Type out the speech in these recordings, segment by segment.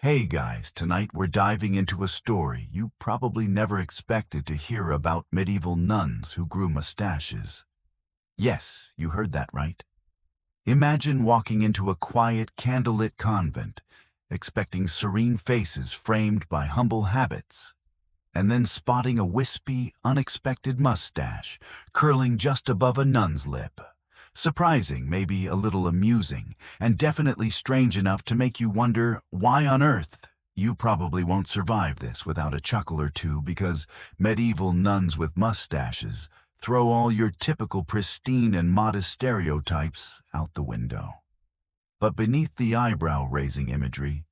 Hey guys, tonight we're diving into a story you probably never expected to hear about medieval nuns who grew mustaches. Yes, you heard that right. Imagine walking into a quiet, candlelit convent, expecting serene faces framed by humble habits, and then spotting a wispy, unexpected mustache curling just above a nun's lip. Surprising, maybe a little amusing, and definitely strange enough to make you wonder why on earth. You probably won't survive this without a chuckle or two, because medieval nuns with mustaches throw all your typical pristine and modest stereotypes out the window. But beneath the eyebrow-raising imagery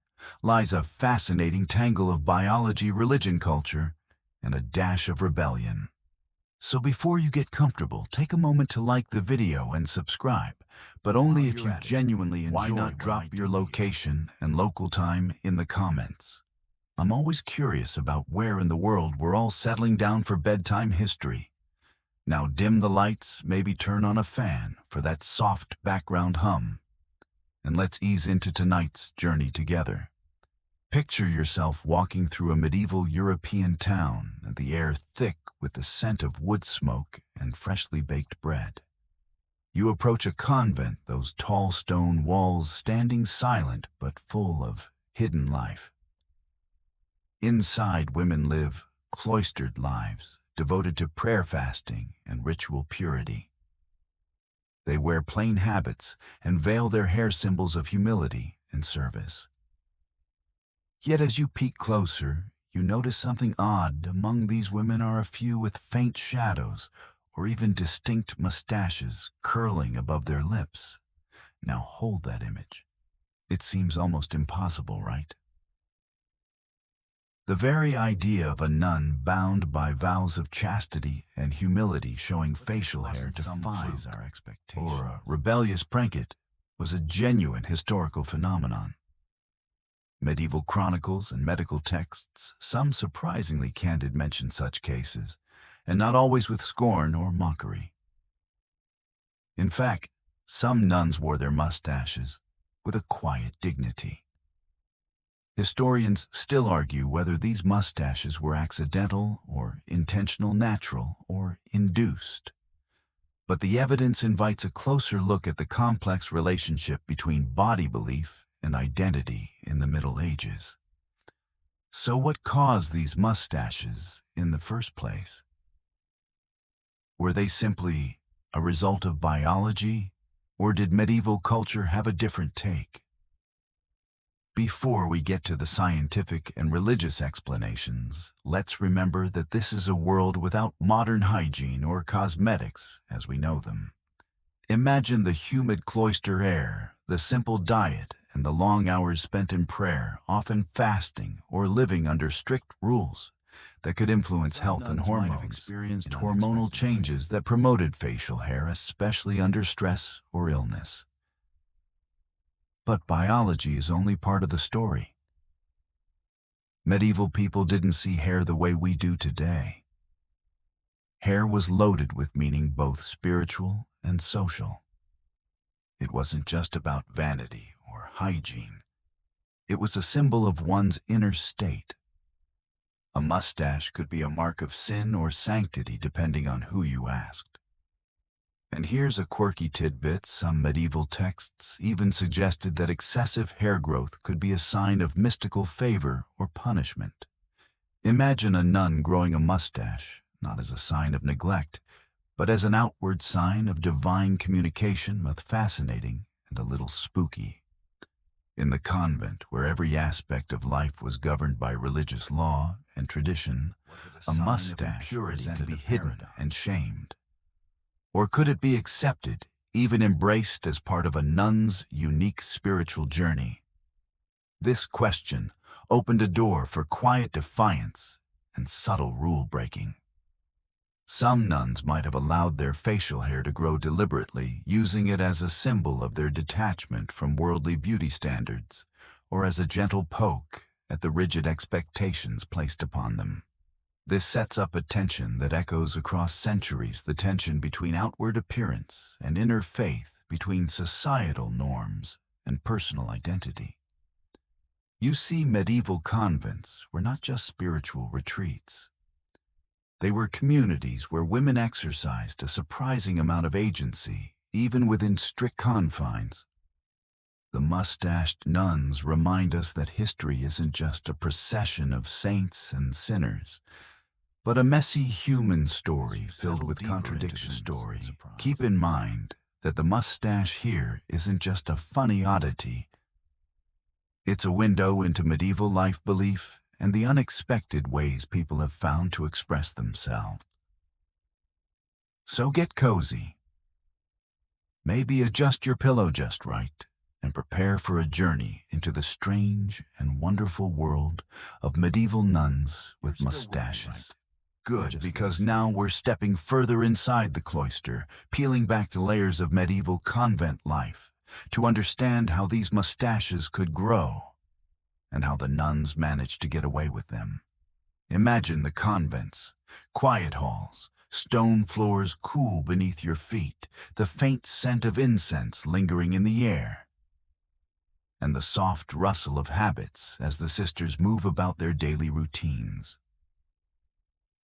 lies a fascinating tangle of biology, religion, culture, and a dash of rebellion. So before you get comfortable, take a moment to like the video and subscribe, but only if you genuinely enjoy. Why not drop your location and local time in the comments? I'm always curious about where in the world we're all settling down for bedtime history. Now dim the lights, maybe turn on a fan for that soft background hum, and let's ease into tonight's journey together. Picture yourself walking through a medieval European town, the air thick with the scent of wood smoke and freshly baked bread. You approach a convent, those tall stone walls standing silent but full of hidden life. Inside, women live cloistered lives, devoted to prayer, fasting, and ritual purity. They wear plain habits and veil their hair, symbols of humility and service. Yet as you peek closer, you notice something odd. Among these women are a few with faint shadows or even distinct mustaches curling above their lips. Now hold that image. It seems almost impossible, right? The very idea of a nun bound by vows of chastity and humility showing facial hair defies our expectations. Or a rebellious prankit was a genuine historical phenomenon. Medieval chronicles and medical texts, some surprisingly candid, mention such cases, and not always with scorn or mockery. In fact, some nuns wore their mustaches with a quiet dignity. Historians still argue whether these mustaches were accidental or intentional, natural or induced. But the evidence invites a closer look at the complex relationship between body belief and identity in the Middle Ages. So what caused these mustaches in the first place? Were they simply a result of biology, or did medieval culture have a different take? Before we get to the scientific and religious explanations, let's remember that this is a world without modern hygiene or cosmetics as we know them. Imagine the humid cloister air, the simple diet, and the long hours spent in prayer, often fasting or living under strict rules that could influence health and hormones. Experienced hormonal changes that promoted facial hair, especially under stress or illness. But biology is only part of the story. Medieval people didn't see hair the way we do today. Hair was loaded with meaning, both spiritual and social. It wasn't just about vanity or hygiene. It was a symbol of one's inner state. A mustache could be a mark of sin or sanctity depending on who you asked. And here's a quirky tidbit: some medieval texts even suggested that excessive hair growth could be a sign of mystical favor or punishment. Imagine a nun growing a mustache, not as a sign of neglect, but as an outward sign of divine communication, both fascinating and a little spooky. In the convent, where every aspect of life was governed by religious law and tradition, a mustache could be hidden and shamed. Or could it be accepted, even embraced as part of a nun's unique spiritual journey? This question opened a door for quiet defiance and subtle rule-breaking. Some nuns might have allowed their facial hair to grow deliberately, using it as a symbol of their detachment from worldly beauty standards, or as a gentle poke at the rigid expectations placed upon them. This sets up a tension that echoes across centuries, the tension between outward appearance and inner faith, between societal norms and personal identity. You see, medieval convents were not just spiritual retreats. They were communities where women exercised a surprising amount of agency, even within strict confines. The mustached nuns remind us that history isn't just a procession of saints and sinners, but a messy human story filled with contradictions. Keep in mind that the mustache here isn't just a funny oddity. It's a window into medieval life belief and the unexpected ways people have found to express themselves. So get cozy. Maybe adjust your pillow just right and prepare for a journey into the strange and wonderful world of medieval nuns with mustaches. Good, because now we're stepping further inside the cloister, peeling back the layers of medieval convent life to understand how these mustaches could grow and how the nuns managed to get away with them. Imagine the convents, quiet halls, stone floors cool beneath your feet, the faint scent of incense lingering in the air, and the soft rustle of habits as the sisters move about their daily routines.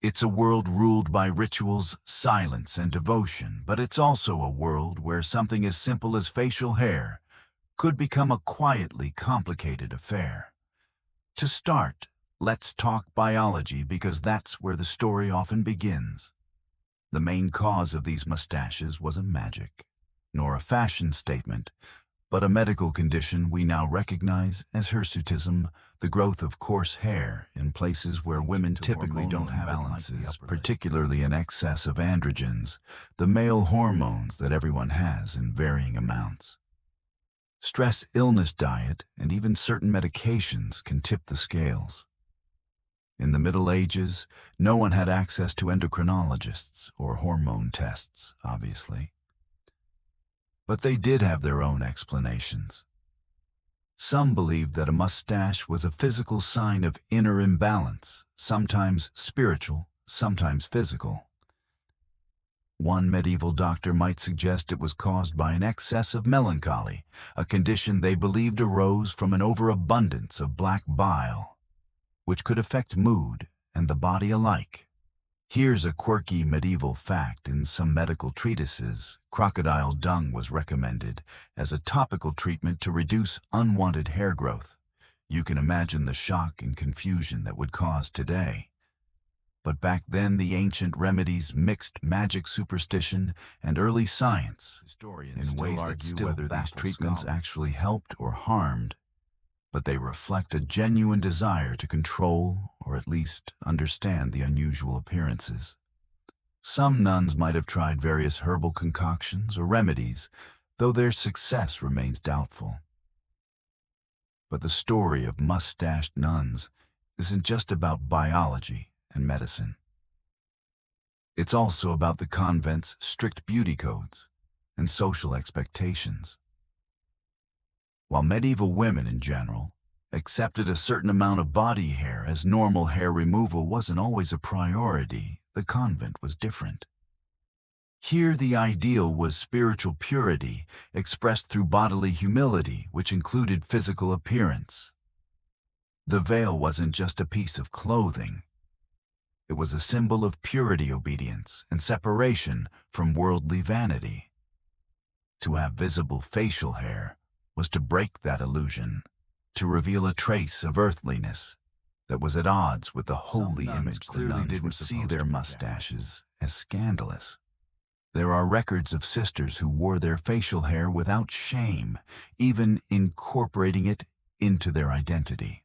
It's a world ruled by rituals, silence, and devotion, but it's also a world where something as simple as facial hair could become a quietly complicated affair. To start, let's talk biology, because that's where the story often begins. The main cause of these mustaches wasn't magic, nor a fashion statement, but a medical condition we now recognize as hirsutism, the growth of coarse hair in places where women typically don't have imbalances, particularly an excess of androgens, the male hormones that everyone has in varying amounts. Stress, illness, diet, and even certain medications can tip the scales. In the Middle Ages, no one had access to endocrinologists or hormone tests, obviously. But they did have their own explanations. Some believed that a mustache was a physical sign of inner imbalance, sometimes spiritual, sometimes physical. One medieval doctor might suggest it was caused by an excess of melancholy, a condition they believed arose from an overabundance of black bile, which could affect mood and the body alike. Here's a quirky medieval fact. In some medical treatises, crocodile dung was recommended as a topical treatment to reduce unwanted hair growth. You can imagine the shock and confusion that would cause today. But back then, the ancient remedies mixed magic, superstition, and early science in ways that still whether these treatments actually helped or harmed, but they reflect a genuine desire to control or at least understand the unusual appearances. Some nuns might have tried various herbal concoctions or remedies, though their success remains doubtful. But the story of mustached nuns isn't just about biology and medicine. It's also about the convent's strict beauty codes and social expectations. While medieval women in general accepted a certain amount of body hair as normal, hair removal wasn't always a priority. The convent was different. Here the ideal was spiritual purity, expressed through bodily humility, which included physical appearance. The veil wasn't just a piece of clothing. It was a symbol of purity, obedience, and separation from worldly vanity. To have visible facial hair was to break that illusion, to reveal a trace of earthliness that was at odds with the holy image. The nuns didn't see their mustaches as scandalous. There are records of sisters who wore their facial hair without shame, even incorporating it into their identity.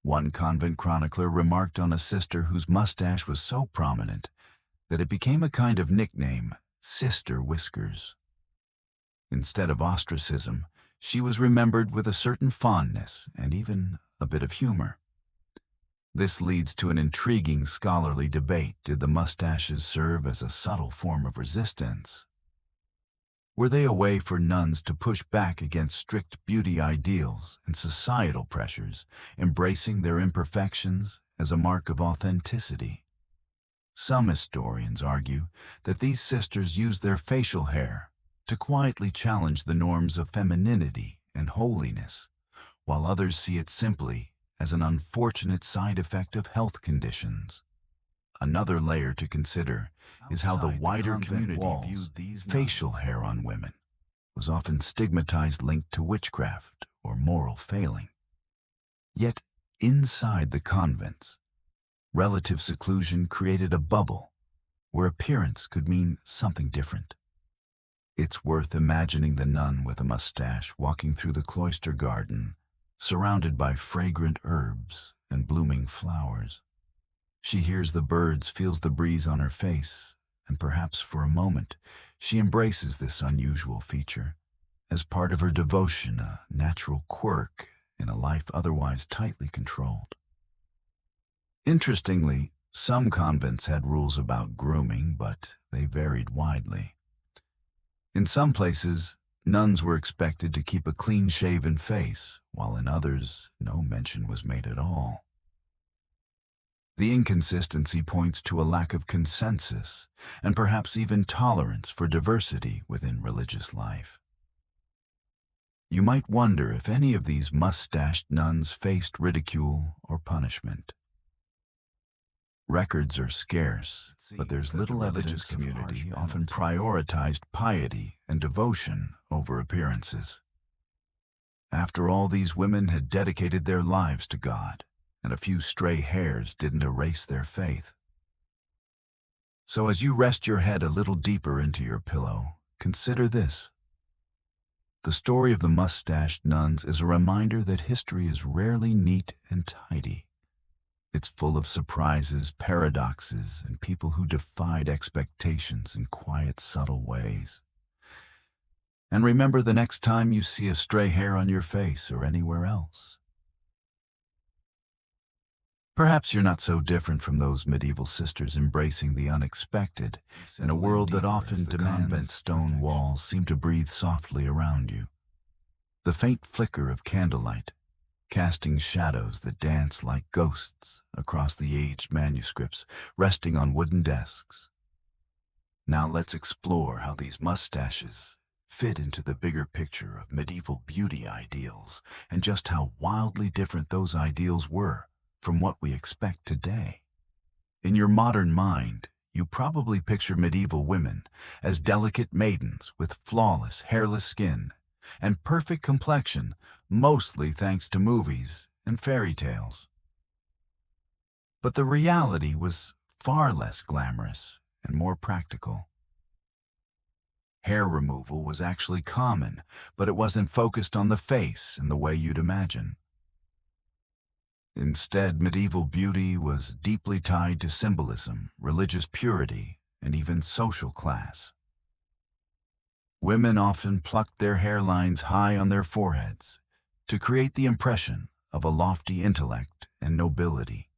One convent chronicler remarked on a sister whose mustache was so prominent that it became a kind of nickname, Sister Whiskers. Instead of ostracism, she was remembered with a certain fondness and even a bit of humor. This leads to an intriguing scholarly debate. Did the mustaches serve as a subtle form of resistance? Were they a way for nuns to push back against strict beauty ideals and societal pressures, embracing their imperfections as a mark of authenticity? Some historians argue that these sisters used their facial hair to quietly challenge the norms of femininity and holiness, while others see it simply as an unfortunate side effect of health conditions. Another layer to consider is how the wider community viewed these facial hair on women was often stigmatized, linked to witchcraft or moral failing. Yet, inside the convents, relative seclusion created a bubble where appearance could mean something different. It's worth imagining the nun with a mustache walking through the cloister garden, surrounded by fragrant herbs and blooming flowers. She hears the birds, feels the breeze on her face, and perhaps for a moment she embraces this unusual feature as part of her devotion, a natural quirk in a life otherwise tightly controlled. Interestingly, some convents had rules about grooming, but they varied widely. In some places, nuns were expected to keep a clean-shaven face, while in others, no mention was made at all. The inconsistency points to a lack of consensus and perhaps even tolerance for diversity within religious life. You might wonder if any of these mustached nuns faced ridicule or punishment. Records are scarce, but there's little evidence. The religious community often prioritized piety and devotion over appearances. After all, these women had dedicated their lives to God, and a few stray hairs didn't erase their faith. So as you rest your head a little deeper into your pillow, consider this. The story of the mustached nuns is a reminder that history is rarely neat and tidy. It's full of surprises, paradoxes, and people who defied expectations in quiet, subtle ways. And remember the next time you see a stray hair on your face or anywhere else. Perhaps you're not so different from those medieval sisters embracing the unexpected in a world that often demands. Convent stone walls seem to breathe softly around you. The faint flicker of candlelight, casting shadows that dance like ghosts across the aged manuscripts resting on wooden desks. Now let's explore how these mustaches fit into the bigger picture of medieval beauty ideals and just how wildly different those ideals were from what we expect today. In your modern mind, you probably picture medieval women as delicate maidens with flawless, hairless skin and perfect complexion, mostly thanks to movies and fairy tales. But the reality was far less glamorous and more practical. Hair removal was actually common, but it wasn't focused on the face in the way you'd imagine. Instead, medieval beauty was deeply tied to symbolism, religious purity, and even social class. Women often plucked their hairlines high on their foreheads to create the impression of a lofty intellect and nobility.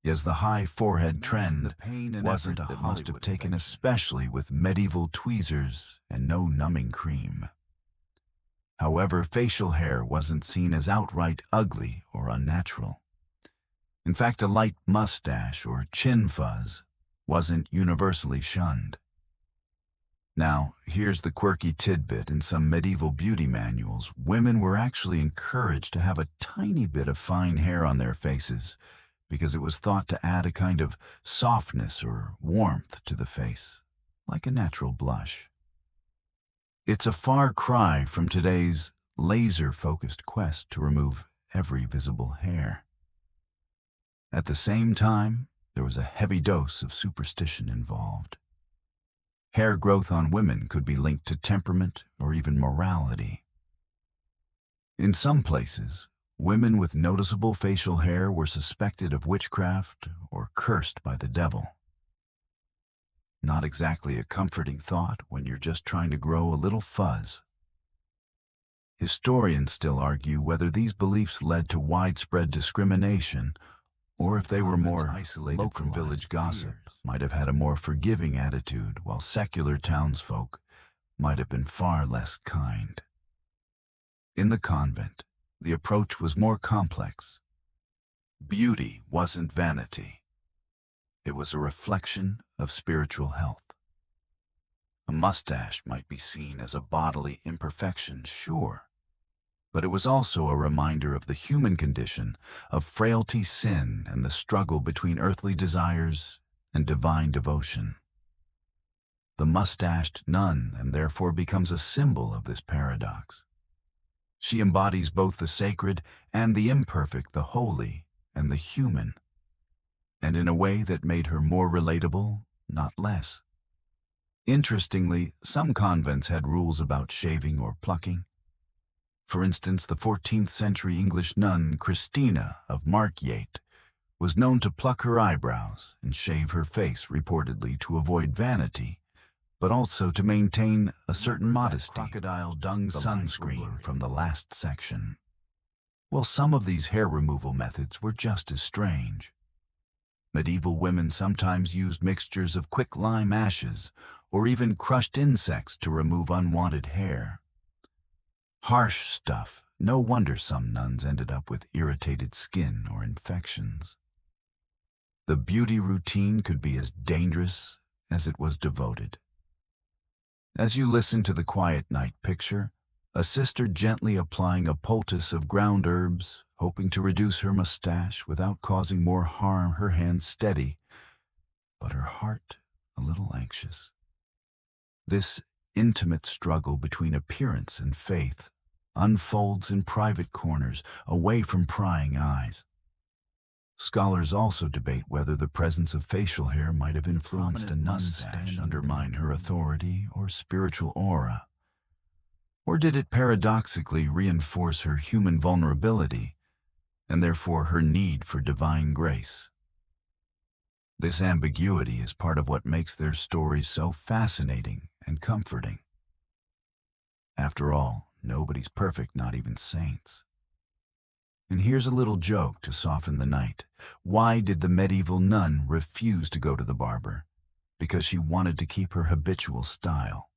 Yes, the high forehead trend wasn't that must have taken especially with medieval tweezers and no numbing cream. However, facial hair wasn't seen as outright ugly or unnatural. In fact, a light mustache or chin fuzz wasn't universally shunned. Now, here's the quirky tidbit. In some medieval beauty manuals, women were actually encouraged to have a tiny bit of fine hair on their faces because it was thought to add a kind of softness or warmth to the face, like a natural blush. It's a far cry from today's laser-focused quest to remove every visible hair. At the same time, there was a heavy dose of superstition involved. Hair growth on women could be linked to temperament or even morality. In some places, women with noticeable facial hair were suspected of witchcraft or cursed by the devil. Not exactly a comforting thought when you're just trying to grow a little fuzz. Historians still argue whether these beliefs led to widespread discrimination or if they were more isolated from village gossip, might have had a more forgiving attitude, while secular townsfolk might have been far less kind. In the convent, the approach was more complex. Beauty wasn't vanity. It was a reflection of spiritual health. A mustache might be seen as a bodily imperfection, sure, But it was also a reminder of the human condition, of frailty, sin, and the struggle between earthly desires and divine devotion. The mustached nun, and therefore becomes a symbol of this paradox. She embodies both the sacred and the imperfect, the holy and the human, and in a way that made her more relatable, not less. Interestingly, some convents had rules about shaving or plucking. For instance, the 14th century English nun Christina of Markyate was known to pluck her eyebrows and shave her face, reportedly to avoid vanity, but also to maintain a certain modesty. Crocodile dung sunscreen from the last section. Well, some of these hair removal methods were just as strange. Medieval women sometimes used mixtures of quicklime ashes or even crushed insects to remove unwanted hair. Harsh stuff. No wonder some nuns ended up with irritated skin or infections. The beauty routine could be as dangerous as it was devoted. As you listen to the quiet night picture, a sister gently applying a poultice of ground herbs, hoping to reduce her mustache without causing more harm, her hands steady, but her heart a little anxious. This intimate struggle between appearance and faith unfolds in private corners, away from prying eyes. Scholars also debate whether the presence of facial hair might have influenced a mustache, undermine her authority or spiritual aura. Or did it paradoxically reinforce her human vulnerability and therefore her need for divine grace? This ambiguity is part of what makes their stories so fascinating and comforting. After all, nobody's perfect, not even saints. And here's a little joke to soften the night. Why did the medieval nun refuse to go to the barber? Because she wanted to keep her habitual style.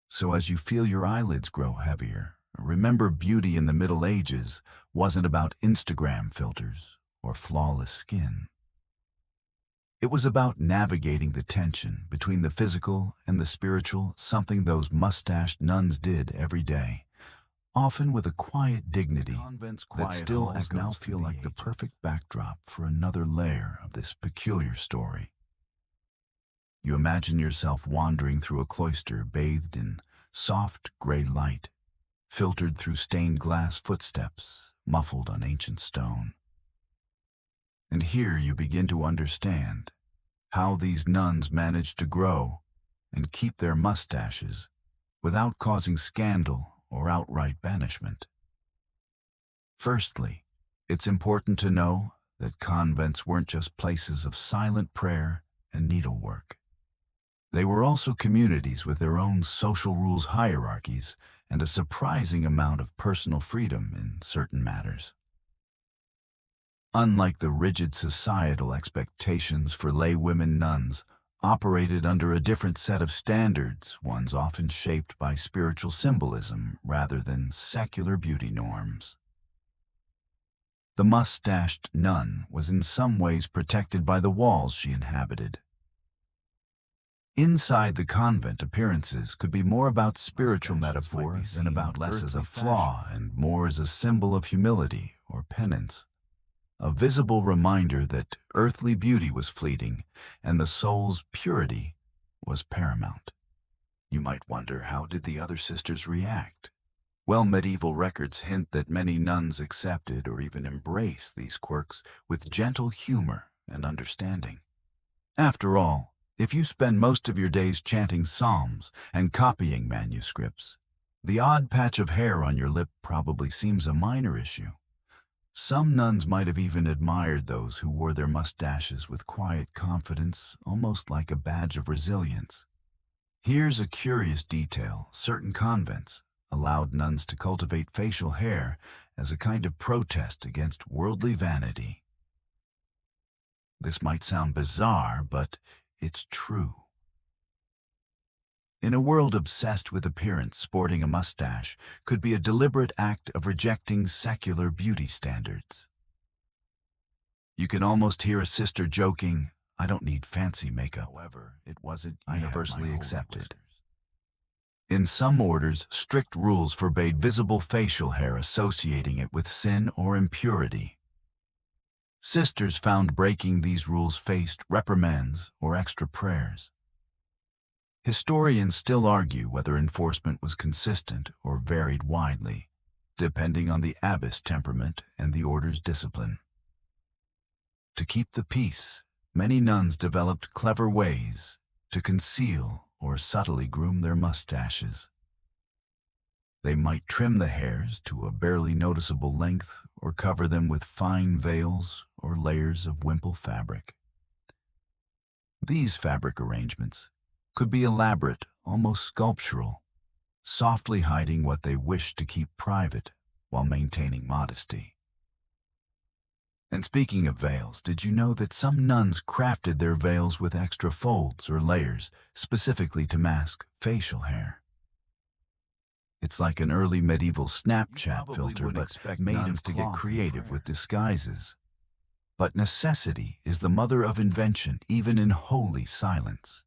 So as you feel your eyelids grow heavier, remember beauty in the Middle Ages wasn't about Instagram filters or flawless skin. It was about navigating the tension between the physical and the spiritual, something those mustached nuns did every day, often with a quiet dignity that still now feel like the perfect backdrop for another layer of this peculiar story. You imagine yourself wandering through a cloister bathed in soft gray light, filtered through stained glass footsteps, muffled on ancient stone. And here you begin to understand how these nuns managed to grow and keep their mustaches without causing scandal or outright banishment. Firstly, it's important to know that convents weren't just places of silent prayer and needlework. They were also communities with their own social rules, hierarchies, and a surprising amount of personal freedom in certain matters. Unlike the rigid societal expectations for lay women, nuns operated under a different set of standards, ones often shaped by spiritual symbolism rather than secular beauty norms. The mustached nun was in some ways protected by the walls she inhabited. Inside the convent, appearances could be more about spiritual metaphor than about less as a flaw and more as a symbol of humility or penance. A visible reminder that earthly beauty was fleeting and the soul's purity was paramount. You might wonder, how did the other sisters react? Well, medieval records hint that many nuns accepted or even embraced these quirks with gentle humor and understanding. After all, if you spend most of your days chanting psalms and copying manuscripts, the odd patch of hair on your lip probably seems a minor issue. Some nuns might have even admired those who wore their mustaches with quiet confidence, almost like a badge of resilience. Here's a curious detail. Certain convents allowed nuns to cultivate facial hair as a kind of protest against worldly vanity. This might sound bizarre, but it's true. In a world obsessed with appearance, sporting a mustache could be a deliberate act of rejecting secular beauty standards. You can almost hear a sister joking, "I don't need fancy makeup." However, it wasn't universally accepted. In some orders, strict rules forbade visible facial hair associating it with sin or impurity. Sisters found breaking these rules faced reprimands or extra prayers. Historians still argue whether enforcement was consistent or varied widely, depending on the abbess' temperament and the order's discipline. To keep the peace, many nuns developed clever ways to conceal or subtly groom their mustaches. They might trim the hairs to a barely noticeable length or cover them with fine veils or layers of wimple fabric. These fabric arrangements could be elaborate, almost sculptural, softly hiding what they wished to keep private while maintaining modesty. And speaking of veils, did you know that some nuns crafted their veils with extra folds or layers specifically to mask facial hair? It's like an early medieval Snapchat filter, but made nuns to get creative with disguises. But necessity is the mother of invention, even in holy silence.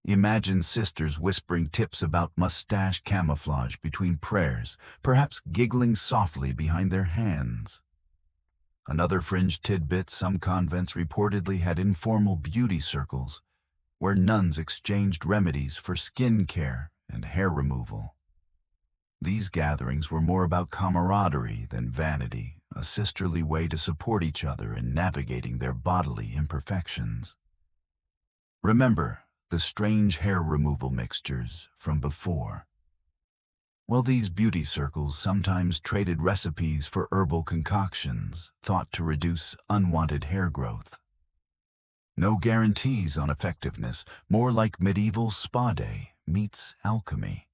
Imagine sisters whispering tips about mustache camouflage between prayers, perhaps giggling softly behind their hands. Another fringe tidbit: some convents reportedly had informal beauty circles where nuns exchanged remedies for skin care and hair removal. These gatherings were more about camaraderie than vanity, a sisterly way to support each other in navigating their bodily imperfections. Remember the strange hair removal mixtures from before? Well, these beauty circles sometimes traded recipes for herbal concoctions thought to reduce unwanted hair growth. No guarantees on effectiveness, more like medieval spa day meets alchemy.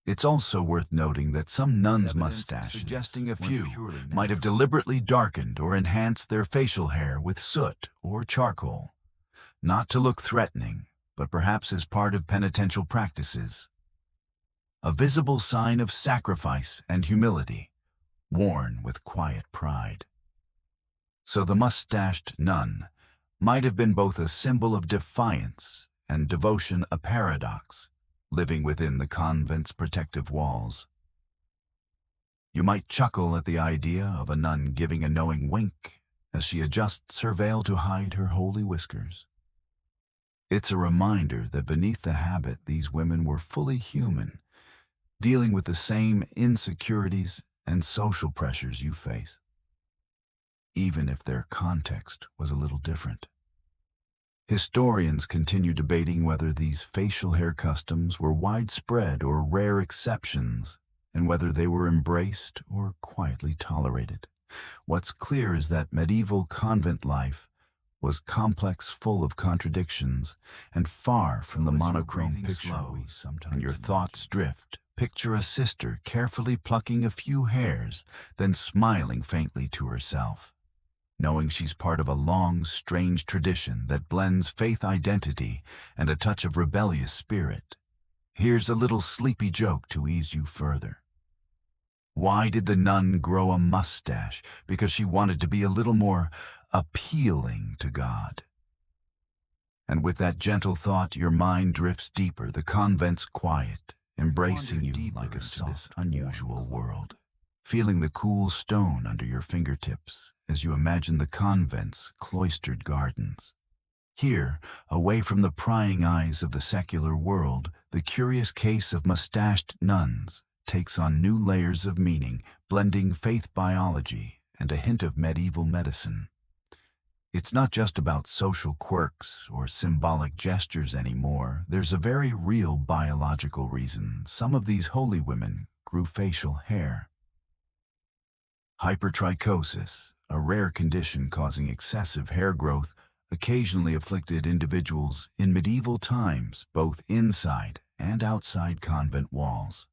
It's also worth noting that some nuns' mustaches, suggesting a few, might have deliberately darkened or enhanced their facial hair with soot or charcoal, not to look threatening, but perhaps as part of penitential practices. A visible sign of sacrifice and humility, worn with quiet pride. So the mustached nun might have been both a symbol of defiance and devotion, a paradox, living within the convent's protective walls. You might chuckle at the idea of a nun giving a knowing wink as she adjusts her veil to hide her holy whiskers. It's a reminder that beneath the habit, these women were fully human, dealing with the same insecurities and social pressures you face, even if their context was a little different. Historians continue debating whether these facial hair customs were widespread or rare exceptions, and whether they were embraced or quietly tolerated. What's clear is that medieval convent life was complex, full of contradictions, and far from the monochrome picture and your thoughts drift. Picture a sister carefully plucking a few hairs, then smiling faintly to herself, knowing she's part of a long, strange tradition that blends faith identity and a touch of rebellious spirit. Here's a little sleepy joke to ease you further. Why did the nun grow a mustache? Because she wanted to be a little more appealing to God. And with that gentle thought, your mind drifts deeper, the convent's quiet, embracing you like a soft, unusual world, feeling the cool stone under your fingertips as you imagine the convent's cloistered gardens. Here, away from the prying eyes of the secular world, the curious case of mustached nuns takes on new layers of meaning, blending faith biology and a hint of medieval medicine. It's not just about social quirks or symbolic gestures anymore. There's a very real biological reason some of these holy women grew facial hair. Hypertrichosis, a rare condition causing excessive hair growth, occasionally afflicted individuals in medieval times, both inside and outside convent walls.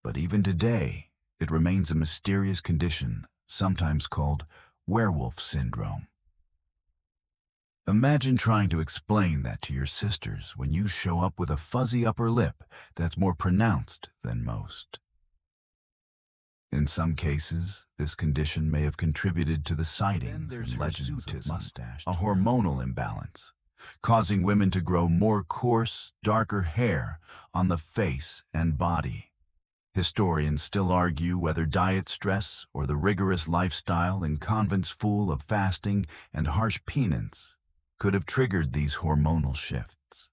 But even today, it remains a mysterious condition, sometimes called werewolf syndrome. Imagine trying to explain that to your sisters when you show up with a fuzzy upper lip that's more pronounced than most. In some cases, this condition may have contributed to the sightings and legends of mustache, a hormonal imbalance, causing women to grow more coarse, darker hair on the face and body. Historians still argue whether diet stress or the rigorous lifestyle in convents full of fasting and harsh penance could have triggered these hormonal shifts.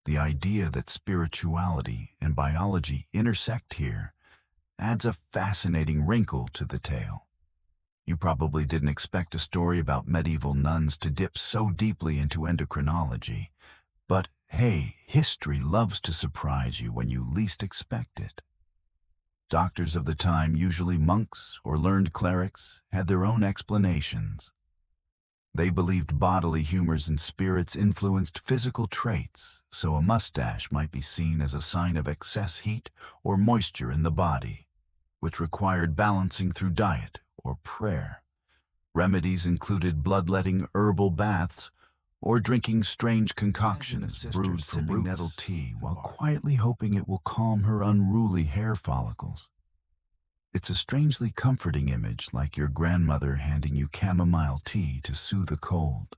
The idea that spirituality and biology intersect here adds a fascinating wrinkle to the tale. You probably didn't expect a story about medieval nuns to dip so deeply into endocrinology, but hey, history loves to surprise you when you least expect it. Doctors of the time, usually monks or learned clerics, had their own explanations. They believed bodily humors and spirits influenced physical traits, so a mustache might be seen as a sign of excess heat or moisture in the body, which required balancing through diet or prayer. Remedies included bloodletting herbal baths or drinking strange concoctions brewed from sipping nettle tea while quietly hoping it will calm her unruly hair follicles. It's a strangely comforting image, like your grandmother handing you chamomile tea to soothe a cold.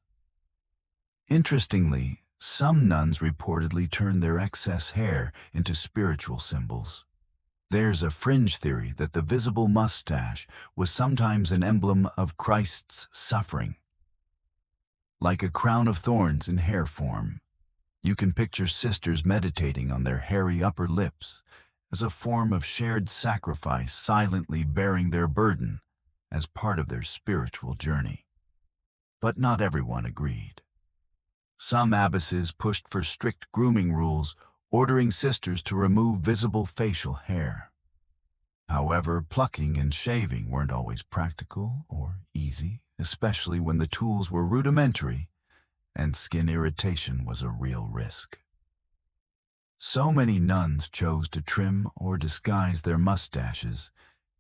Interestingly, some nuns reportedly turned their excess hair into spiritual symbols. There's a fringe theory that the visible mustache was sometimes an emblem of Christ's suffering. Like a crown of thorns in hair form, you can picture sisters meditating on their hairy upper lips as a form of shared sacrifice, silently bearing their burden as part of their spiritual journey. But not everyone agreed. Some abbesses pushed for strict grooming rules, ordering sisters to remove visible facial hair. However, plucking and shaving weren't always practical or easy, especially when the tools were rudimentary and skin irritation was a real risk. So many nuns chose to trim or disguise their mustaches,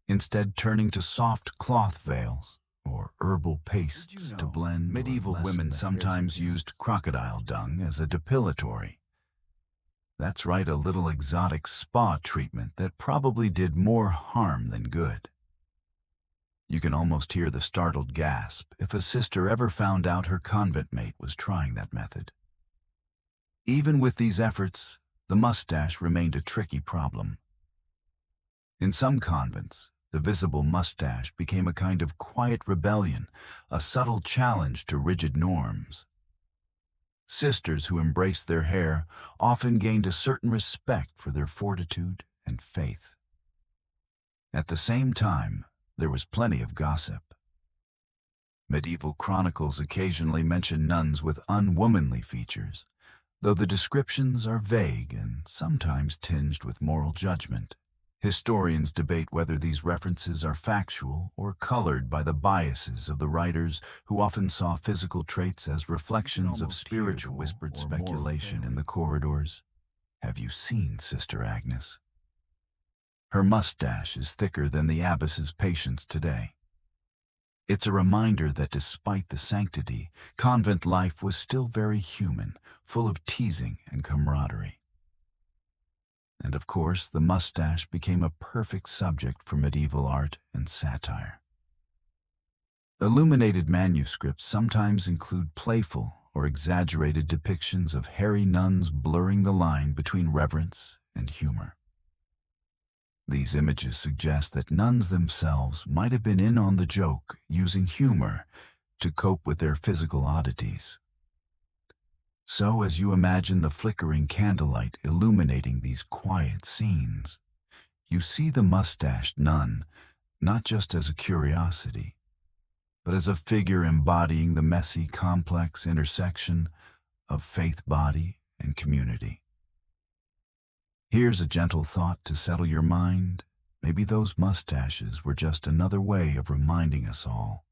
instead turning to soft cloth veils or herbal pastes to blend. Medieval women sometimes used crocodile dung as a depilatory. That's right, a little exotic spa treatment that probably did more harm than good. You can almost hear the startled gasp if a sister ever found out her convent mate was trying that method. Even with these efforts, the mustache remained a tricky problem. In some convents, the visible mustache became a kind of quiet rebellion, a subtle challenge to rigid norms. Sisters who embraced their hair often gained a certain respect for their fortitude and faith. At the same time, there was plenty of gossip. Medieval chronicles occasionally mention nuns with unwomanly features, though the descriptions are vague and sometimes tinged with moral judgment. Historians debate whether these references are factual or colored by the biases of the writers, who often saw physical traits as reflections of spiritual. Whispered speculation in the corridors. Have you seen Sister Agnes? Her mustache is thicker than the abbess's patience today. It's a reminder that despite the sanctity, convent life was still very human, full of teasing and camaraderie. And of course, the mustache became a perfect subject for medieval art and satire. Illuminated manuscripts sometimes include playful or exaggerated depictions of hairy nuns blurring the line between reverence and humor. These images suggest that nuns themselves might have been in on the joke, using humor to cope with their physical oddities. So, as you imagine the flickering candlelight illuminating these quiet scenes, you see the mustached nun not just as a curiosity, but as a figure embodying the messy, complex intersection of faith, body, and community. Here's a gentle thought to settle your mind. Maybe those mustaches were just another way of reminding us all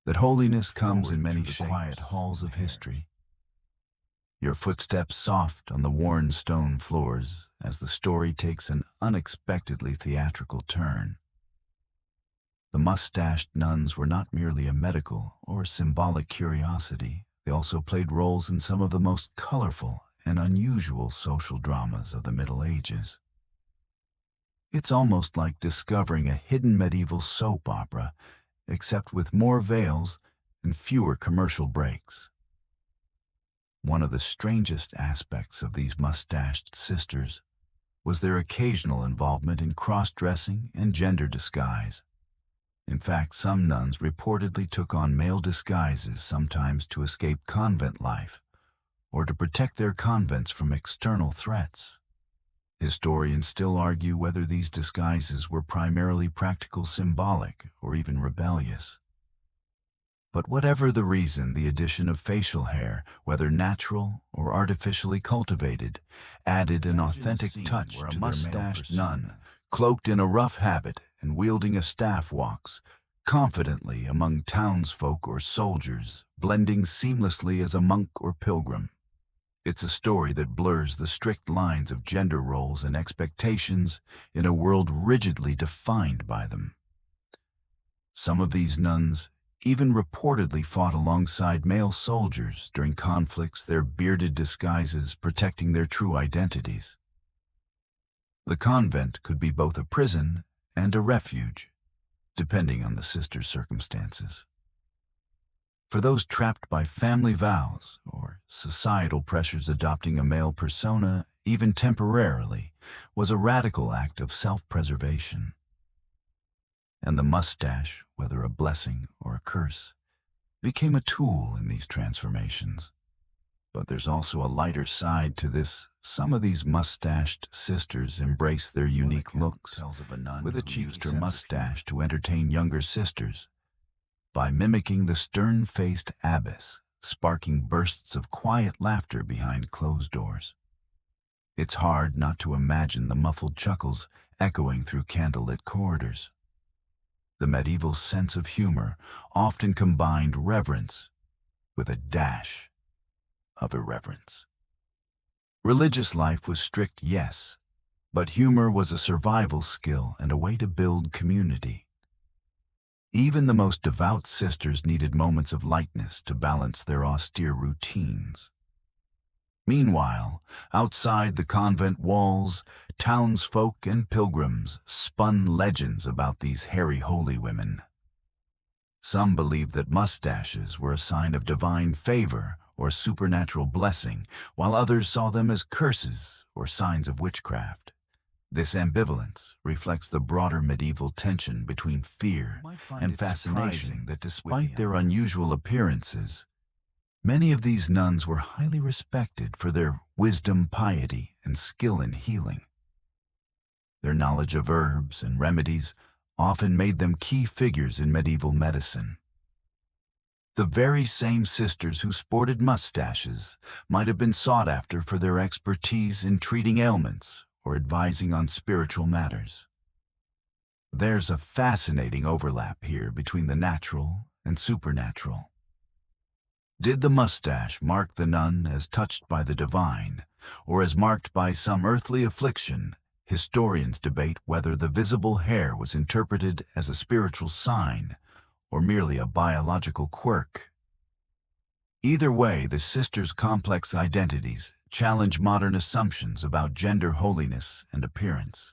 that holiness comes in many shapes, quiet halls of history. Your footsteps soft on the worn stone floors as the story takes an unexpectedly theatrical turn. The mustached nuns were not merely a medical or symbolic curiosity. They also played roles in some of the most colorful and unusual social dramas of the Middle Ages. It's almost like discovering a hidden medieval soap opera, except with more veils and fewer commercial breaks. One of the strangest aspects of these mustached sisters was their occasional involvement in cross-dressing and gender disguise. In fact, some nuns reportedly took on male disguises, sometimes to escape convent life or to protect their convents from external threats. Historians still argue whether these disguises were primarily practical, symbolic, or even rebellious. But whatever the reason, the addition of facial hair, whether natural or artificially cultivated, added an authentic touch to their mustached nun, cloaked in a rough habit and wielding a staff, walks confidently among townsfolk or soldiers, blending seamlessly as a monk or pilgrim. It's a story that blurs the strict lines of gender roles and expectations in a world rigidly defined by them. Some of these nuns even reportedly fought alongside male soldiers during conflicts, their bearded disguises protecting their true identities. The convent could be both a prison and a refuge, depending on the sister's circumstances. For those trapped by family vows or societal pressures, adopting a male persona, even temporarily, was a radical act of self-preservation. And the mustache, whether a blessing or a curse, became a tool in these transformations. But there's also a lighter side to this. Some of these mustached sisters embrace their unique looks, with a cheek used her mustache to entertain younger sisters, by mimicking the stern-faced abbess, sparking bursts of quiet laughter behind closed doors. It's hard not to imagine the muffled chuckles echoing through candlelit corridors. The medieval sense of humor often combined reverence with a dash of irreverence. Religious life was strict, yes, but humor was a survival skill and a way to build community. Even the most devout sisters needed moments of lightness to balance their austere routines. Meanwhile, outside the convent walls, townsfolk and pilgrims spun legends about these hairy holy women. Some believed that mustaches were a sign of divine favor or supernatural blessing, while others saw them as curses or signs of witchcraft. This ambivalence reflects the broader medieval tension between fear and fascination, that despite their unusual appearances, many of these nuns were highly respected for their wisdom, piety, and skill in healing. Their knowledge of herbs and remedies often made them key figures in medieval medicine. The very same sisters who sported mustaches might have been sought after for their expertise in treating ailments or advising on spiritual matters. There's a fascinating overlap here between the natural and supernatural. Did the mustache mark the nun as touched by the divine, or as marked by some earthly affliction? Historians debate whether the visible hair was interpreted as a spiritual sign or merely a biological quirk. Either way, the sisters' complex identities challenge modern assumptions about gender, holiness, and appearance.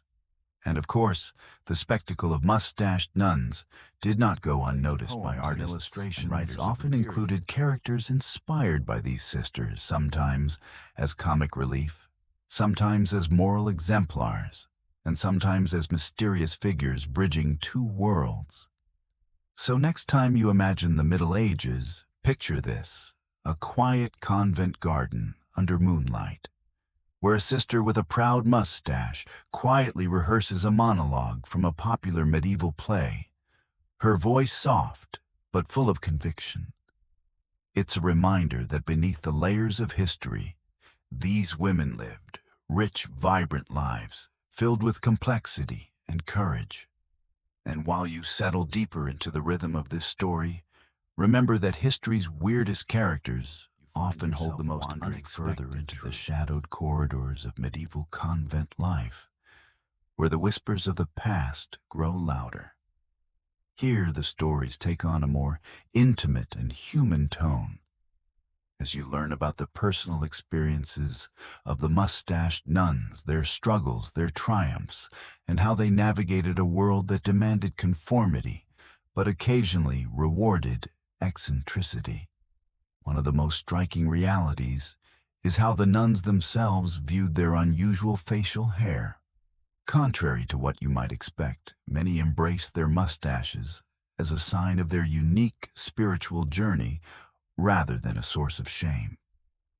And of course, the spectacle of mustached nuns did not go unnoticed by artists. Illustrations writers often included characters inspired by these sisters, sometimes as comic relief, sometimes as moral exemplars, and sometimes as mysterious figures bridging two worlds. So next time you imagine the Middle Ages, picture this: a quiet convent garden under moonlight, where a sister with a proud mustache quietly rehearses a monologue from a popular medieval play, her voice soft but full of conviction. It's a reminder that beneath the layers of history, these women lived rich, vibrant lives filled with complexity and courage. And while you settle deeper into the rhythm of this story, remember that history's weirdest characters often hold the most unexpected further into the shadowed corridors of medieval convent life, where the whispers of the past grow louder. Here the stories take on a more intimate and human tone, as you learn about the personal experiences of the mustached nuns, their struggles, their triumphs, and how they navigated a world that demanded conformity, but occasionally rewarded eccentricity. One of the most striking realities is how the nuns themselves viewed their unusual facial hair. Contrary to what you might expect, many embraced their mustaches as a sign of their unique spiritual journey rather than a source of shame.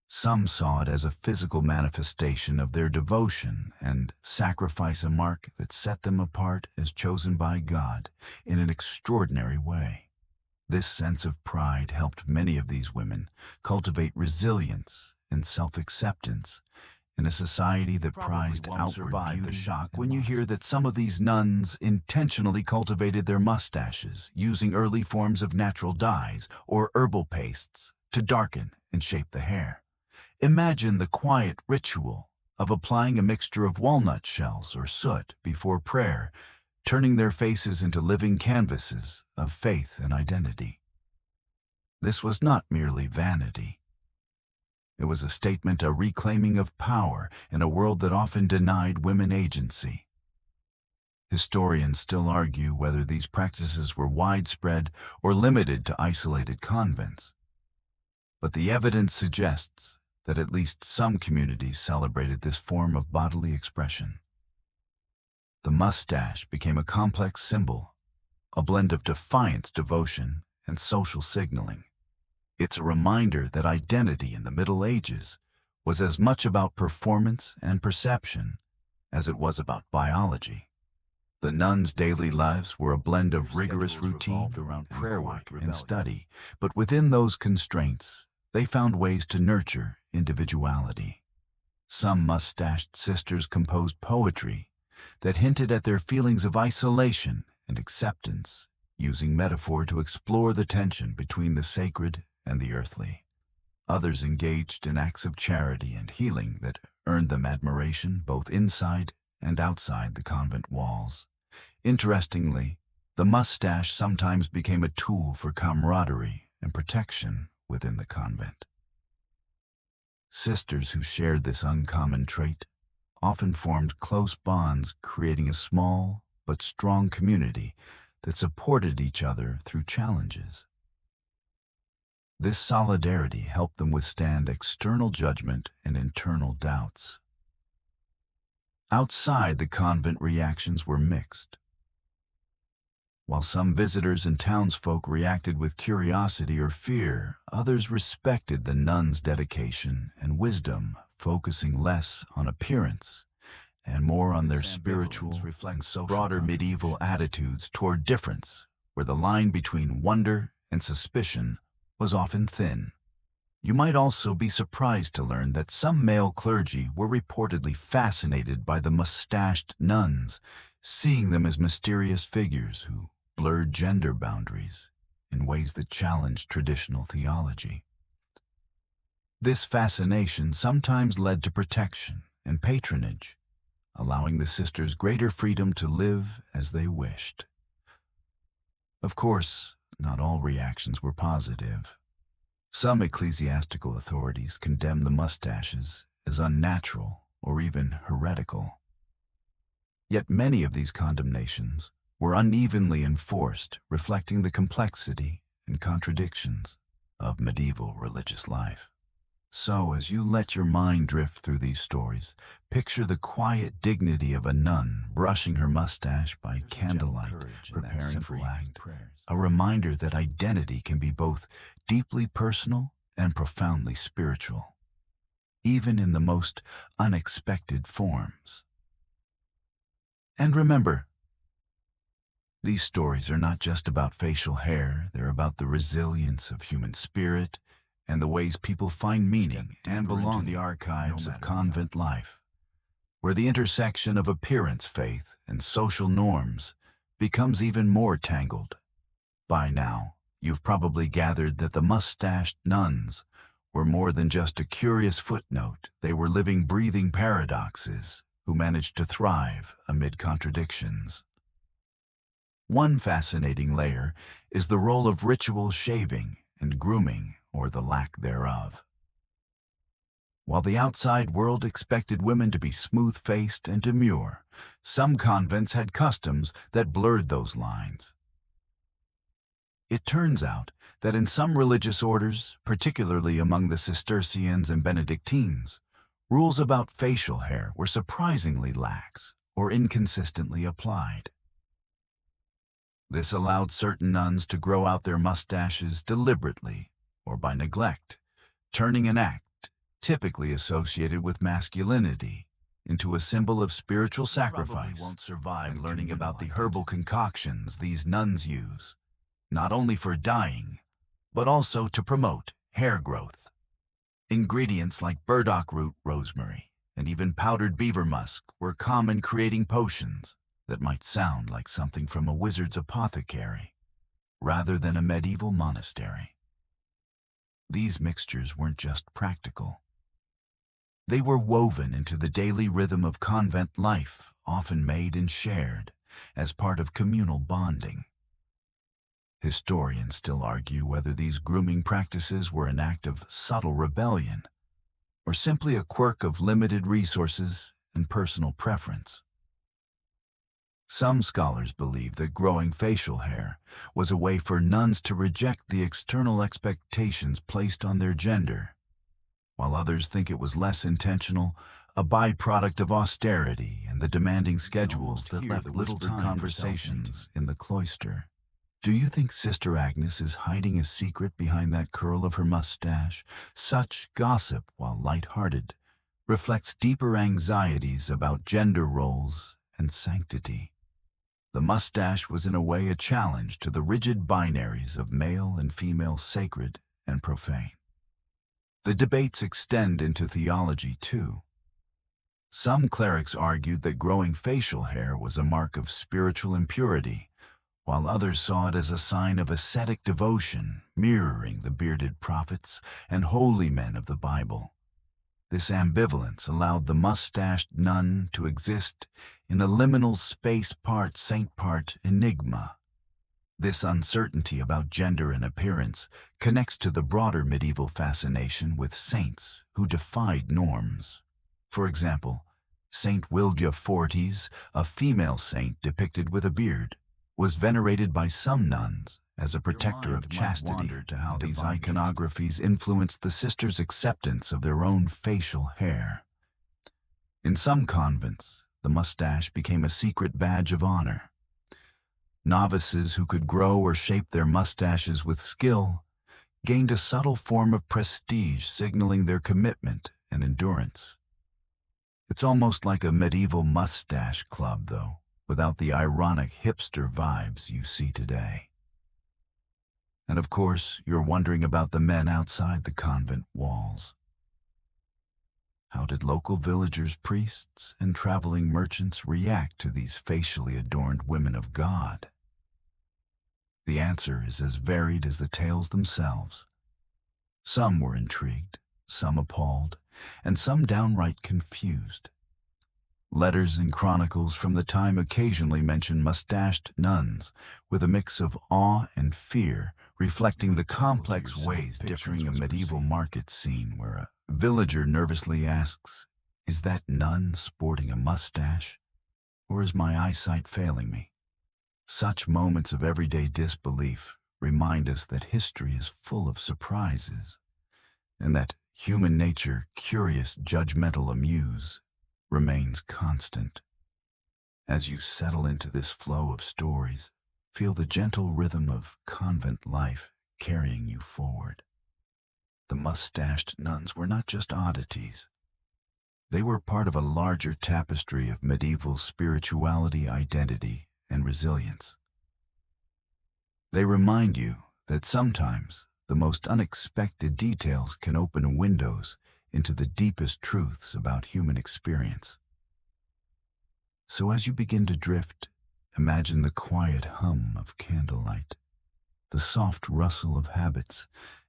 Some saw it as a physical manifestation of their devotion and sacrifice, a mark that set them apart as chosen by God in an extraordinary way. This sense of pride helped many of these women cultivate resilience and self-acceptance in a society that prized outward beauty. The shock when you hear that some of these nuns intentionally cultivated their mustaches using early forms of natural dyes or herbal pastes to darken and shape the hair. Imagine the quiet ritual of applying a mixture of walnut shells or soot before prayer, turning their faces into living canvases of faith and identity. This was not merely vanity. It was a statement, a reclaiming of power in a world that often denied women agency. Historians still argue whether these practices were widespread or limited to isolated convents. But the evidence suggests that at least some communities celebrated this form of bodily expression. The mustache became a complex symbol, a blend of defiance, devotion, and social signaling. It's a reminder that identity in the Middle Ages was as much about performance and perception as it was about biology. The nuns' daily lives were a blend of rigorous routine around prayer work and study, but within those constraints, they found ways to nurture individuality. Some mustached sisters composed poetry that hinted at their feelings of isolation and acceptance, using metaphor to explore the tension between the sacred and the earthly. Others engaged in acts of charity and healing that earned them admiration both inside and outside the convent walls. Interestingly, the mustache sometimes became a tool for camaraderie and protection within the convent. Sisters who shared this uncommon trait often formed close bonds, creating a small but strong community that supported each other through challenges. This solidarity helped them withstand external judgment and internal doubts. Outside the convent, reactions were mixed. While some visitors and townsfolk reacted with curiosity or fear, others respected the nuns' dedication and wisdom, focusing less on appearance and more on their spiritual and social broader medieval attitudes toward difference, where the line between wonder and suspicion was often thin. You might also be surprised to learn that some male clergy were reportedly fascinated by the mustached nuns, seeing them as mysterious figures who blurred gender boundaries in ways that challenged traditional theology. This fascination sometimes led to protection and patronage, allowing the sisters greater freedom to live as they wished. Of course, not all reactions were positive. Some ecclesiastical authorities condemned the mustaches as unnatural or even heretical. Yet many of these condemnations were unevenly enforced, reflecting the complexity and contradictions of medieval religious life. So, as you let your mind drift through these stories, picture the quiet dignity of a nun brushing her mustache by candlelight, preparing for evening prayers. A reminder that identity can be both deeply personal and profoundly spiritual, even in the most unexpected forms. And remember, these stories are not just about facial hair, they're about the resilience of human spirit and the ways people find meaning and belong in the archives of convent life, where the intersection of appearance, faith, and social norms becomes even more tangled. By now, you've probably gathered that the mustached nuns were more than just a curious footnote. They were living, breathing paradoxes who managed to thrive amid contradictions. One fascinating layer is the role of ritual shaving and grooming, or the lack thereof. While the outside world expected women to be smooth-faced and demure, some convents had customs that blurred those lines. It It turns out that in some religious orders, particularly among the Cistercians and Benedictines, rules about facial hair were surprisingly lax or inconsistently applied. This allowed certain nuns to grow out their mustaches deliberately or by neglect, turning an act typically associated with masculinity into a symbol of spiritual sacrifice. You won't survive learning about the herbal concoctions these nuns use, not only for dyeing, but also to promote hair growth. Ingredients like burdock root, rosemary, and even powdered beaver musk were common, creating potions that might sound like something from a wizard's apothecary rather than a medieval monastery. These mixtures weren't just practical. They were woven into the daily rhythm of convent life, often made and shared as part of communal bonding. Historians still argue whether these grooming practices were an act of subtle rebellion or simply a quirk of limited resources and personal preference. Some scholars believe that growing facial hair was a way for nuns to reject the external expectations placed on their gender, while others think it was less intentional, a byproduct of austerity and the demanding schedules that left little time conversations in the cloister. Do you think Sister Agnes is hiding a secret behind that curl of her mustache? Such gossip, while light-hearted, reflects deeper anxieties about gender roles and sanctity. The mustache was in a way a challenge to the rigid binaries of male and female, sacred and profane. The debates extend into theology too. Some clerics argued that growing facial hair was a mark of spiritual impurity, while others saw it as a sign of ascetic devotion, mirroring the bearded prophets and holy men of the Bible. This ambivalence allowed the mustached nun to exist in a liminal space, part saint, part enigma. This uncertainty about gender and appearance connects to the broader medieval fascination with saints who defied norms. For example, Saint Wilgia Fortis, a female saint depicted with a beard, was venerated by some nuns as a protector of chastity. To how these iconographies influenced the sisters' acceptance of their own facial hair. In some convents, the mustache became a secret badge of honor. Novices who could grow or shape their mustaches with skill gained a subtle form of prestige, signaling their commitment and endurance. It's almost like a medieval mustache club, though, without the ironic hipster vibes you see today. And of course, you're wondering about the men outside the convent walls. How did local villagers, priests, and traveling merchants react to these facially adorned women of God? The answer is as varied as the tales themselves. Some were intrigued, some appalled, and some downright confused. Letters and chronicles from the time occasionally mention mustached nuns with a mix of awe and fear, reflecting the complex ways differing a medieval market scene where a villager nervously asks, "Is that nun sporting a mustache? Or is my eyesight failing me?" Such moments of everyday disbelief remind us that history is full of surprises, and that human nature, curious, judgmental, amuse, remains constant. As you settle into this flow of stories, feel the gentle rhythm of convent life carrying you forward. The mustached nuns were not just oddities. They were part of a larger tapestry of medieval spirituality, identity, and resilience. They remind you that sometimes the most unexpected details can open windows into the deepest truths about human experience. So as you begin to drift, imagine the quiet hum of candlelight, the soft rustle of habits,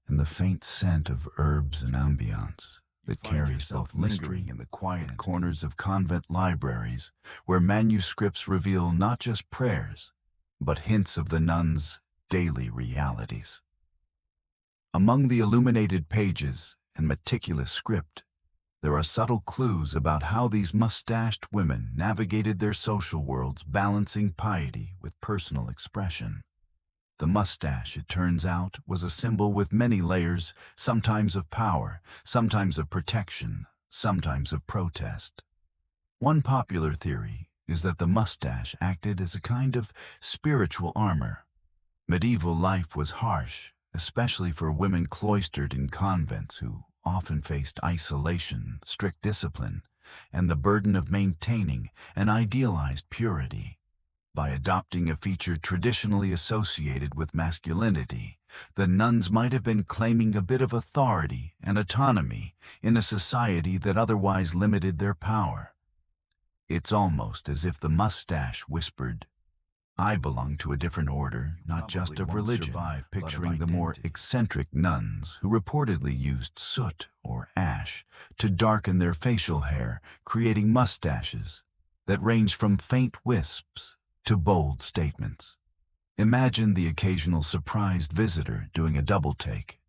and the faint scent of herbs and ambiance that carries both mystery in the quiet corners of convent libraries, where manuscripts reveal not just prayers, but hints of the nuns' daily realities. Among the illuminated pages and meticulous script, there are subtle clues about how these mustached women navigated their social worlds, balancing piety with personal expression. The mustache, it turns out, was a symbol with many layers, sometimes of power, sometimes of protection, sometimes of protest. One popular theory is that the mustache acted as a kind of spiritual armor. Medieval life was harsh, especially for women cloistered in convents who often faced isolation, strict discipline, and the burden of maintaining an idealized purity. By adopting a feature traditionally associated with masculinity, the nuns might have been claiming a bit of authority and autonomy in a society that otherwise limited their power. It's almost as if the mustache whispered, "I belong to a different order, not just of religion," picturing the more eccentric nuns who reportedly used soot or ash to darken their facial hair, creating mustaches that range from faint wisps to bold statements. Imagine the occasional surprised visitor doing a double take,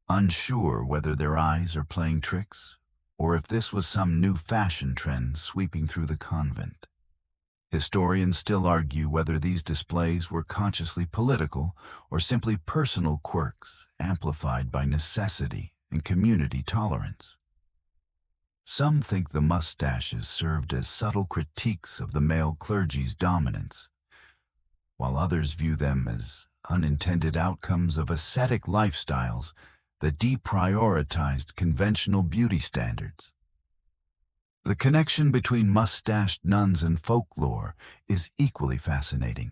unsure whether their eyes are playing tricks or if this was some new fashion trend sweeping through the convent. Historians still argue whether these displays were consciously political or simply personal quirks amplified by necessity and community tolerance. Some think the mustaches served as subtle critiques of the male clergy's dominance, while others view them as unintended outcomes of ascetic lifestyles that deprioritized conventional beauty standards. The connection between mustached nuns and folklore is equally fascinating.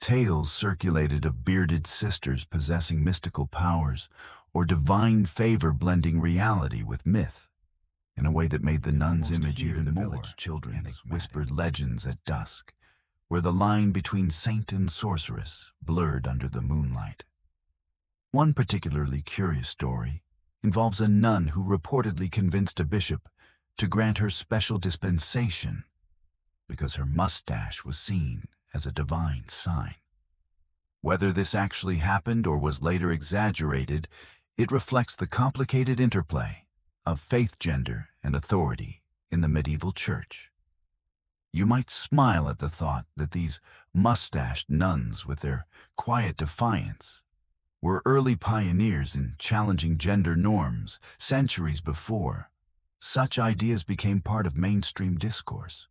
Tales circulated of bearded sisters possessing mystical powers or divine favor blending reality with myth in a way that made the nuns' image even more children's whispered legends at dusk, where the line between saint and sorceress blurred under the moonlight. One particularly curious story involves a nun who reportedly convinced a bishop to grant her special dispensation because her mustache was seen as a divine sign. Whether this actually happened or was later exaggerated, it reflects the complicated interplay of faith, gender, and authority in the medieval church. You might smile at the thought that these mustached nuns, with their quiet defiance, were early pioneers in challenging gender norms centuries before such ideas became part of mainstream discourse.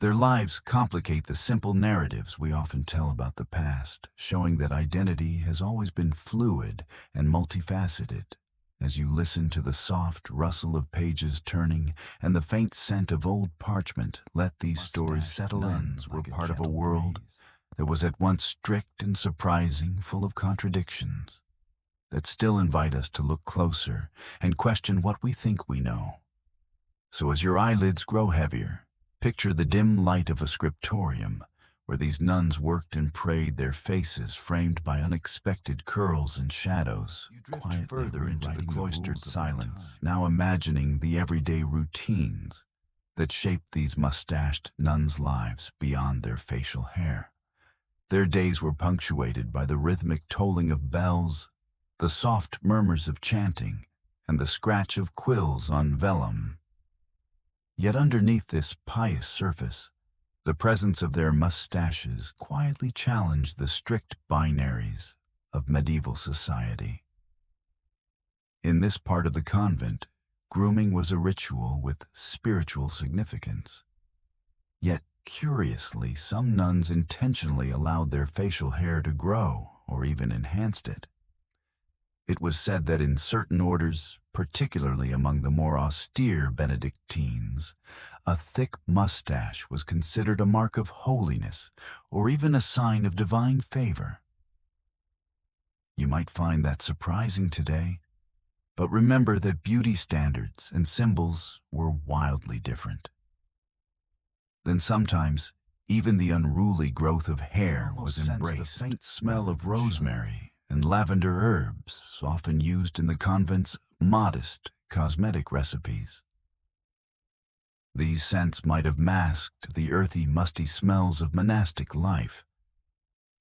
Their lives complicate the simple narratives we often tell about the past, showing that identity has always been fluid and multifaceted. As you listen to the soft rustle of pages turning and the faint scent of old parchment, let these stories settle in. We're part of a world that was at once strict and surprising, full of contradictions, that still invite us to look closer and question what we think we know. So as your eyelids grow heavier, picture the dim light of a scriptorium where these nuns worked and prayed, their faces framed by unexpected curls and shadows. You drift further into the cloistered silence, now imagining the everyday routines that shaped these mustached nuns' lives beyond their facial hair. Their days were punctuated by the rhythmic tolling of bells, the soft murmurs of chanting, and the scratch of quills on vellum. Yet underneath this pious surface, the presence of their mustaches quietly challenged the strict binaries of medieval society. In this part of the convent, grooming was a ritual with spiritual significance. Yet, curiously, some nuns intentionally allowed their facial hair to grow or even enhanced it. It was said that in certain orders, particularly among the more austere Benedictines, a thick mustache was considered a mark of holiness or even a sign of divine favor. You might find that surprising today, but remember that beauty standards and symbols were wildly different. Then sometimes, even the unruly growth of hair was embraced. The faint smell of rosemary and lavender herbs, often used in the convent's modest cosmetic recipes. These scents might have masked the earthy, musty smells of monastic life,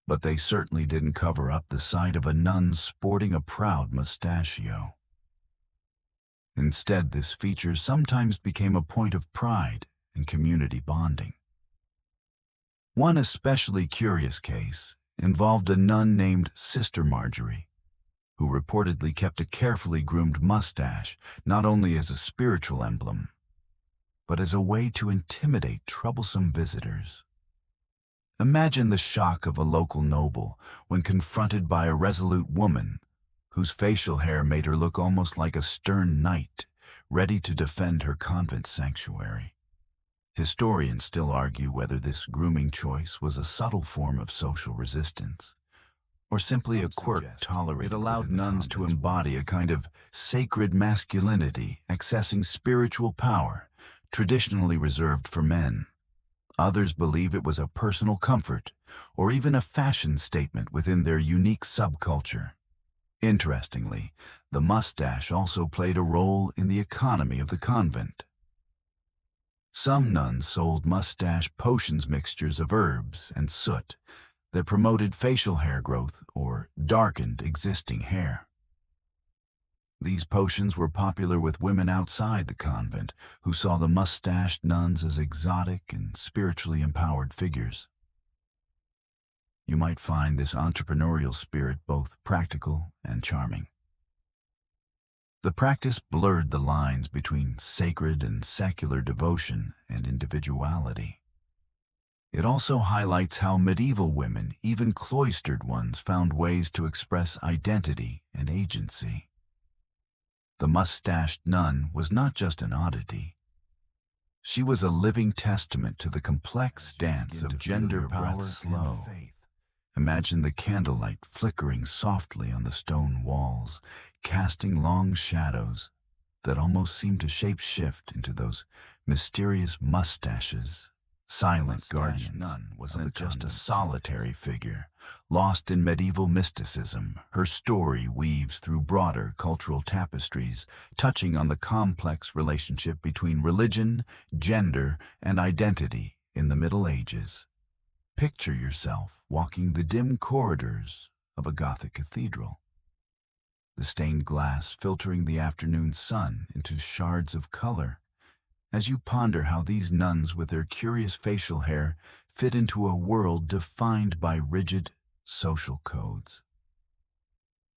but they certainly didn't cover up the sight of a nun sporting a proud mustachio. Instead, this feature sometimes became a point of pride and community bonding. One especially curious case involved a nun named Sister Marjorie, who reportedly kept a carefully groomed mustache not only as a spiritual emblem, but as a way to intimidate troublesome visitors. Imagine the shock of a local noble when confronted by a resolute woman whose facial hair made her look almost like a stern knight, ready to defend her convent sanctuary. Historians still argue whether this grooming choice was a subtle form of social resistance, or simply a quirk tolerated. It allowed nuns to embody a kind of sacred masculinity, accessing spiritual power, traditionally reserved for men. Others believe it was a personal comfort, or even a fashion statement within their unique subculture. Interestingly, the mustache also played a role in the economy of the convent. Some nuns sold mustache potions mixtures of herbs and soot that promoted facial hair growth or darkened existing hair. These potions were popular with women outside the convent who saw the mustached nuns as exotic and spiritually empowered figures. You might find this entrepreneurial spirit both practical and charming. The practice blurred the lines between sacred and secular devotion and individuality. It also highlights how medieval women, even cloistered ones, found ways to express identity and agency. The mustached nun was not just an oddity. She was a living testament to the complex dance of gender power and faith. Imagine the candlelight flickering softly on the stone walls, casting long shadows that almost seemed to shape-shift into those mysterious mustaches. Silent guardian nun wasn't just a solitary figure. Lost in medieval mysticism, her story weaves through broader cultural tapestries, touching on the complex relationship between religion, gender, and identity in the Middle Ages. Picture yourself walking the dim corridors of a Gothic cathedral, the stained glass filtering the afternoon sun into shards of color, as you ponder how these nuns with their curious facial hair fit into a world defined by rigid social codes.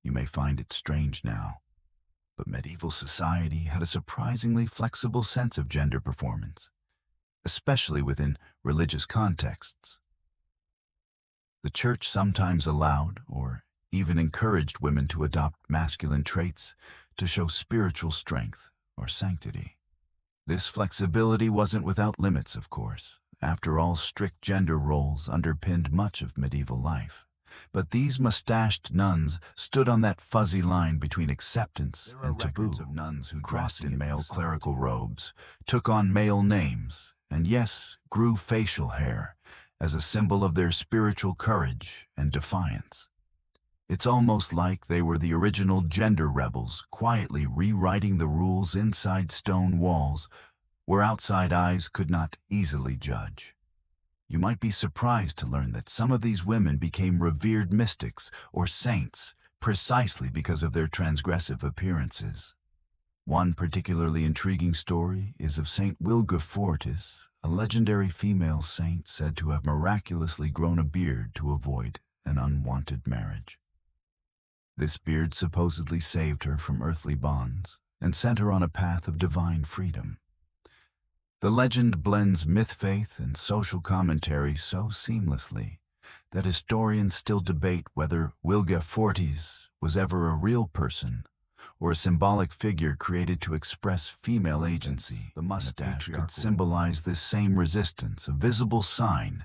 You may find it strange now, but medieval society had a surprisingly flexible sense of gender performance, especially within religious contexts. The church sometimes allowed or even encouraged women to adopt masculine traits to show spiritual strength or sanctity. This flexibility wasn't without limits, of course. After all, strict gender roles underpinned much of medieval life. But these mustached nuns stood on that fuzzy line between acceptance and taboo. Of nuns who dressed in male clerical robes, took on male names, and yes, grew facial hair as a symbol of their spiritual courage and defiance. It's almost like they were the original gender rebels, quietly rewriting the rules inside stone walls where outside eyes could not easily judge. You might be surprised to learn that some of these women became revered mystics or saints precisely because of their transgressive appearances. One particularly intriguing story is of Saint Wilgefortis, a legendary female saint said to have miraculously grown a beard to avoid an unwanted marriage. This beard supposedly saved her from earthly bonds and sent her on a path of divine freedom. The legend blends myth, faith, and social commentary so seamlessly that historians still debate whether Wilgefortis was ever a real person or a symbolic figure created to express female agency. The mustache could symbolize this same resistance, a visible sign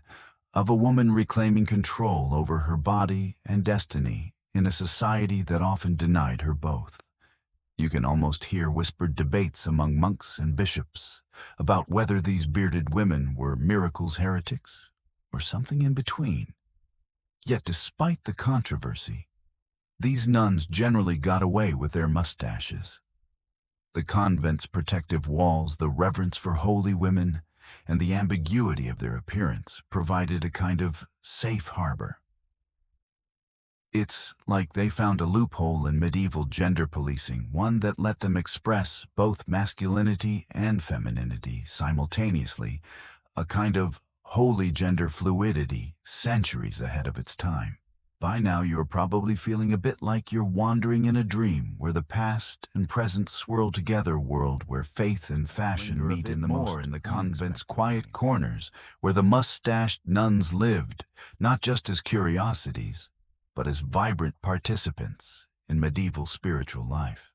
of a woman reclaiming control over her body and destiny in a society that often denied her both. You can almost hear whispered debates among monks and bishops about whether these bearded women were miracles heretics or something in between. Yet despite the controversy, these nuns generally got away with their mustaches. The convent's protective walls, the reverence for holy women, and the ambiguity of their appearance provided a kind of safe harbor. It's like they found a loophole in medieval gender policing, one that let them express both masculinity and femininity simultaneously, a kind of holy gender fluidity centuries ahead of its time. By now, you're probably feeling a bit like you're wandering in a dream where the past and present swirl together, world where faith and fashion meet in the more in the convent's quiet corners, where the mustached nuns lived, not just as curiosities, but as vibrant participants in medieval spiritual life.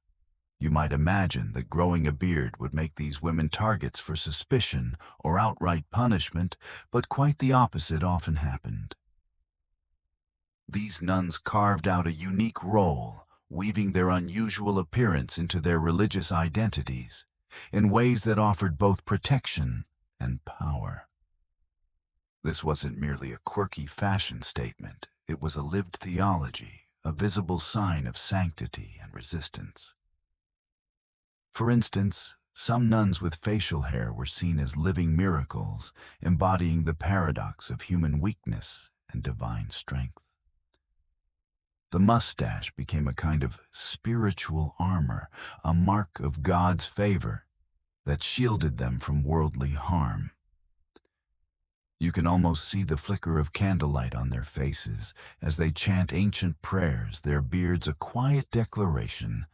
You might imagine that growing a beard would make these women targets for suspicion or outright punishment, but quite the opposite often happened. These nuns carved out a unique role, weaving their unusual appearance into their religious identities in ways that offered both protection and power. This wasn't merely a quirky fashion statement, it was a lived theology, a visible sign of sanctity and resistance. For instance, some nuns with facial hair were seen as living miracles, embodying the paradox of human weakness and divine strength. The mustache became a kind of spiritual armor, a mark of God's favor that shielded them from worldly harm. You can almost see the flicker of candlelight on their faces as they chant ancient prayers, their beards a quiet declaration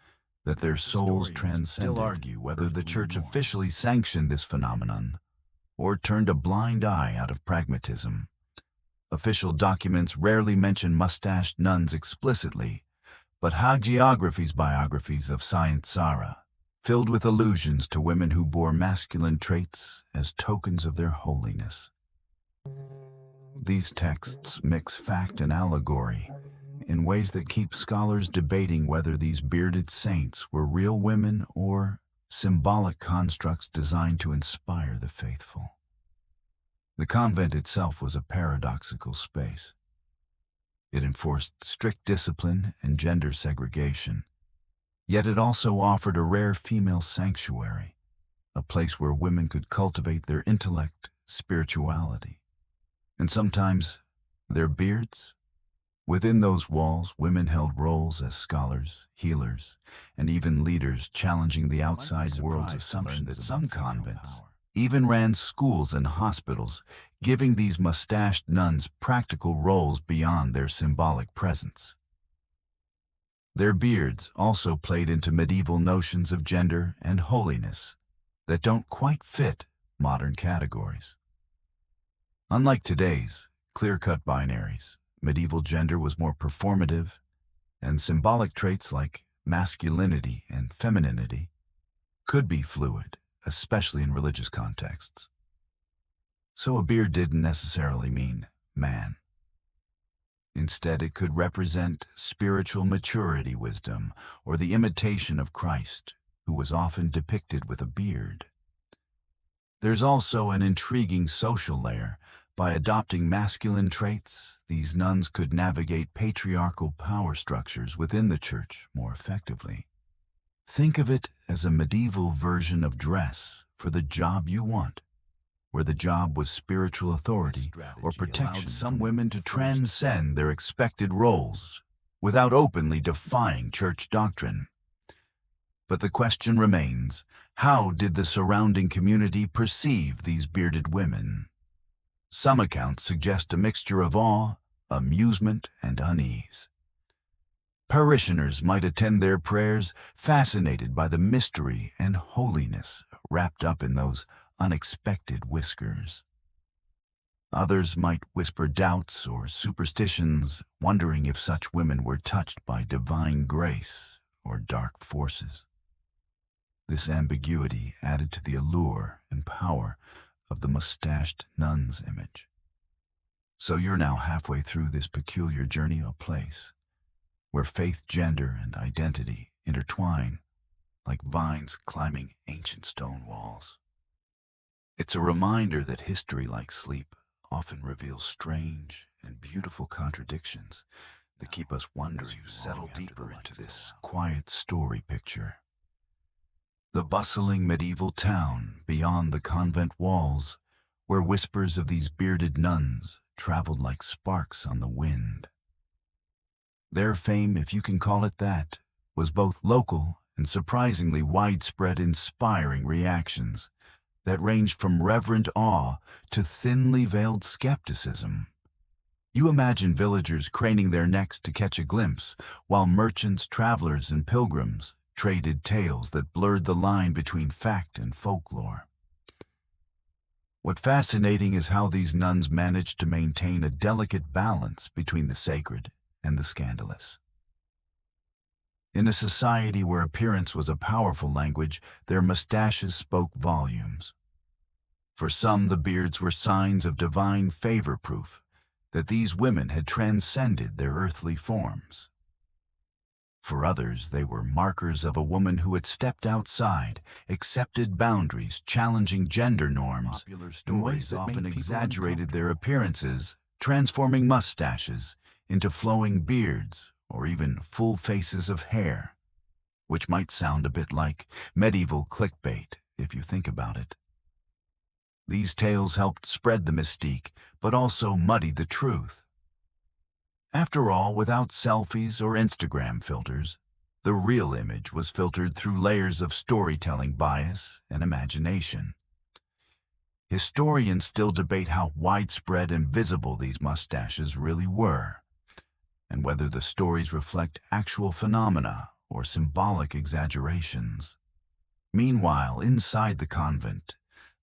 that their souls transcended. Still argue whether the Church officially sanctioned this phenomenon or turned a blind eye out of pragmatism. Official documents rarely mention mustached nuns explicitly, but hagiographies, biographies of Saint Sarah, filled with allusions to women who bore masculine traits as tokens of their holiness. These texts mix fact and allegory in ways that keep scholars debating whether these bearded saints were real women or symbolic constructs designed to inspire the faithful. The convent itself was a paradoxical space. It enforced strict discipline and gender segregation, yet it also offered a rare female sanctuary, a place where women could cultivate their intellect, spirituality, and sometimes their beards. Within those walls, women held roles as scholars, healers, and even leaders, challenging the outside world's assumption that some convents even ran schools and hospitals, giving these mustached nuns practical roles beyond their symbolic presence. Their beards also played into medieval notions of gender and holiness that don't quite fit modern categories. Unlike today's clear-cut binaries, medieval gender was more performative, and symbolic traits like masculinity and femininity could be fluid, especially in religious contexts. So a beard didn't necessarily mean man. Instead, it could represent spiritual maturity, wisdom, or the imitation of Christ, who was often depicted with a beard. There's also an intriguing social layer. By adopting masculine traits, these nuns could navigate patriarchal power structures within the church more effectively. Think of it as a medieval version of dress for the job you want, where the job was spiritual authority or protection. Some women to transcend their expected roles without openly defying church doctrine. But the question remains, how did the surrounding community perceive these bearded women? Some accounts suggest a mixture of awe, amusement, and unease. Parishioners might attend their prayers fascinated by the mystery and holiness wrapped up in those unexpected whiskers. Others might whisper doubts or superstitions, wondering if such women were touched by divine grace or dark forces. This ambiguity added to the allure and power of the mustached nun's image. So you're now halfway through this peculiar journey, a place where faith, gender, and identity intertwine like vines climbing ancient stone walls. It's a reminder that history, like sleep, often reveals strange and beautiful contradictions that keep us wondering. As you settle deeper into this quiet story picture, the bustling medieval town beyond the convent walls, where whispers of these bearded nuns traveled like sparks on the wind. Their fame, if you can call it that, was both local and surprisingly widespread, inspiring reactions that ranged from reverent awe to thinly veiled skepticism. You imagine villagers craning their necks to catch a glimpse, while merchants, travelers, and pilgrims traded tales that blurred the line between fact and folklore. What's fascinating is how these nuns managed to maintain a delicate balance between the sacred and the scandalous. In a society where appearance was a powerful language, their mustaches spoke volumes. For some, the beards were signs of divine favor, proof that these women had transcended their earthly forms. For others, they were markers of a woman who had stepped outside, accepted boundaries, challenging gender norms in ways that often exaggerated their appearances, transforming mustaches into flowing beards or even full faces of hair, which might sound a bit like medieval clickbait if you think about it. These tales helped spread the mystique, but also muddy the truth. After all, without selfies or Instagram filters, the real image was filtered through layers of storytelling bias and imagination. Historians still debate how widespread and visible these mustaches really were, and whether the stories reflect actual phenomena or symbolic exaggerations. Meanwhile, inside the convent,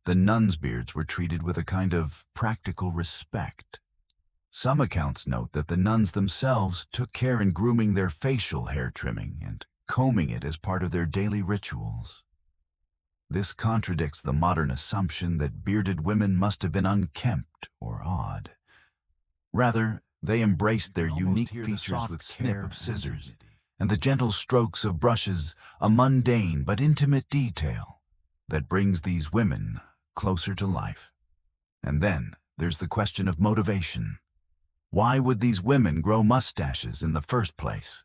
the nuns' beards were treated with a kind of practical respect. Some accounts note that the nuns themselves took care in grooming their facial hair trimming and combing it as part of their daily rituals. This contradicts the modern assumption that bearded women must have been unkempt or odd. Rather, they embraced their unique features with snip of scissors and the gentle strokes of brushes, a mundane but intimate detail that brings these women closer to life. And then there's the question of motivation. Why would these women grow mustaches in the first place?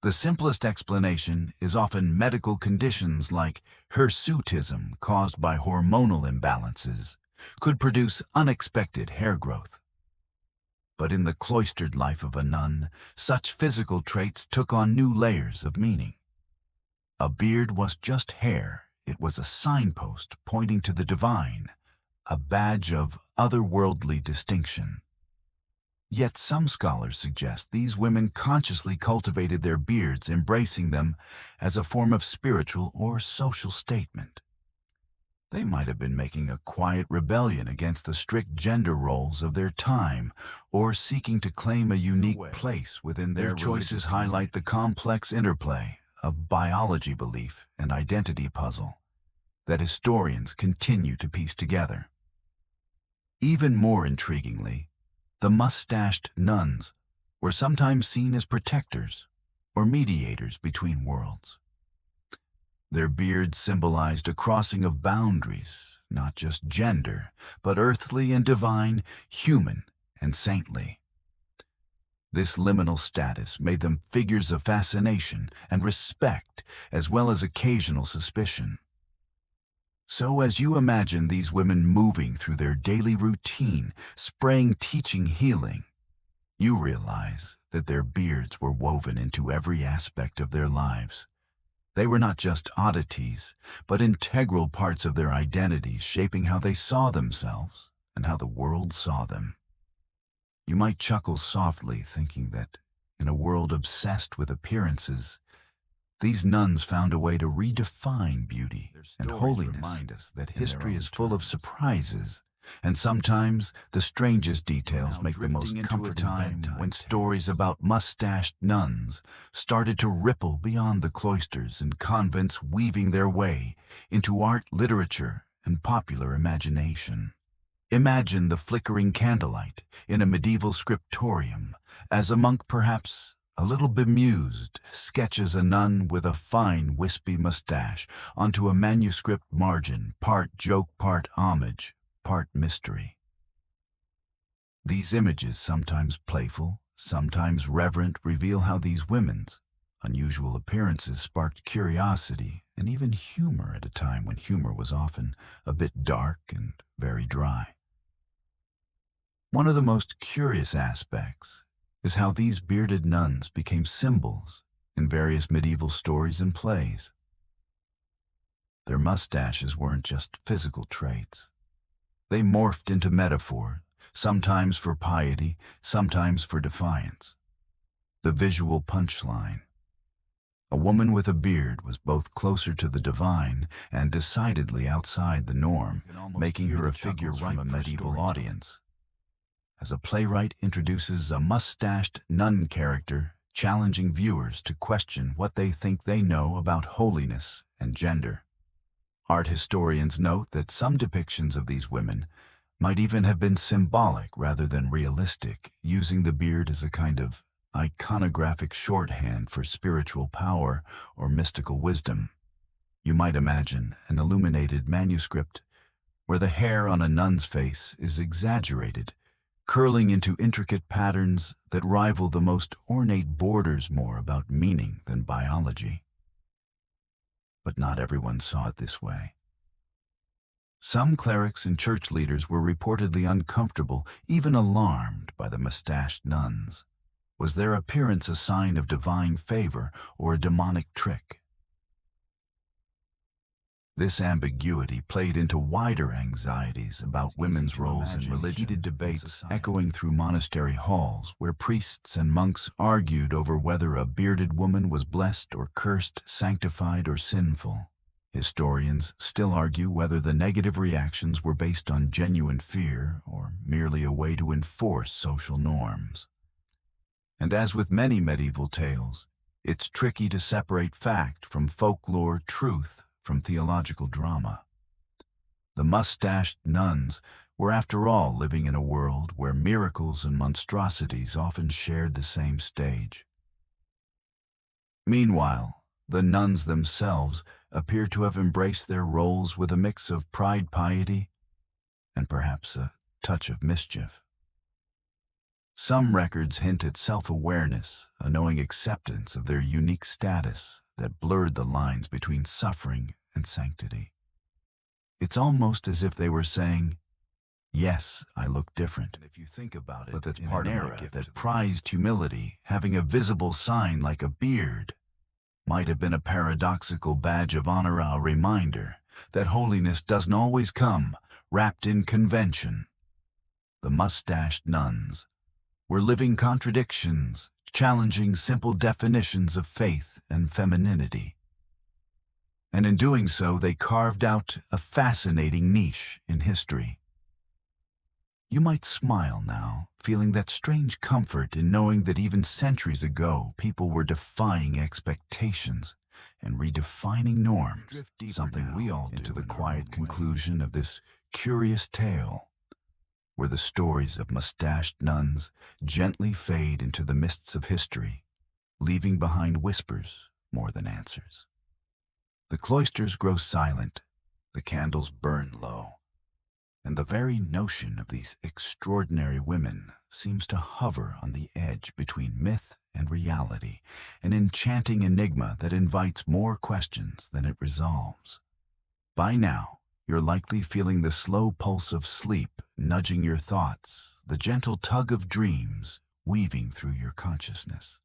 The simplest explanation is often medical conditions like hirsutism caused by hormonal imbalances could produce unexpected hair growth. But in the cloistered life of a nun, such physical traits took on new layers of meaning. A beard was just hair. It was a signpost pointing to the divine, a badge of otherworldly distinction. Yet some scholars suggest these women consciously cultivated their beards, embracing them as a form of spiritual or social statement. They might have been making a quiet rebellion against the strict gender roles of their time, or seeking to claim a unique place within their choices highlight the complex interplay of biology belief and identity puzzle that historians continue to piece together. Even more intriguingly, the mustached nuns were sometimes seen as protectors or mediators between worlds. Their beards symbolized a crossing of boundaries, not just gender, but earthly and divine, human and saintly. This liminal status made them figures of fascination and respect, as well as occasional suspicion. So as you imagine these women moving through their daily routine, spraying teaching healing, you realize that their beards were woven into every aspect of their lives. They were not just oddities, but integral parts of their identities, shaping how they saw themselves and how the world saw them. You might chuckle softly, thinking that in a world obsessed with appearances, these nuns found a way to redefine beauty and holiness. Remind us that history is full of surprises, and sometimes the strangest details make the most comforting bedtime when stories about mustached nuns started to ripple beyond the cloisters and convents, weaving their way into art, literature, and popular imagination. Imagine the flickering candlelight in a medieval scriptorium as a monk, perhaps a little bemused, sketches a nun with a fine, wispy mustache onto a manuscript margin, part joke, part homage, part mystery. These images, sometimes playful, sometimes reverent, reveal how these women's unusual appearances sparked curiosity and even humor at a time when humor was often a bit dark and very dry. One of the most curious aspects is how these bearded nuns became symbols in various medieval stories and plays. Their mustaches weren't just physical traits. They morphed into metaphor, sometimes for piety, sometimes for defiance. The visual punchline. A woman with a beard was both closer to the divine and decidedly outside the norm, making her a figure from a medieval audience. As a playwright introduces a mustached nun character, challenging viewers to question what they think they know about holiness and gender. Art historians note that some depictions of these women might even have been symbolic rather than realistic, using the beard as a kind of iconographic shorthand for spiritual power or mystical wisdom. You might imagine an illuminated manuscript where the hair on a nun's face is exaggerated, curling into intricate patterns that rival the most ornate borders, more about meaning than biology. But not everyone saw it this way. Some clerics and church leaders were reportedly uncomfortable, even alarmed by the mustached nuns. Was their appearance a sign of divine favor or a demonic trick? This ambiguity played into wider anxieties about women's roles in religion, heated debates echoing through monastery halls where priests and monks argued over whether a bearded woman was blessed or cursed, sanctified or sinful. Historians still argue whether the negative reactions were based on genuine fear or merely a way to enforce social norms. And as with many medieval tales, it's tricky to separate fact from folklore, truth from theological drama. The mustached nuns were, after all, living in a world where miracles and monstrosities often shared the same stage. Meanwhile, the nuns themselves appear to have embraced their roles with a mix of pride, piety, and perhaps a touch of mischief. Some records hint at self-awareness, a knowing acceptance of their unique status that blurred the lines between suffering and sanctity. It's almost as if they were saying, yes, I look different. And if you think about it, but that's part of an era that prized humility, having a visible sign like a beard might have been a paradoxical badge of honor, a reminder that holiness doesn't always come wrapped in convention. The mustached nuns were living contradictions, challenging simple definitions of faith and femininity. And in doing so, they carved out a fascinating niche in history. You might smile now, feeling that strange comfort in knowing that even centuries ago, people were defying expectations and redefining norms, something we all do into the quiet conclusion of this curious tale, where the stories of mustached nuns gently fade into the mists of history, leaving behind whispers more than answers. The cloisters grow silent, the candles burn low, and the very notion of these extraordinary women seems to hover on the edge between myth and reality, an enchanting enigma that invites more questions than it resolves. By now, you're likely feeling the slow pulse of sleep nudging your thoughts, the gentle tug of dreams weaving through your consciousness.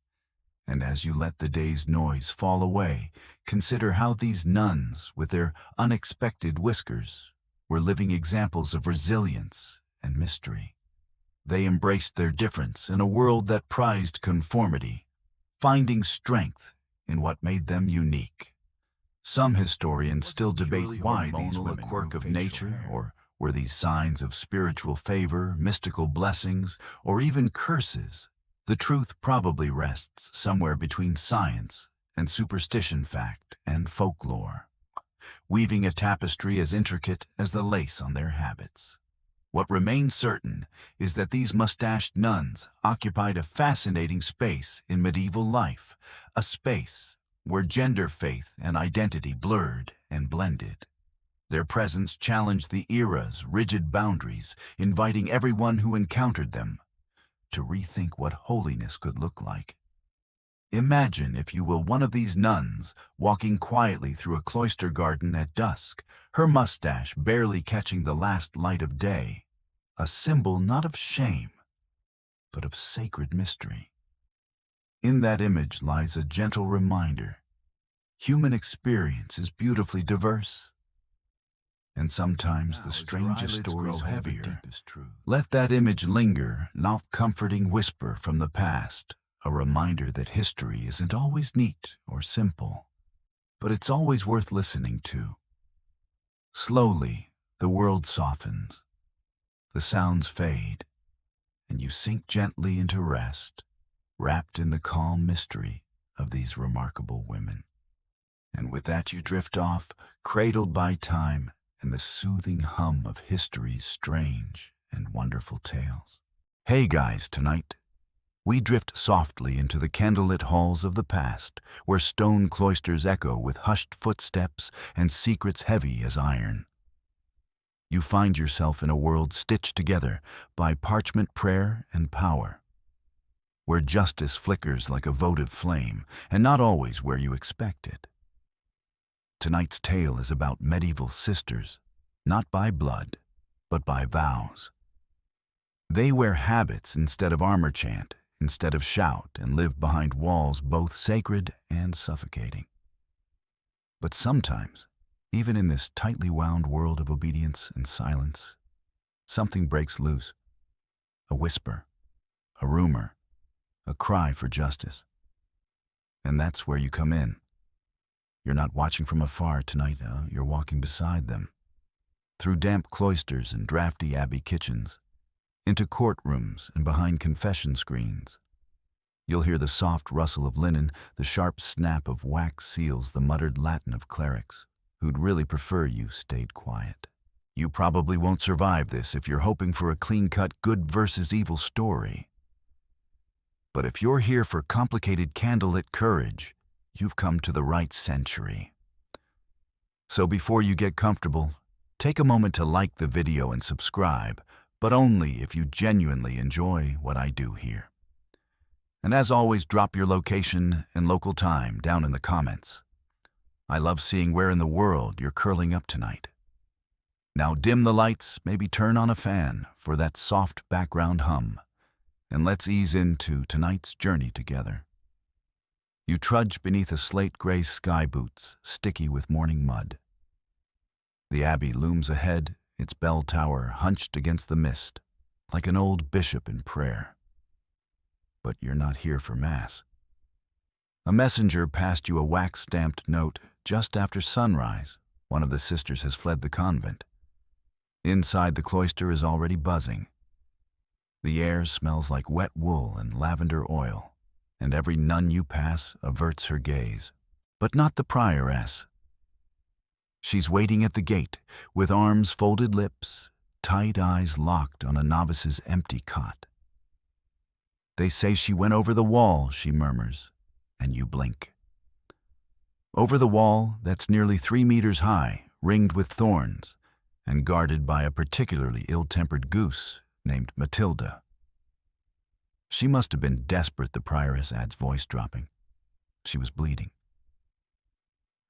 And as you let the day's noise fall away, consider how these nuns, with their unexpected whiskers, were living examples of resilience and mystery. They embraced their difference in a world that prized conformity, finding strength in what made them unique. Some historians still debate why these were a quirk of nature, or were these signs of spiritual favor, mystical blessings, or even curses. The truth probably rests somewhere between science and superstition, fact and folklore, weaving a tapestry as intricate as the lace on their habits. What remains certain is that these mustached nuns occupied a fascinating space in medieval life, a space where gender, faith, and identity blurred and blended. Their presence challenged the era's rigid boundaries, inviting everyone who encountered them to rethink what holiness could look like. Imagine, if you will, one of these nuns walking quietly through a cloister garden at dusk, her mustache barely catching the last light of day, a symbol not of shame, but of sacred mystery. In that image lies a gentle reminder: human experience is beautifully diverse. And sometimes the strangest stories hold the deepest truth. Let that image linger, an comforting whisper from the past, a reminder that history isn't always neat or simple, but it's always worth listening to. Slowly, the world softens, the sounds fade, and you sink gently into rest, wrapped in the calm mystery of these remarkable women. And with that you drift off, cradled by time and the soothing hum of history's strange and wonderful tales. Hey guys, tonight we drift softly into the candlelit halls of the past, where stone cloisters echo with hushed footsteps and secrets heavy as iron. You find yourself in a world stitched together by parchment prayer and power, where justice flickers like a votive flame, and not always where you expect it. Tonight's tale is about medieval sisters, not by blood, but by vows. They wear habits instead of armor, chant instead of shout, and live behind walls both sacred and suffocating. But sometimes, even in this tightly wound world of obedience and silence, something breaks loose. A whisper, a rumor, a cry for justice. And that's where you come in. You're not watching from afar tonight, you're walking beside them. Through damp cloisters and drafty abbey kitchens, into courtrooms and behind confession screens. You'll hear the soft rustle of linen, the sharp snap of wax seals, the muttered Latin of clerics, who'd really prefer you stayed quiet. You probably won't survive this if you're hoping for a clean-cut good versus evil story. But if you're here for complicated candlelit courage, you've come to the right century. So before you get comfortable, take a moment to like the video and subscribe, but only if you genuinely enjoy what I do here. And as always, drop your location and local time down in the comments. I love seeing where in the world you're curling up tonight. Now dim the lights, maybe turn on a fan for that soft background hum, and let's ease into tonight's journey together. You trudge beneath a slate-gray sky boots, sticky with morning mud. The abbey looms ahead, its bell tower hunched against the mist, like an old bishop in prayer. But you're not here for mass. A messenger passed you a wax-stamped note just after sunrise. One of the sisters has fled the convent. Inside the cloister is already buzzing. The air smells like wet wool and lavender oil, and every nun you pass averts her gaze. But not the prioress. She's waiting at the gate, with arms folded lips, tight eyes locked on a novice's empty cot. They say she went over the wall, she murmurs, and you blink. Over the wall that's nearly 3 meters high, ringed with thorns, and guarded by a particularly ill-tempered goose named Matilda. She must have been desperate, the prioress adds, voice dropping. She was bleeding.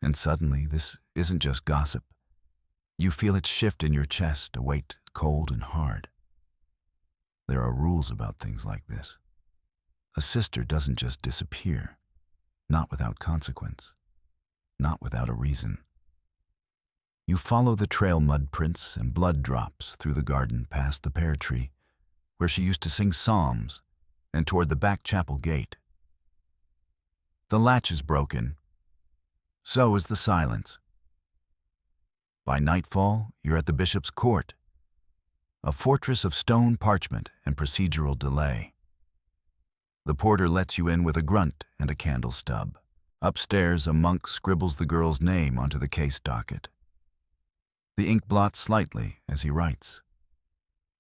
And suddenly, this isn't just gossip. You feel it shift in your chest, a weight cold and hard. There are rules about things like this. A sister doesn't just disappear, not without consequence, not without a reason. You follow the trail mud prints and blood drops through the garden past the pear tree, where she used to sing psalms, and toward the back chapel gate. The latch is broken. So is the silence. By nightfall, you're at the bishop's court, a fortress of stone parchment and procedural delay. The porter lets you in with a grunt and a candle stub. Upstairs, a monk scribbles the girl's name onto the case docket. The ink blots slightly as he writes.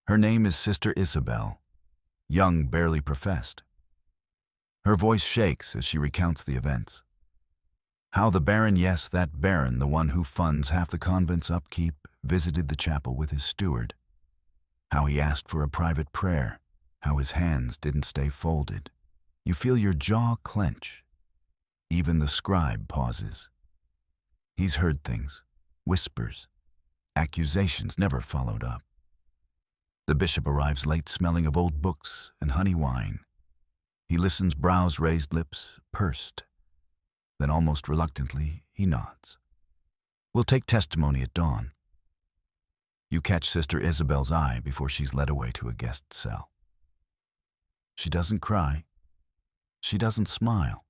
Her name is Sister Isabel, young, barely professed. Her voice shakes as she recounts the events. How the Baron, yes, that Baron, the one who funds half the convent's upkeep, visited the chapel with his steward. How he asked for a private prayer. How his hands didn't stay folded. You feel your jaw clench. Even the scribe pauses. He's heard things, whispers, accusations never followed up. The bishop arrives late, smelling of old books and honey wine. He listens, brows raised, lips pursed. Then almost reluctantly, he nods. We'll take testimony at dawn. You catch Sister Isabel's eye before she's led away to a guest cell. She doesn't cry. She doesn't smile.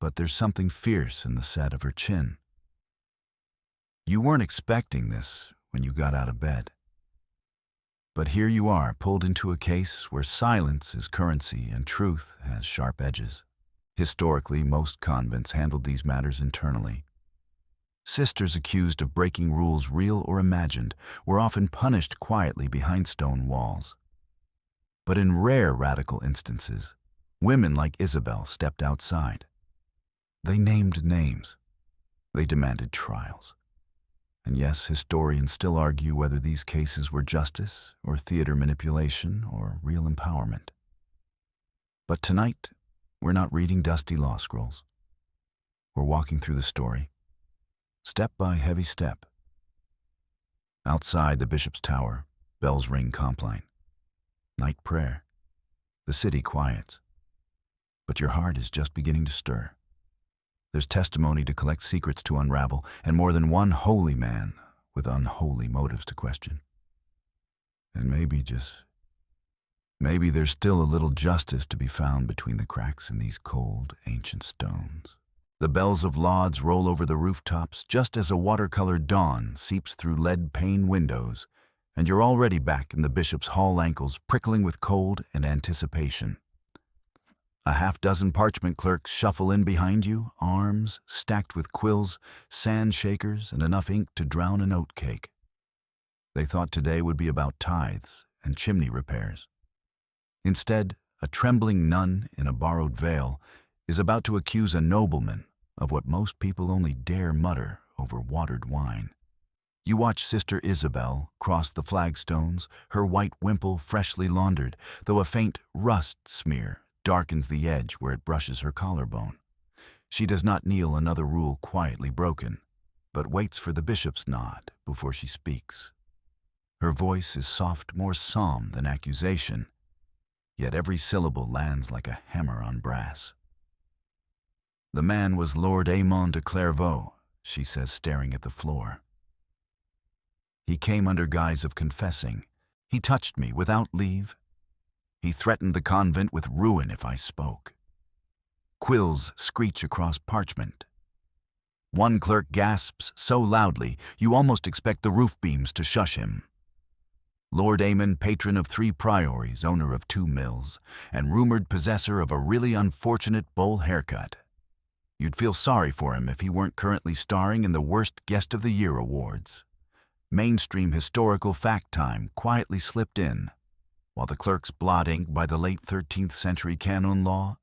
But there's something fierce in the set of her chin. You weren't expecting this when you got out of bed. But here you are, pulled into a case where silence is currency and truth has sharp edges. Historically, most convents handled these matters internally. Sisters accused of breaking rules, real or imagined, were often punished quietly behind stone walls. But in rare radical instances, women like Isabel stepped outside. They named names. They demanded trials. And yes, historians still argue whether these cases were justice or theater manipulation or real empowerment. But tonight, we're not reading dusty law scrolls. We're walking through the story, step by heavy step. Outside the bishop's tower, bells ring compline. Night prayer. The city quiets. But your heart is just beginning to stir. There's testimony to collect, secrets to unravel, and more than one holy man with unholy motives to question. And maybe there's still a little justice to be found between the cracks in these cold, ancient stones. The bells of lauds roll over the rooftops just as a watercolor dawn seeps through lead-pane windows, and you're already back in the bishop's hall, ankles prickling with cold and anticipation. A half-dozen parchment clerks shuffle in behind you, arms stacked with quills, sand shakers, and enough ink to drown an oatcake. They thought today would be about tithes and chimney repairs. Instead, a trembling nun in a borrowed veil is about to accuse a nobleman of what most people only dare mutter over watered wine. You watch Sister Isabel cross the flagstones, her white wimple freshly laundered, though a faint rust smear darkens the edge where it brushes her collarbone. She does not kneel, another rule quietly broken, but waits for the bishop's nod before she speaks. Her voice is soft, more psalm than accusation, yet every syllable lands like a hammer on brass. The man was Lord Aymon de Clairvaux, she says, staring at the floor. He came under guise of confessing. He touched me without leave. He threatened the convent with ruin if I spoke. Quills screech across parchment. One clerk gasps so loudly you almost expect the roof beams to shush him. Lord Aymon, patron of 3 priories, owner of 2 mills, and rumored possessor of a really unfortunate bowl haircut. You'd feel sorry for him if he weren't currently starring in the Worst Guest of the Year awards. Mainstream historical fact time quietly slipped in, while the clerk's blotting by the late 13th century canon law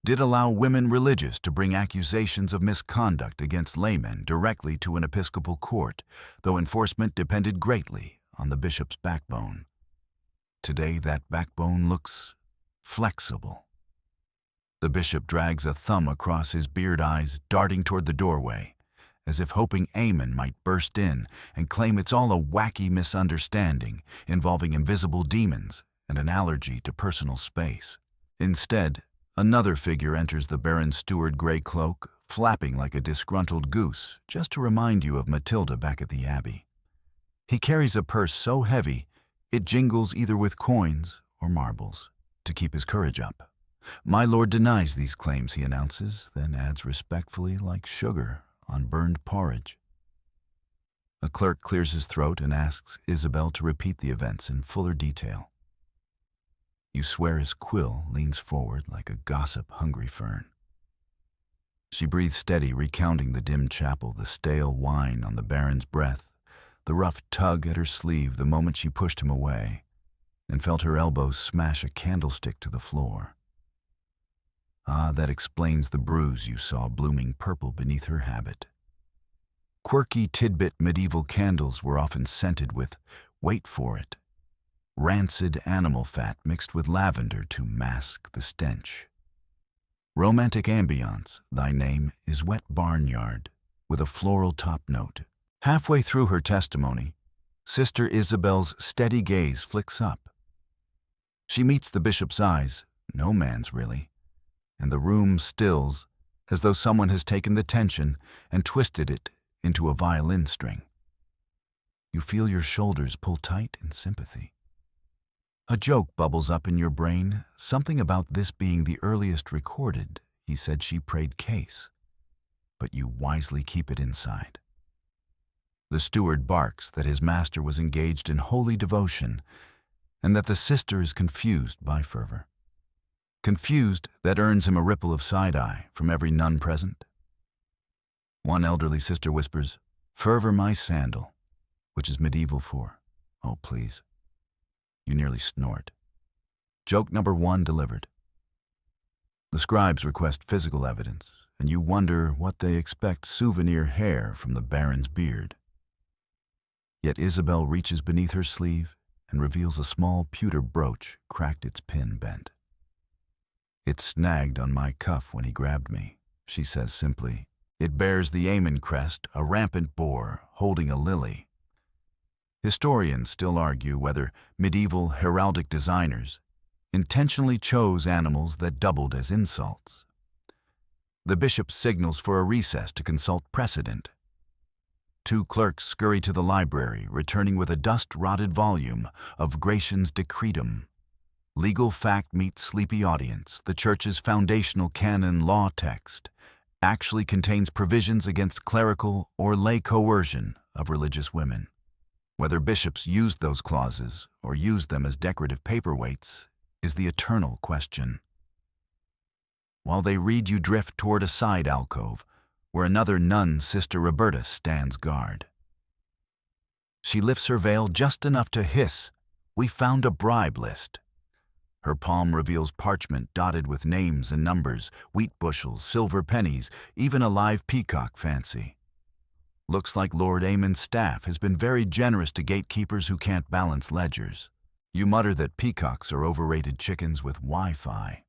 did allow women religious to bring accusations of misconduct against laymen directly to an episcopal court, though enforcement depended greatly on the bishop's backbone. Today, that backbone looks flexible. The bishop drags a thumb across his beard eyes, darting toward the doorway, as if hoping Aymon might burst in and claim it's all a wacky misunderstanding involving invisible demons and an allergy to personal space. Instead, another figure enters the Baron's steward gray cloak, flapping like a disgruntled goose, just to remind you of Matilda back at the Abbey. He carries a purse so heavy it jingles either with coins or marbles to keep his courage up. My lord denies these claims, he announces, then adds respectfully, like sugar on burned porridge. A clerk clears his throat and asks Isabel to repeat the events in fuller detail. You swear his quill leans forward like a gossip-hungry fern. She breathes steady, recounting the dim chapel, the stale wine on the Baron's breath, the rough tug at her sleeve the moment she pushed him away, and felt her elbows smash a candlestick to the floor. Ah, that explains the bruise you saw blooming purple beneath her habit. Quirky tidbit medieval candles were often scented with, wait for it, rancid animal fat mixed with lavender to mask the stench. Romantic ambiance, thy name is Wet Barnyard, with a floral top note. Halfway through her testimony, Sister Isabel's steady gaze flicks up. She meets the bishop's eyes, no man's really, and the room stills as though someone has taken the tension and twisted it into a violin string. You feel your shoulders pull tight in sympathy. A joke bubbles up in your brain, something about this being the earliest recorded. He said she prayed case, but you wisely keep it inside. The steward barks that his master was engaged in holy devotion and that the sister is confused by fervor. Confused, that earns him a ripple of side-eye from every nun present. One elderly sister whispers, "Fervor my sandal," which is medieval for, "Oh, please." You nearly snort. Joke number 1 delivered. The scribes request physical evidence, and you wonder what they expect souvenir hair from the baron's beard. Yet Isabel reaches beneath her sleeve and reveals a small pewter brooch cracked, its pin bent. "It snagged on my cuff when he grabbed me," she says simply. "It bears the Amen crest, a rampant boar holding a lily." Historians still argue whether medieval heraldic designers intentionally chose animals that doubled as insults. The bishop signals for a recess to consult precedent. 2 clerks scurry to the library, returning with a dust-rotted volume of Gratian's Decretum. Legal fact meets sleepy audience. The church's foundational canon law text actually contains provisions against clerical or lay coercion of religious women. Whether bishops used those clauses or used them as decorative paperweights is the eternal question. While they read, you drift toward a side alcove where another nun, Sister Roberta, stands guard. She lifts her veil just enough to hiss, "We found a bribe list." Her palm reveals parchment dotted with names and numbers, wheat bushels, silver pennies, even a live peacock fancy. Looks like Lord Amon's staff has been very generous to gatekeepers who can't balance ledgers. You mutter that peacocks are overrated chickens with Wi-Fi.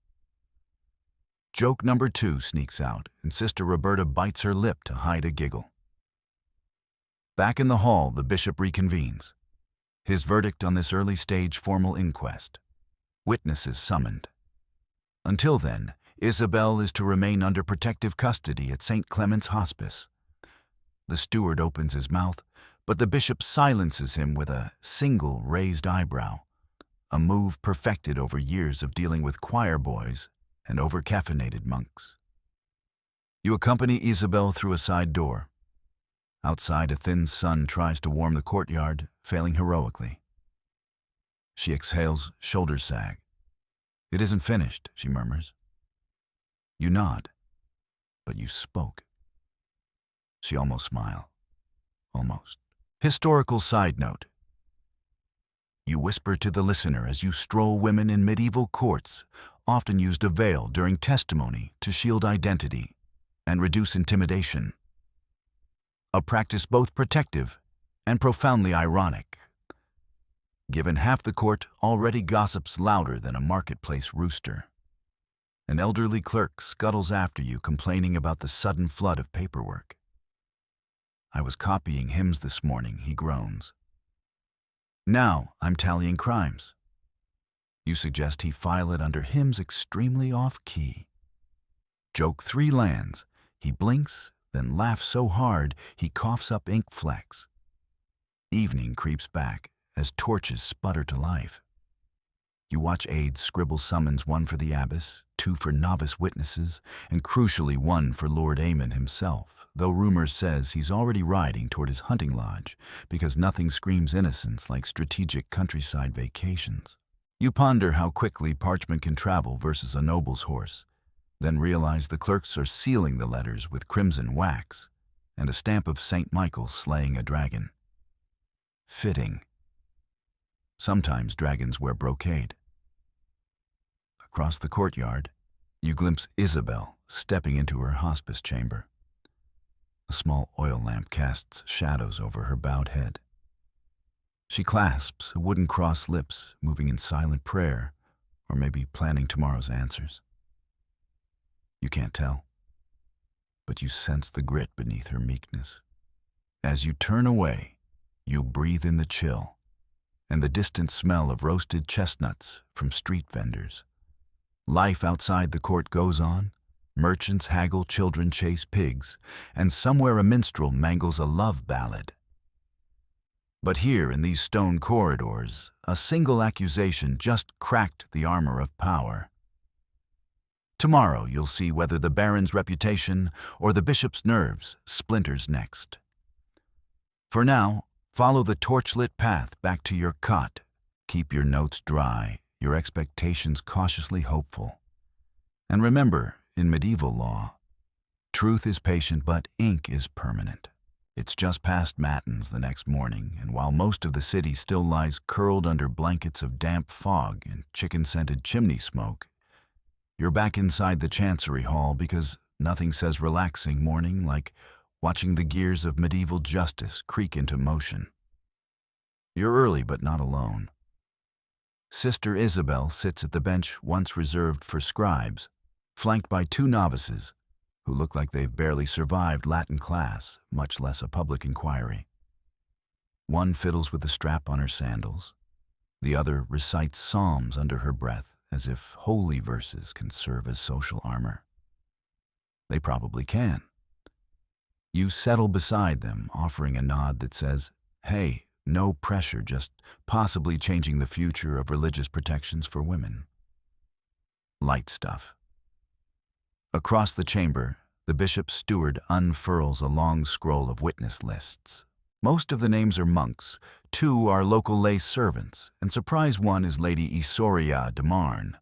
Joke number 2 sneaks out, and Sister Roberta bites her lip to hide a giggle. Back in the hall, the bishop reconvenes. His verdict on this early-stage formal inquest. Witnesses summoned. Until then, Isabel is to remain under protective custody at St. Clement's Hospice. The steward opens his mouth, but the bishop silences him with a single raised eyebrow, a move perfected over years of dealing with choir boys and over-caffeinated monks. You accompany Isabel through a side door. Outside, a thin sun tries to warm the courtyard, failing heroically. She exhales, shoulders sag. "It isn't finished," she murmurs. You nod, but you spoke. She almost smiled. Almost. Historical side note. You whisper to the listener as you stroll. Women in medieval courts often used a veil during testimony to shield identity and reduce intimidation. A practice both protective and profoundly ironic, given half the court already gossips louder than a marketplace rooster. An elderly clerk scuttles after you, complaining about the sudden flood of paperwork. "I was copying hymns this morning," he groans. "Now I'm tallying crimes." You suggest he file it under hymns extremely off-key. Joke 3 lands. He blinks, then laughs so hard he coughs up ink flecks. Evening creeps back as torches sputter to life. You watch aides scribble summons, 1 for the abbess, 2 for novice witnesses, and crucially 1 for Lord Amon himself, though rumor says he's already riding toward his hunting lodge because nothing screams innocence like strategic countryside vacations. You ponder how quickly parchment can travel versus a noble's horse, then realize the clerks are sealing the letters with crimson wax and a stamp of St. Michael slaying a dragon. Fitting. Sometimes dragons wear brocade. Across the courtyard, you glimpse Isabel stepping into her hospice chamber. A small oil lamp casts shadows over her bowed head. She clasps a wooden cross, lips moving in silent prayer, or maybe planning tomorrow's answers. You can't tell, but you sense the grit beneath her meekness. As you turn away, you breathe in the chill and the distant smell of roasted chestnuts from street vendors. Life outside the court goes on. Merchants haggle, children chase pigs, and somewhere a minstrel mangles a love ballad. But here in these stone corridors, a single accusation just cracked the armor of power. Tomorrow you'll see whether the baron's reputation or the bishop's nerves splinters next. For now, follow the torchlit path back to your cot. Keep your notes dry, your expectations cautiously hopeful. And remember, in medieval law, truth is patient but ink is permanent. It's just past matins the next morning, and while most of the city still lies curled under blankets of damp fog and chicken-scented chimney smoke, you're back inside the Chancery Hall because nothing says relaxing morning like watching the gears of medieval justice creak into motion. You're early but not alone. Sister Isabel sits at the bench once reserved for scribes, flanked by two novices who look like they've barely survived Latin class, much less a public inquiry. One fiddles with the strap on her sandals. The other recites psalms under her breath, as if holy verses can serve as social armor. They probably can. You settle beside them, offering a nod that says, "Hey, no pressure, just possibly changing the future of religious protections for women." Light stuff. Across the chamber, the bishop's steward unfurls a long scroll of witness lists. Most of the names are monks, 2 are local lay servants, and surprise one is Lady Isoria de Marne,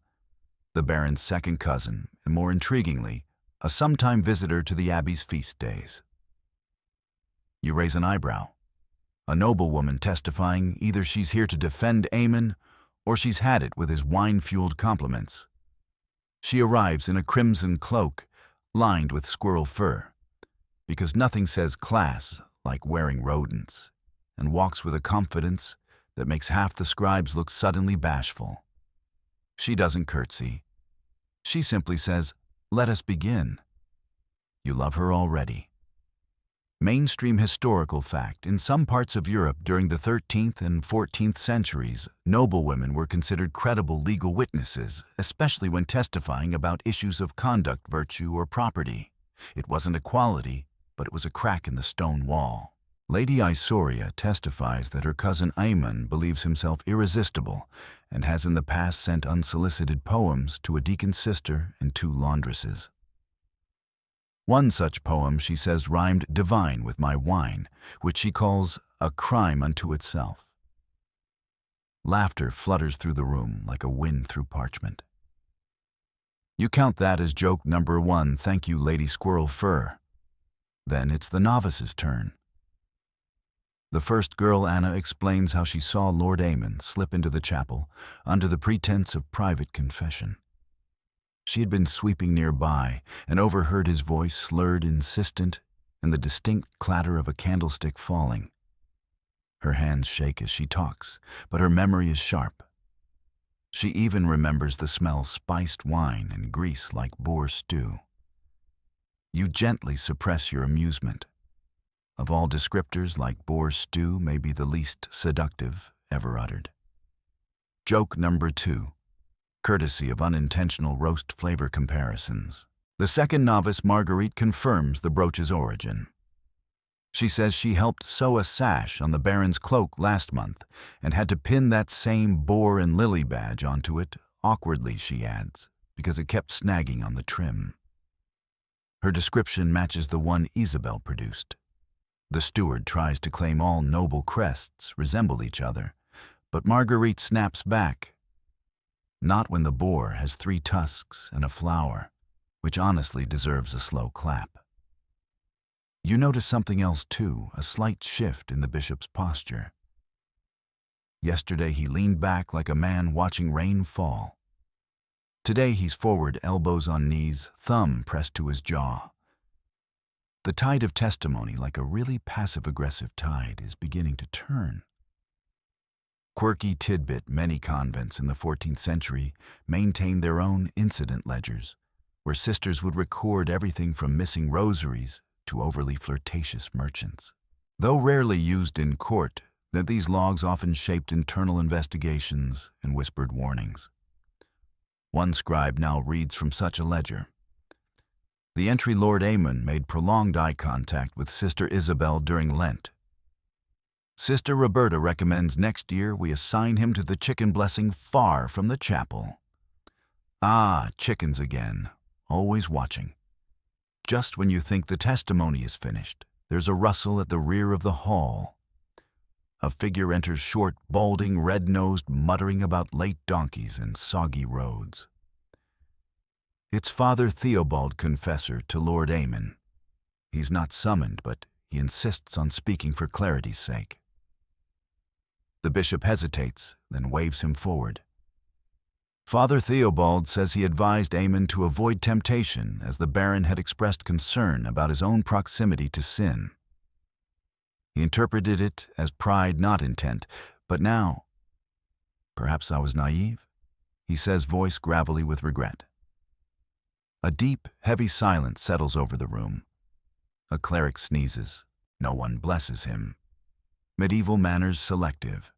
the baron's second cousin, and more intriguingly, a sometime visitor to the abbey's feast days. You raise an eyebrow. A noblewoman testifying either she's here to defend Aemon or she's had it with his wine-fueled compliments. She arrives in a crimson cloak lined with squirrel fur, because nothing says class like wearing rodents, and walks with a confidence that makes half the scribes look suddenly bashful. She doesn't curtsy. She simply says, "Let us begin." You love her already. Mainstream historical fact, in some parts of Europe during the 13th and 14th centuries, noblewomen were considered credible legal witnesses, especially when testifying about issues of conduct, virtue, or property. It wasn't equality, but it was a crack in the stone wall. Lady Isoria testifies that her cousin Aemon believes himself irresistible and has in the past sent unsolicited poems to a deacon's sister and 2 laundresses. One such poem, she says, rhymed divine with my wine, which she calls a crime unto itself. Laughter flutters through the room like a wind through parchment. You count that as joke number 1, thank you, Lady Squirrel Fur. Then it's the novice's turn. The first girl, Anna, explains how she saw Lord Aemon slip into the chapel under the pretense of private confession. She had been sweeping nearby and overheard his voice slurred, insistent, and the distinct clatter of a candlestick falling. Her hands shake as she talks, but her memory is sharp. She even remembers the smell spiced wine and grease like boar stew. You gently suppress your amusement. Of all descriptors, like boar stew may be the least seductive ever uttered. Joke number 2. Courtesy of unintentional roast flavor comparisons. The second novice, Marguerite, confirms the brooch's origin. She says she helped sew a sash on the baron's cloak last month and had to pin that same boar and lily badge onto it, awkwardly, she adds, because it kept snagging on the trim. Her description matches the one Isabel produced. The steward tries to claim all noble crests resemble each other, but Marguerite snaps back. Not when the boar has 3 tusks and a flower, which honestly deserves a slow clap. You notice something else too, a slight shift in the bishop's posture. Yesterday he leaned back like a man watching rain fall. Today he's forward, elbows on knees, thumb pressed to his jaw. The tide of testimony, like a really passive-aggressive tide, is beginning to turn. Quirky tidbit, many convents in the 14th century maintained their own incident ledgers, where sisters would record everything from missing rosaries to overly flirtatious merchants. Though rarely used in court, these logs often shaped internal investigations and whispered warnings. One scribe now reads from such a ledger. The entry, Lord Aemon made prolonged eye contact with Sister Isabel during Lent. Sister Roberta recommends next year we assign him to the chicken blessing far from the chapel. Ah, chickens again, always watching. Just when you think the testimony is finished, there's a rustle at the rear of the hall. A figure enters short, balding, red-nosed, muttering about late donkeys and soggy roads. It's Father Theobald, confessor to Lord Aymon. He's not summoned, but he insists on speaking for clarity's sake. The bishop hesitates, then waves him forward. Father Theobald says he advised Aymon to avoid temptation as the Baron had expressed concern about his own proximity to sin. He interpreted it as pride, not intent, but now, perhaps I was naive, he says, voice gravelly with regret. A deep, heavy silence settles over the room. A cleric sneezes. No one blesses him. Medieval manners selective.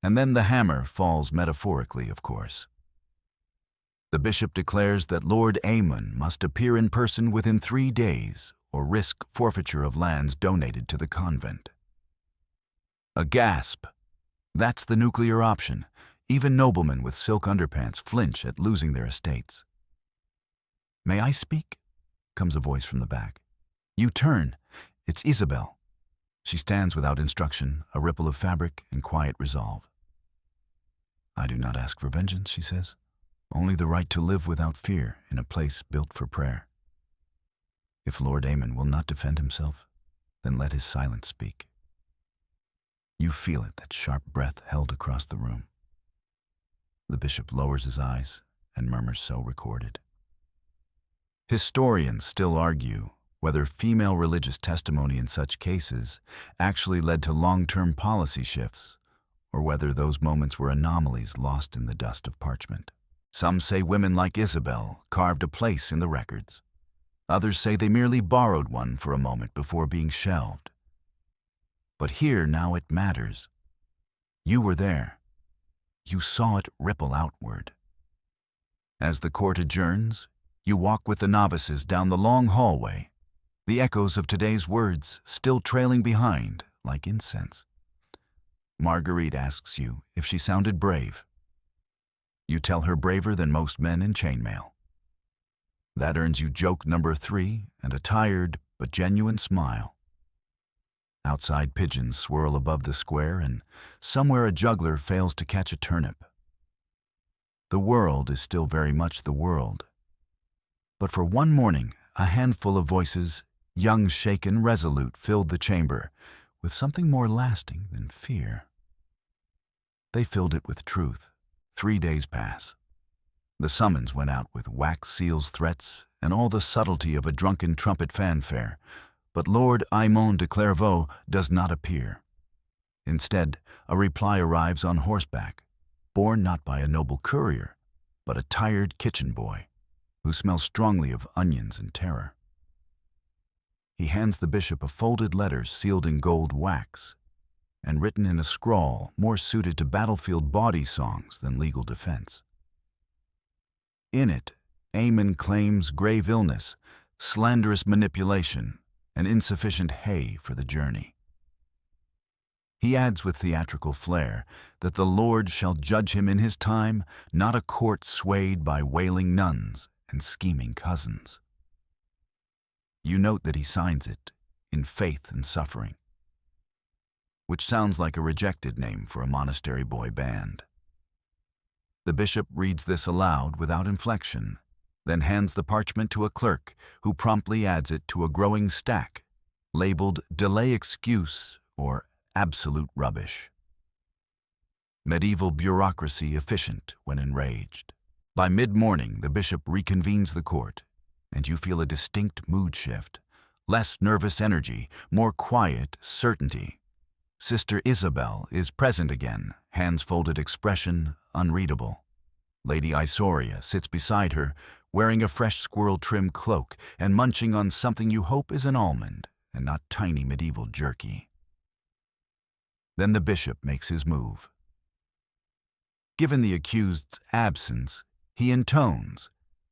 And then the hammer falls metaphorically, of course. The bishop declares that Lord Aymon must appear in person within 3 days or risk forfeiture of lands donated to the convent. A gasp. That's the nuclear option. Even noblemen with silk underpants flinch at losing their estates. "May I speak?" comes a voice from the back. You turn. It's Isabel. She stands without instruction, a ripple of fabric and quiet resolve. "I do not ask for vengeance," she says. "Only the right to live without fear in a place built for prayer. If Lord Aymon will not defend himself, then let his silence speak." You feel it, that sharp breath held across the room. The bishop lowers his eyes and murmurs, "So recorded." Historians still argue whether female religious testimony in such cases actually led to long-term policy shifts, or whether those moments were anomalies lost in the dust of parchment. Some say women like Isabel carved a place in the records. Others say they merely borrowed one for a moment before being shelved. But here now it matters. You were there. You saw it ripple outward. As the court adjourns, you walk with the novices down the long hallway, the echoes of today's words still trailing behind like incense. Marguerite asks you if she sounded brave. You tell her braver than most men in chainmail. That earns you joke number 3 and a tired but genuine smile. Outside pigeons swirl above the square, and somewhere a juggler fails to catch a turnip. The world is still very much the world. But for one morning, a handful of voices, young, shaken, resolute, filled the chamber with something more lasting than fear. They filled it with truth. 3 days pass. The summons went out with wax seals, threats, and all the subtlety of a drunken trumpet fanfare, but Lord Aymon de Clairvaux does not appear. Instead, a reply arrives on horseback, borne not by a noble courier, but a tired kitchen boy who smells strongly of onions and terror. He hands the bishop a folded letter sealed in gold wax and written in a scrawl more suited to battlefield bawdy songs than legal defense. In it, Aymon claims grave illness, slanderous manipulation, and insufficient hay for the journey. He adds with theatrical flair that the Lord shall judge him in his time, not a court swayed by wailing nuns and scheming cousins. You note that he signs it in faith and suffering, which sounds like a rejected name for a monastery boy band. The bishop reads this aloud without inflection, then hands the parchment to a clerk who promptly adds it to a growing stack, labeled delay excuse or absolute rubbish. Medieval bureaucracy efficient when enraged. By mid-morning, the bishop reconvenes the court, and you feel a distinct mood shift. Less nervous energy, more quiet certainty. Sister Isabel is present again, hands folded, expression unreadable. Lady Isoria sits beside her, wearing a fresh squirrel-trim cloak and munching on something you hope is an almond and not tiny medieval jerky. Then the bishop makes his move. Given the accused's absence, he intones,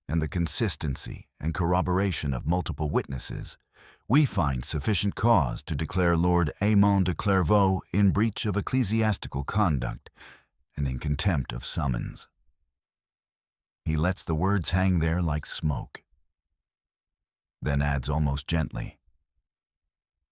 and the consistency and corroboration of multiple witnesses, we find sufficient cause to declare Lord Aymon de Clairvaux in breach of ecclesiastical conduct and in contempt of summons. He lets the words hang there like smoke, then adds almost gently,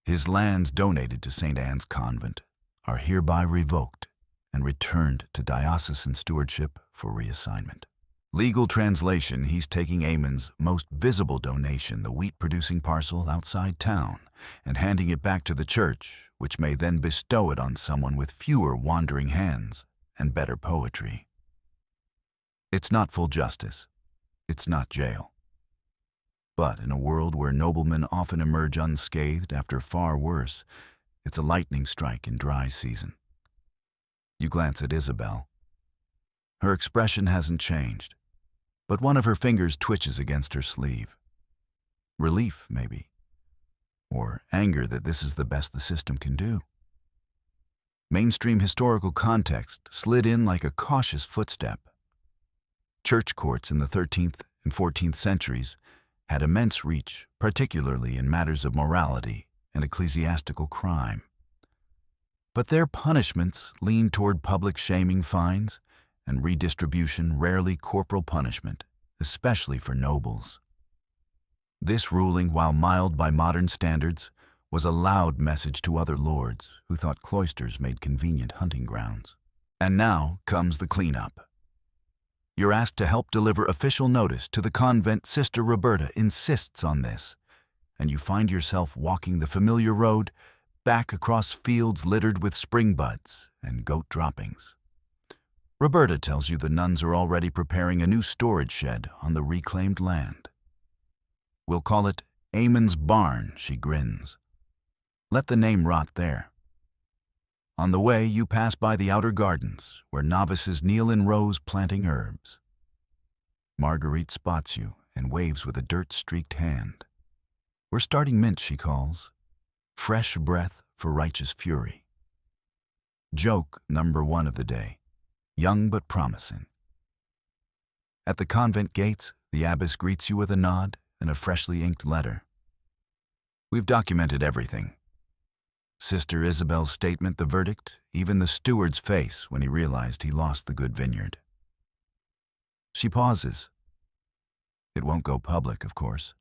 his lands donated to St. Anne's Convent are hereby revoked and returned to diocesan stewardship for reassignment. Legal translation, he's taking Aymon's most visible donation, the wheat-producing parcel outside town, and handing it back to the church, which may then bestow it on someone with fewer wandering hands and better poetry. It's not full justice. It's not jail. But in a world where noblemen often emerge unscathed after far worse, it's a lightning strike in dry season. You glance at Isabel. Her expression hasn't changed, but one of her fingers twitches against her sleeve. Relief, maybe, or anger that this is the best the system can do. Mainstream historical context slid in like a cautious footstep. Church courts in the 13th and 14th centuries had immense reach, particularly in matters of morality and ecclesiastical crime. But their punishments leaned toward public shaming fines and redistribution, rarely corporal punishment, especially for nobles. This ruling, while mild by modern standards, was a loud message to other lords who thought cloisters made convenient hunting grounds. And now comes the cleanup. You're asked to help deliver official notice to the convent. Sister Roberta insists on this, and you find yourself walking the familiar road back across fields littered with spring buds and goat droppings. Roberta tells you the nuns are already preparing a new storage shed on the reclaimed land. We'll call it Aymon's Barn, she grins. Let the name rot there. On the way, you pass by the outer gardens, where novices kneel in rows planting herbs. Marguerite spots you and waves with a dirt-streaked hand. We're starting mint, she calls. Fresh breath for righteous fury. Joke number 1 of the day. Young but promising. At the convent gates, the abbess greets you with a nod and a freshly inked letter. We've documented everything. Sister Isabel's statement, the verdict, even the steward's face when he realized he lost the good vineyard. She pauses. It won't go public, of course,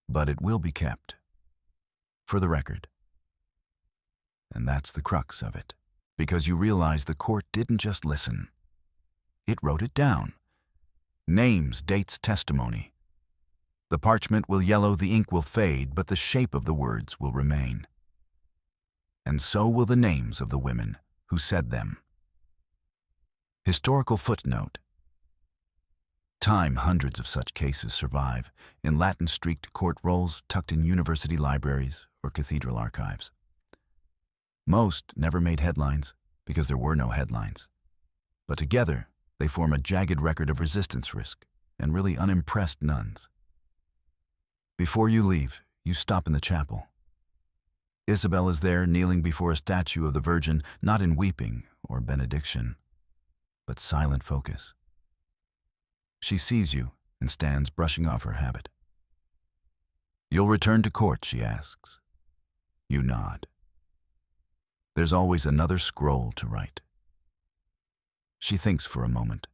but it will be kept. For the record. And that's the crux of it, because you realize the court didn't just listen. It wrote it down. Names, dates, testimony. The parchment will yellow, the ink will fade, but the shape of the words will remain. And so will the names of the women who said them. Historical footnote. Time, hundreds of such cases survive in Latin-streaked court rolls tucked in university libraries or cathedral archives. Most never made headlines because there were no headlines. But together, they form a jagged record of resistance risk and really unimpressed nuns. Before you leave, you stop in the chapel. Isabel is there, kneeling before a statue of the Virgin, not in weeping or benediction, but silent focus. She sees you and stands brushing off her habit. You'll return to court, she asks. You nod. There's always another scroll to write. She thinks for a moment.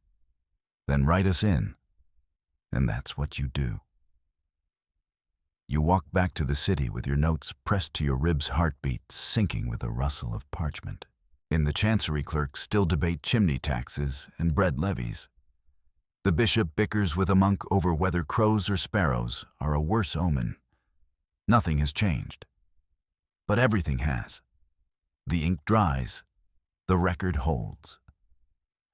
Then write us in, and that's what you do. You walk back to the city with your notes pressed to your ribs' heartbeat, sinking with a rustle of parchment. In the chancery clerks still debate chimney taxes and bread levies. The bishop bickers with a monk over whether crows or sparrows are a worse omen. Nothing has changed. But everything has. The ink dries. The record holds.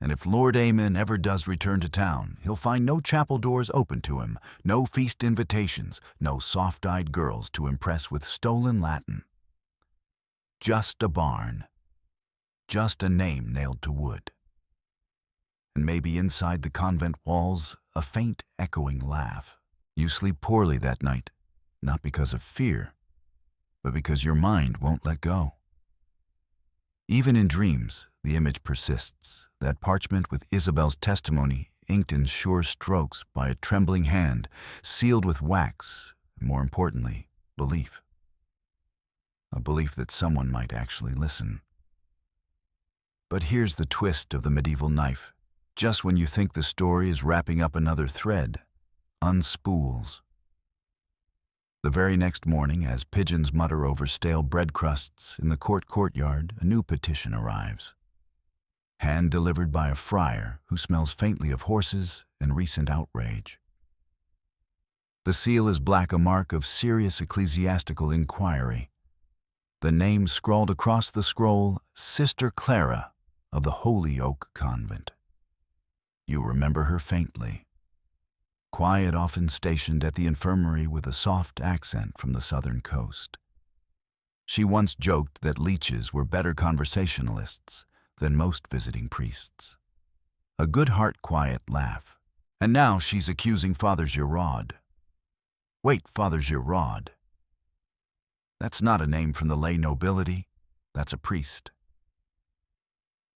And if Lord Aymon ever does return to town, he'll find no chapel doors open to him, no feast invitations, no soft-eyed girls to impress with stolen Latin. Just a barn. Just a name nailed to wood. And maybe inside the convent walls, a faint echoing laugh. You sleep poorly that night, not because of fear, but because your mind won't let go. Even in dreams, the image persists, that parchment with Isabel's testimony inked in sure strokes by a trembling hand, sealed with wax, more importantly, belief. A belief that someone might actually listen. But here's the twist of the medieval knife. Just when you think the story is wrapping up another thread, unspools. The very next morning, as pigeons mutter over stale bread crusts in the courtyard, a new petition arrives. Hand-delivered by a friar who smells faintly of horses and recent outrage. The seal is black, a mark of serious ecclesiastical inquiry. The name scrawled across the scroll, Sister Clara of the Holy Oak Convent. You remember her faintly. Quiet, often stationed at the infirmary with a soft accent from the southern coast. She once joked that leeches were better conversationalists than most visiting priests. A good heart, quiet laugh. And now she's accusing Father Giraud. Wait, Father Giraud. That's not a name from the lay nobility, that's a priest.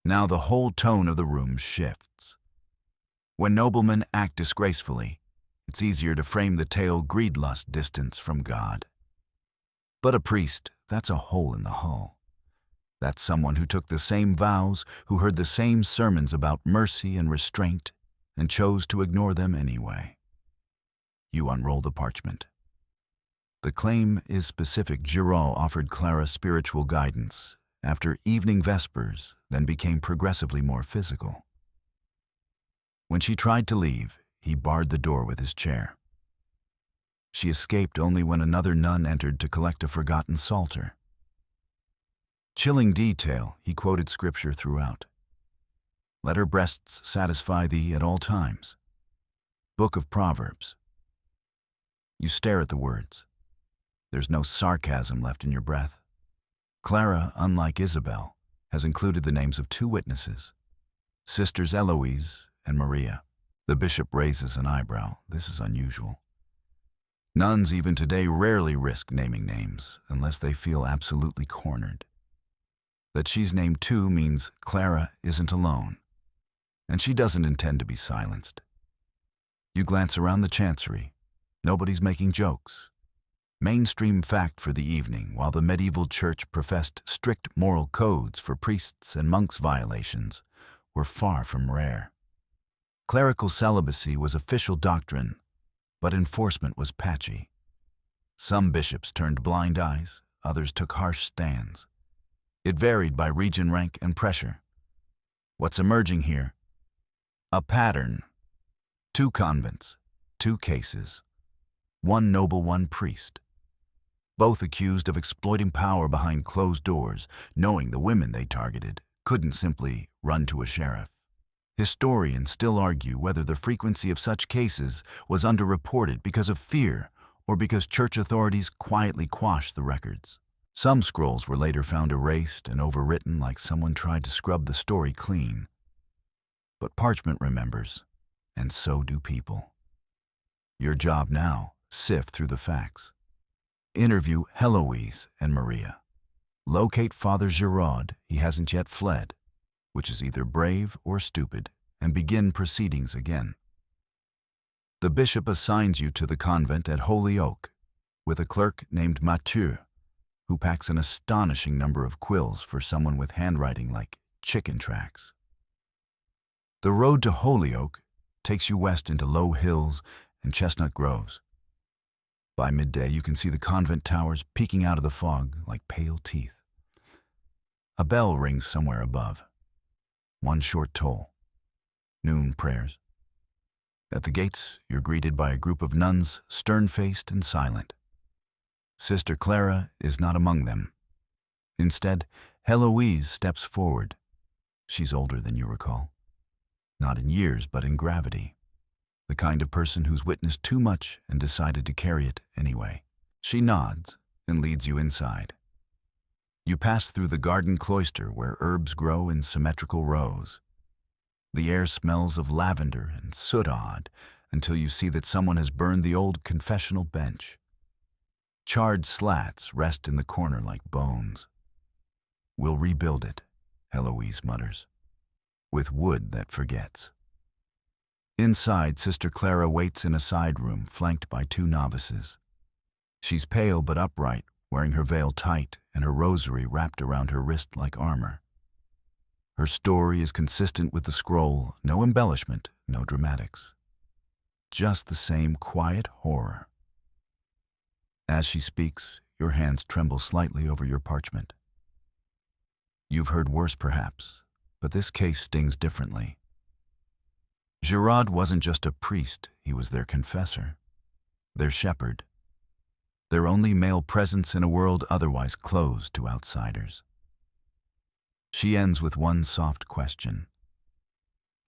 Now the whole tone of the room shifts. When noblemen act disgracefully, it's easier to frame the tale greed-lust, distance from God. But a priest, that's a hole in the hull. That's someone who took the same vows, who heard the same sermons about mercy and restraint, and chose to ignore them anyway. You unroll the parchment. The claim is specific. Giraud offered Clara spiritual guidance after evening vespers, then became progressively more physical. When she tried to leave, he barred the door with his chair. She escaped only when another nun entered to collect a forgotten psalter. Chilling detail, he quoted scripture throughout. Let her breasts satisfy thee at all times. Book of Proverbs. You stare at the words. There's no sarcasm left in your breath. Clara, unlike Isabel, has included the names of two witnesses, Sisters Eloise and Maria. The bishop raises an eyebrow. This is unusual. Nuns even today rarely risk naming names unless they feel absolutely cornered. That she's named too means Clara isn't alone, and she doesn't intend to be silenced. You glance around the chancery. Nobody's making jokes. Mainstream fact for the evening, while the medieval church professed strict moral codes for priests and monks' violations, were far from rare. Clerical celibacy was official doctrine, but enforcement was patchy. Some bishops turned blind eyes, others took harsh stands. It varied by region, rank, and pressure. What's emerging here? A pattern. 2 convents, 2 cases. 1 noble, 1 priest. Both accused of exploiting power behind closed doors, knowing the women they targeted couldn't simply run to a sheriff. Historians still argue whether the frequency of such cases was underreported because of fear or because church authorities quietly quashed the records. Some scrolls were later found erased and overwritten, like someone tried to scrub the story clean. But parchment remembers, and so do people. Your job now, sift through the facts. Interview Heloise and Maria. Locate Father Giraud, he hasn't yet fled, which is either brave or stupid, and begin proceedings again. The bishop assigns you to the convent at Holy Oak, with a clerk named Mathieu, who packs an astonishing number of quills for someone with handwriting like chicken tracks. The road to Holy Oak takes you west into low hills and chestnut groves. By midday, you can see the convent towers peeking out of the fog like pale teeth. A bell rings somewhere above. 1 short toll. Noon prayers. At the gates, you're greeted by a group of nuns, stern-faced and silent. Sister Clara is not among them. Instead, Heloise steps forward. She's older than you recall. Not in years, but in gravity. The kind of person who's witnessed too much and decided to carry it anyway. She nods and leads you inside. You pass through the garden cloister where herbs grow in symmetrical rows. The air smells of lavender and soot odd until you see that someone has burned the old confessional bench. Charred slats rest in the corner like bones. We'll rebuild it, Heloise mutters, with wood that forgets. Inside, Sister Clara waits in a side room flanked by 2 novices. She's pale but upright, wearing her veil tight and her rosary wrapped around her wrist like armor. Her story is consistent with the scroll, no embellishment, no dramatics. Just the same quiet horror. As she speaks, your hands tremble slightly over your parchment. You've heard worse, perhaps, but this case stings differently. Giraud wasn't just a priest, he was their confessor, their shepherd, their only male presence in a world otherwise closed to outsiders. She ends with one soft question.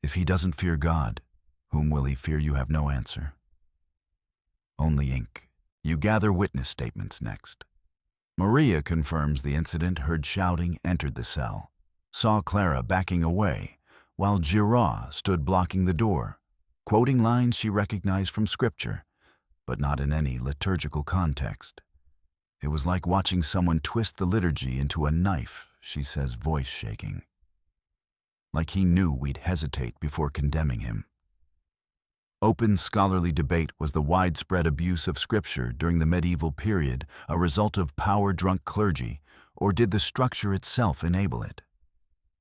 If he doesn't fear God, whom will he fear? You have no answer. Only ink. You gather witness statements next. Maria confirms the incident, heard shouting, entered the cell, saw Clara backing away, while Giraud stood blocking the door, quoting lines she recognized from scripture, but not in any liturgical context. It was like watching someone twist the liturgy into a knife, she says, voice shaking. Like he knew we'd hesitate before condemning him. Open scholarly debate was the widespread abuse of scripture during the medieval period a result of power-drunk clergy, or did the structure itself enable it?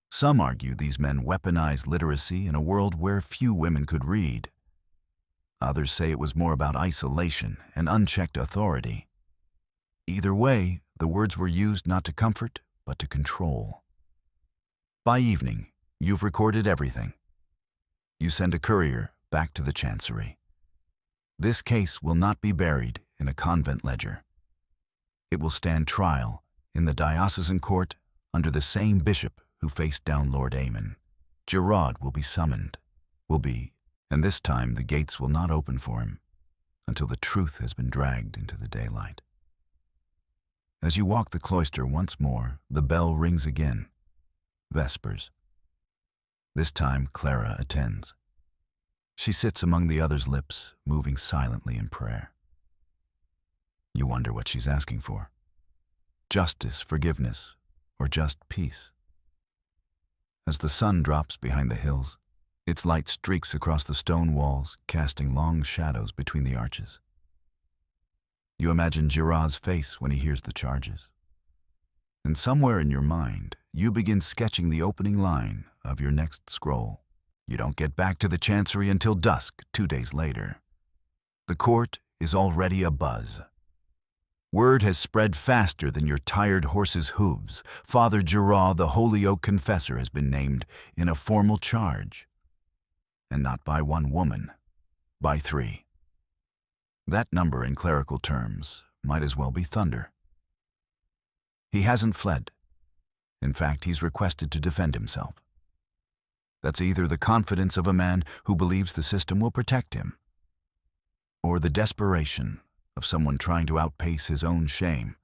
Some argue these men weaponized literacy in a world where few women could read. Others say it was more about isolation and unchecked authority. Either way, the words were used not to comfort, but to control. By evening, you've recorded everything. You send a courier back to the chancery. This case will not be buried in a convent ledger. It will stand trial in the diocesan court under the same bishop who faced down Lord Aymon. Giraud will be summoned, and this time the gates will not open for him until the truth has been dragged into the daylight. As you walk the cloister once more, the bell rings again. Vespers. This time Clara attends. She sits among the others' lips, moving silently in prayer. You wonder what she's asking for. Justice, forgiveness, or just peace. As the sun drops behind the hills, its light streaks across the stone walls, casting long shadows between the arches. You imagine Giraud's face when he hears the charges. And somewhere in your mind, you begin sketching the opening line of your next scroll. You don't get back to the chancery until dusk 2 days later. The court is already abuzz. Word has spread faster than your tired horse's hooves. Father Giraud, the Holyoke confessor, has been named in a formal charge. And not by one woman, by 3. That number in clerical terms might as well be thunder. He hasn't fled. In fact, he's requested to defend himself. That's either the confidence of a man who believes the system will protect him, or the desperation of someone trying to outpace his own shame.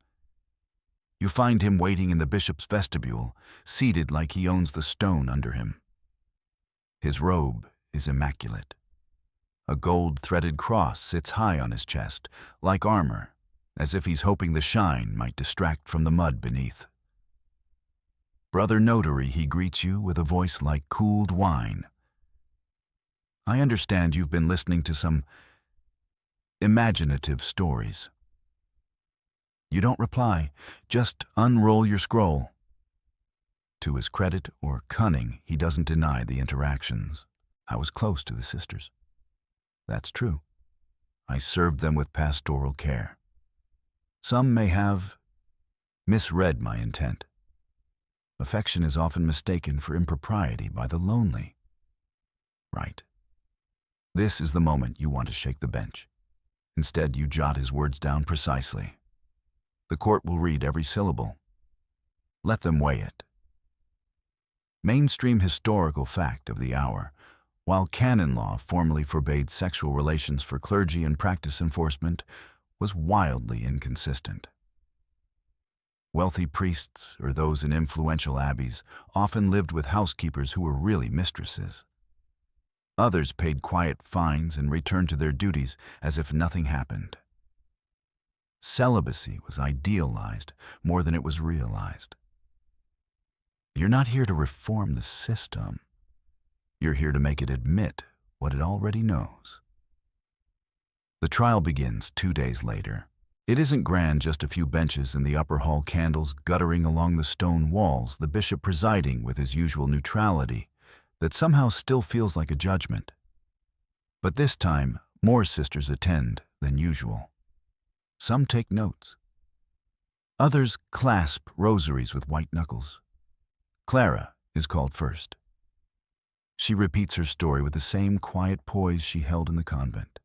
You find him waiting in the bishop's vestibule, seated like he owns the stone under him. His robe is immaculate. A gold-threaded cross sits high on his chest, like armor, as if he's hoping the shine might distract from the mud beneath. Brother Notary, he greets you with a voice like cooled wine. I understand you've been listening to some imaginative stories. You don't reply, just unroll your scroll. To his credit or cunning, he doesn't deny the interactions. I was close to the sisters. That's true. I served them with pastoral care. Some may have misread my intent. Affection is often mistaken for impropriety by the lonely. Right. This is the moment you want to shake the bench. Instead, you jot his words down precisely. The court will read every syllable. Let them weigh it. Mainstream historical fact of the hour. While canon law formally forbade sexual relations for clergy and practice enforcement, was wildly inconsistent. Wealthy priests, or those in influential abbeys, often lived with housekeepers who were really mistresses. Others paid quiet fines and returned to their duties as if nothing happened. Celibacy was idealized more than it was realized. You're not here to reform the system. You're here to make it admit what it already knows. The trial begins 2 days later. It isn't grand, just a few benches in the upper hall, candles guttering along the stone walls, the bishop presiding with his usual neutrality that somehow still feels like a judgment. But this time, more sisters attend than usual. Some take notes. Others clasp rosaries with white knuckles. Clara is called first. She repeats her story with the same quiet poise she held in the convent.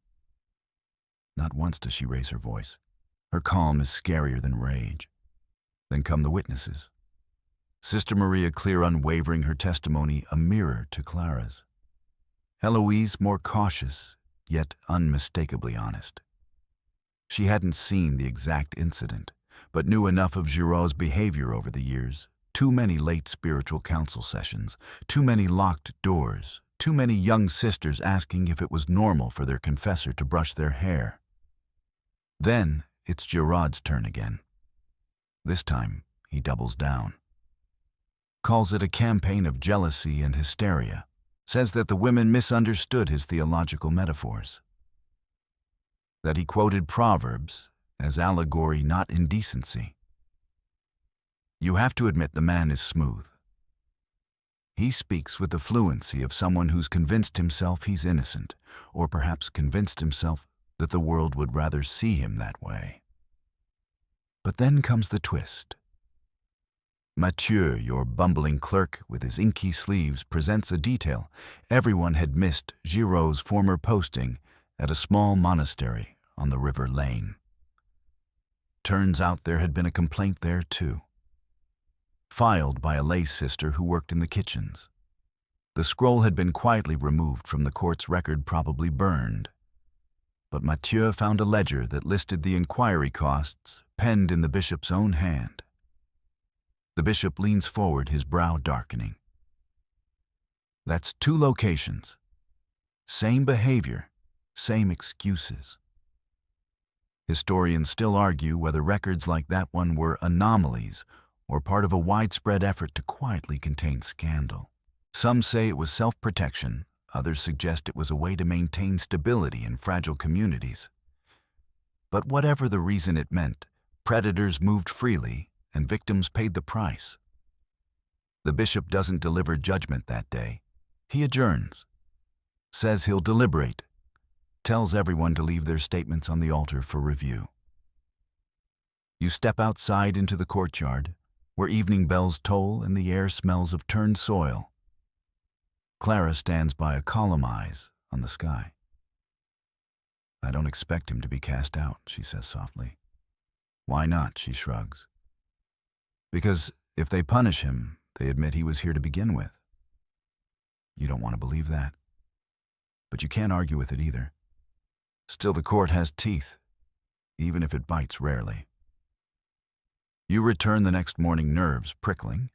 Not once does she raise her voice. Her calm is scarier than rage. Then come the witnesses. Sister Maria, clear, unwavering, her testimony a mirror to Clara's. Eloise, more cautious, yet unmistakably honest. She hadn't seen the exact incident, but knew enough of Giraud's behavior over the years. Too many late spiritual council sessions, too many locked doors, too many young sisters asking if it was normal for their confessor to brush their hair. Then it's Giraud's turn again. This time, he doubles down. Calls it a campaign of jealousy and hysteria. Says that the women misunderstood his theological metaphors. That he quoted Proverbs as allegory, not indecency. You have to admit the man is smooth. He speaks with the fluency of someone who's convinced himself he's innocent, or perhaps convinced himself that the world would rather see him that way. But then comes the twist. Mathieu, your bumbling clerk with his inky sleeves, presents a detail everyone had missed: Giraud's former posting at a small monastery on the river Lane. Turns out there had been a complaint there too, filed by a lay sister who worked in the kitchens. The scroll had been quietly removed from the court's record, probably burned. But Mathieu found a ledger that listed the inquiry costs, penned in the bishop's own hand. The bishop leans forward, his brow darkening. That's 2 locations. Same behavior, same excuses. Historians still argue whether records like that one were anomalies or part of a widespread effort to quietly contain scandal. Some say it was self-protection, others suggest it was a way to maintain stability in fragile communities. But whatever the reason it meant, predators moved freely and victims paid the price. The bishop doesn't deliver judgment that day. He adjourns, says he'll deliberate, tells everyone to leave their statements on the altar for review. You step outside into the courtyard, where evening bells toll and the air smells of turned soil. Clara stands by a column, eyes on the sky. I don't expect him to be cast out, she says softly. Why not? She shrugs. Because if they punish him, they admit he was here to begin with. You don't want to believe that. But you can't argue with it either. Still, the court has teeth, even if it bites rarely. You return the next morning, nerves prickling.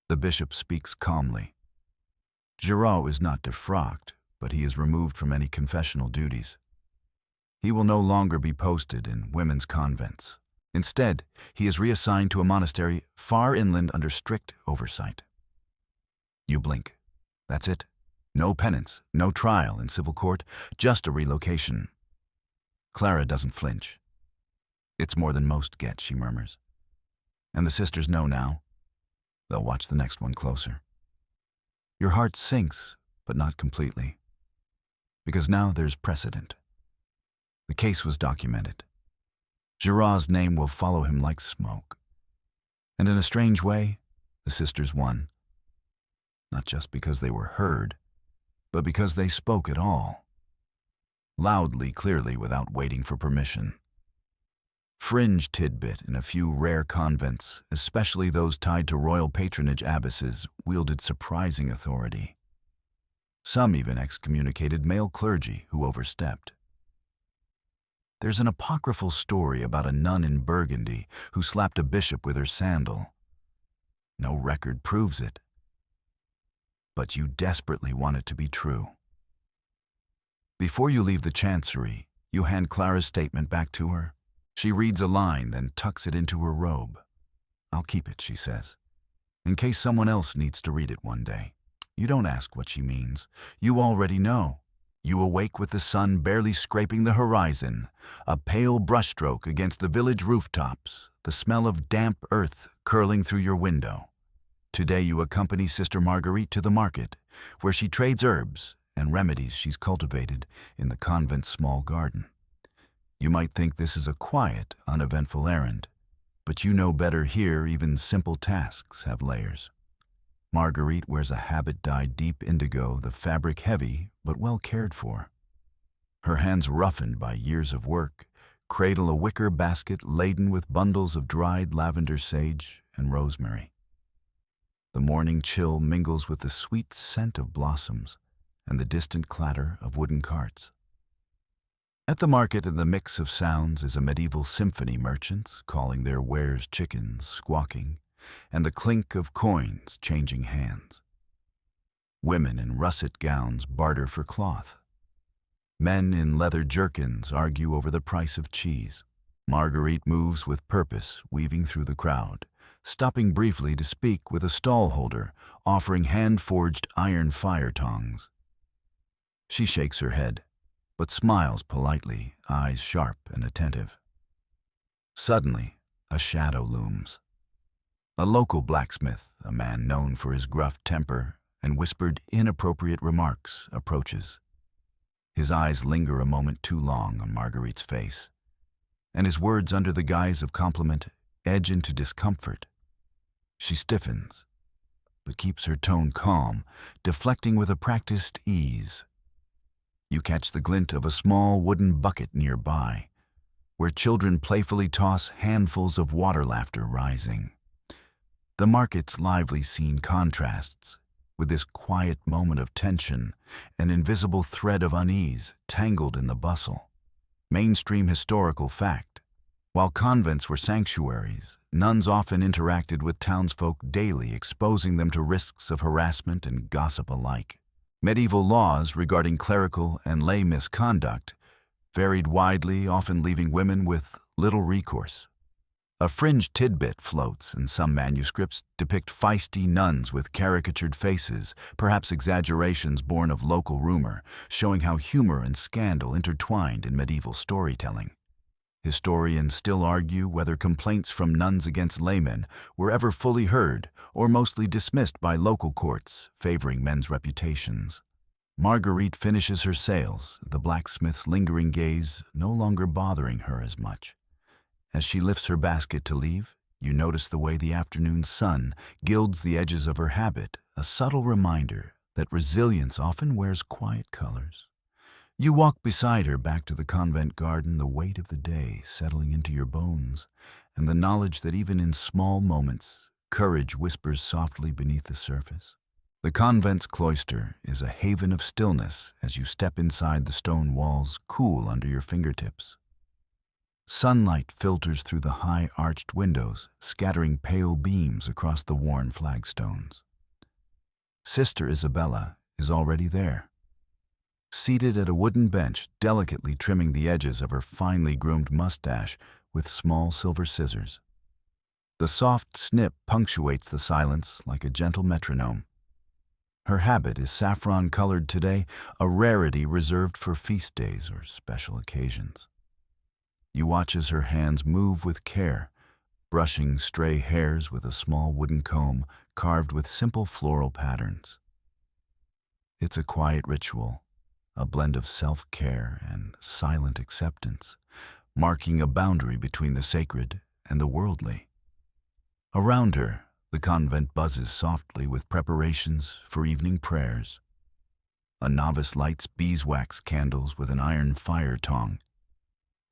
The bishop speaks calmly. Giraud is not defrocked, but he is removed from any confessional duties. He will no longer be posted in women's convents. Instead, he is reassigned to a monastery far inland under strict oversight. You blink. That's it. No penance, no trial in civil court, just a relocation. Clara doesn't flinch. It's more than most get, she murmurs. And the sisters know now. They'll watch the next one closer. Your heart sinks, but not completely. Because now there's precedent. The case was documented. Giraud's name will follow him like smoke. And in a strange way, the sisters won. Not just because they were heard, but because they spoke at all. Loudly, clearly, without waiting for permission. Fringe tidbit in a few rare convents, especially those tied to royal patronage abbesses, wielded surprising authority. Some even excommunicated male clergy who overstepped. There's an apocryphal story about a nun in Burgundy who slapped a bishop with her sandal. No record proves it. But you desperately want it to be true. Before you leave the chancery, you hand Clara's statement back to her. She reads a line, then tucks it into her robe. I'll keep it, she says, in case someone else needs to read it one day. You don't ask what she means. You already know. You awake with the sun barely scraping the horizon, a pale brushstroke against the village rooftops, the smell of damp earth curling through your window. Today you accompany Sister Marguerite to the market, where she trades herbs and remedies she's cultivated in the convent's small garden. You might think this is a quiet, uneventful errand, but you know better here even simple tasks have layers. Marguerite wears a habit dyed deep indigo, the fabric heavy but well cared for. Her hands roughened by years of work cradle a wicker basket laden with bundles of dried lavender sage and rosemary. The morning chill mingles with the sweet scent of blossoms and the distant clatter of wooden carts. At the market, in the mix of sounds, is a medieval symphony, merchants calling their wares chickens, squawking, and the clink of coins changing hands. Women in russet gowns barter for cloth. Men in leather jerkins argue over the price of cheese. Marguerite moves with purpose, weaving through the crowd, stopping briefly to speak with a stallholder, offering hand-forged iron fire tongs. She shakes her head, but smiles politely, eyes sharp and attentive. Suddenly, a shadow looms. A local blacksmith, a man known for his gruff temper and whispered inappropriate remarks, approaches. His eyes linger a moment too long on Marguerite's face, and his words, under the guise of compliment, edge into discomfort. She stiffens, but keeps her tone calm, deflecting with a practiced ease. You catch the glint of a small wooden bucket nearby, where children playfully toss handfuls of water, laughter rising. The market's lively scene contrasts with this quiet moment of tension, an invisible thread of unease tangled in the bustle. Mainstream historical fact: while convents were sanctuaries, nuns often interacted with townsfolk daily, exposing them to risks of harassment and gossip alike. Medieval laws regarding clerical and lay misconduct varied widely, often leaving women with little recourse. A fringe tidbit floats, and some manuscripts depict feisty nuns with caricatured faces, perhaps exaggerations born of local rumor, showing how humor and scandal intertwined in medieval storytelling. Historians still argue whether complaints from nuns against laymen were ever fully heard or mostly dismissed by local courts, favoring men's reputations. Marguerite finishes her sales, the blacksmith's lingering gaze no longer bothering her as much. As she lifts her basket to leave, you notice the way the afternoon sun gilds the edges of her habit, a subtle reminder that resilience often wears quiet colors. You walk beside her back to the convent garden, the weight of the day settling into your bones, and the knowledge that even in small moments, courage whispers softly beneath the surface. The convent's cloister is a haven of stillness as you step inside, the stone walls cool under your fingertips. Sunlight filters through the high arched windows, scattering pale beams across the worn flagstones. Sister Isabella is already there, seated at a wooden bench, delicately trimming the edges of her finely groomed mustache with small silver scissors. The soft snip punctuates the silence like a gentle metronome. Her habit is saffron-colored today, a rarity reserved for feast days or special occasions. You watch as her hands move with care, brushing stray hairs with a small wooden comb carved with simple floral patterns. It's a quiet ritual, a blend of self-care and silent acceptance, marking a boundary between the sacred and the worldly. Around her, the convent buzzes softly with preparations for evening prayers. A novice lights beeswax candles with an iron fire tong,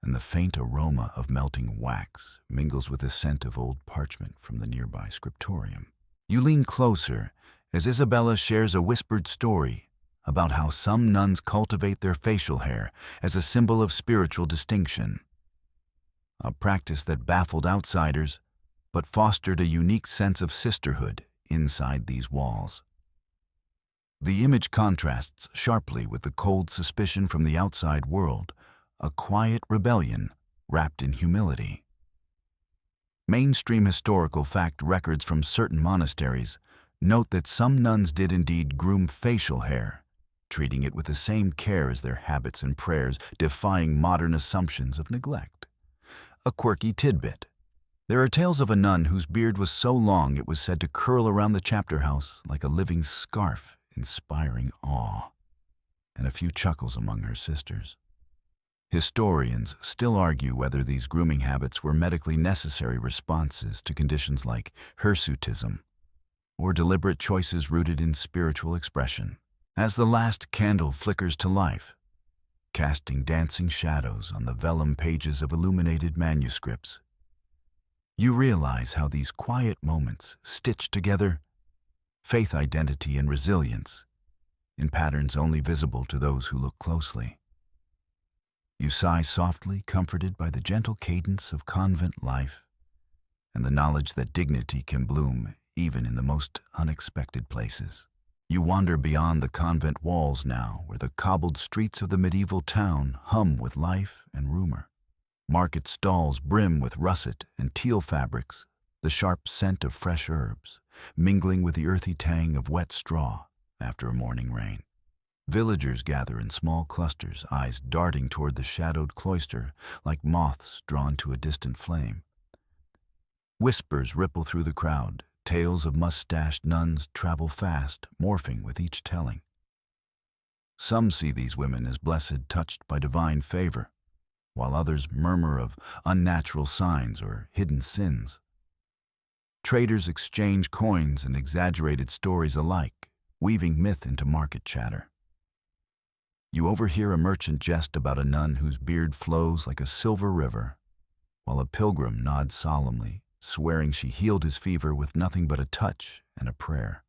and the faint aroma of melting wax mingles with the scent of old parchment from the nearby scriptorium. You lean closer as Isabella shares a whispered story about how some nuns cultivate their facial hair as a symbol of spiritual distinction, a practice that baffled outsiders but fostered a unique sense of sisterhood inside these walls. The image contrasts sharply with the cold suspicion from the outside world, a quiet rebellion wrapped in humility. Mainstream historical fact records from certain monasteries note that some nuns did indeed groom facial hair, treating it with the same care as their habits and prayers, defying modern assumptions of neglect. A quirky tidbit. There are tales of a nun whose beard was so long it was said to curl around the chapter house like a living scarf, inspiring awe, and a few chuckles among her sisters. Historians still argue whether these grooming habits were medically necessary responses to conditions like hirsutism, or deliberate choices rooted in spiritual expression. As the last candle flickers to life, casting dancing shadows on the vellum pages of illuminated manuscripts, you realize how these quiet moments stitch together faith, identity, and resilience in patterns only visible to those who look closely. You sigh softly, comforted by the gentle cadence of convent life and the knowledge that dignity can bloom even in the most unexpected places. You wander beyond the convent walls now, where the cobbled streets of the medieval town hum with life and rumor. Market stalls brim with russet and teal fabrics, the sharp scent of fresh herbs, mingling with the earthy tang of wet straw after a morning rain. Villagers gather in small clusters, eyes darting toward the shadowed cloister like moths drawn to a distant flame. Whispers ripple through the crowd. Tales of mustached nuns travel fast, morphing with each telling. Some see these women as blessed, touched by divine favor, while others murmur of unnatural signs or hidden sins. Traders exchange coins and exaggerated stories alike, weaving myth into market chatter. You overhear a merchant jest about a nun whose beard flows like a silver river, while a pilgrim nods solemnly, swearing she healed his fever with nothing but a touch and a prayer.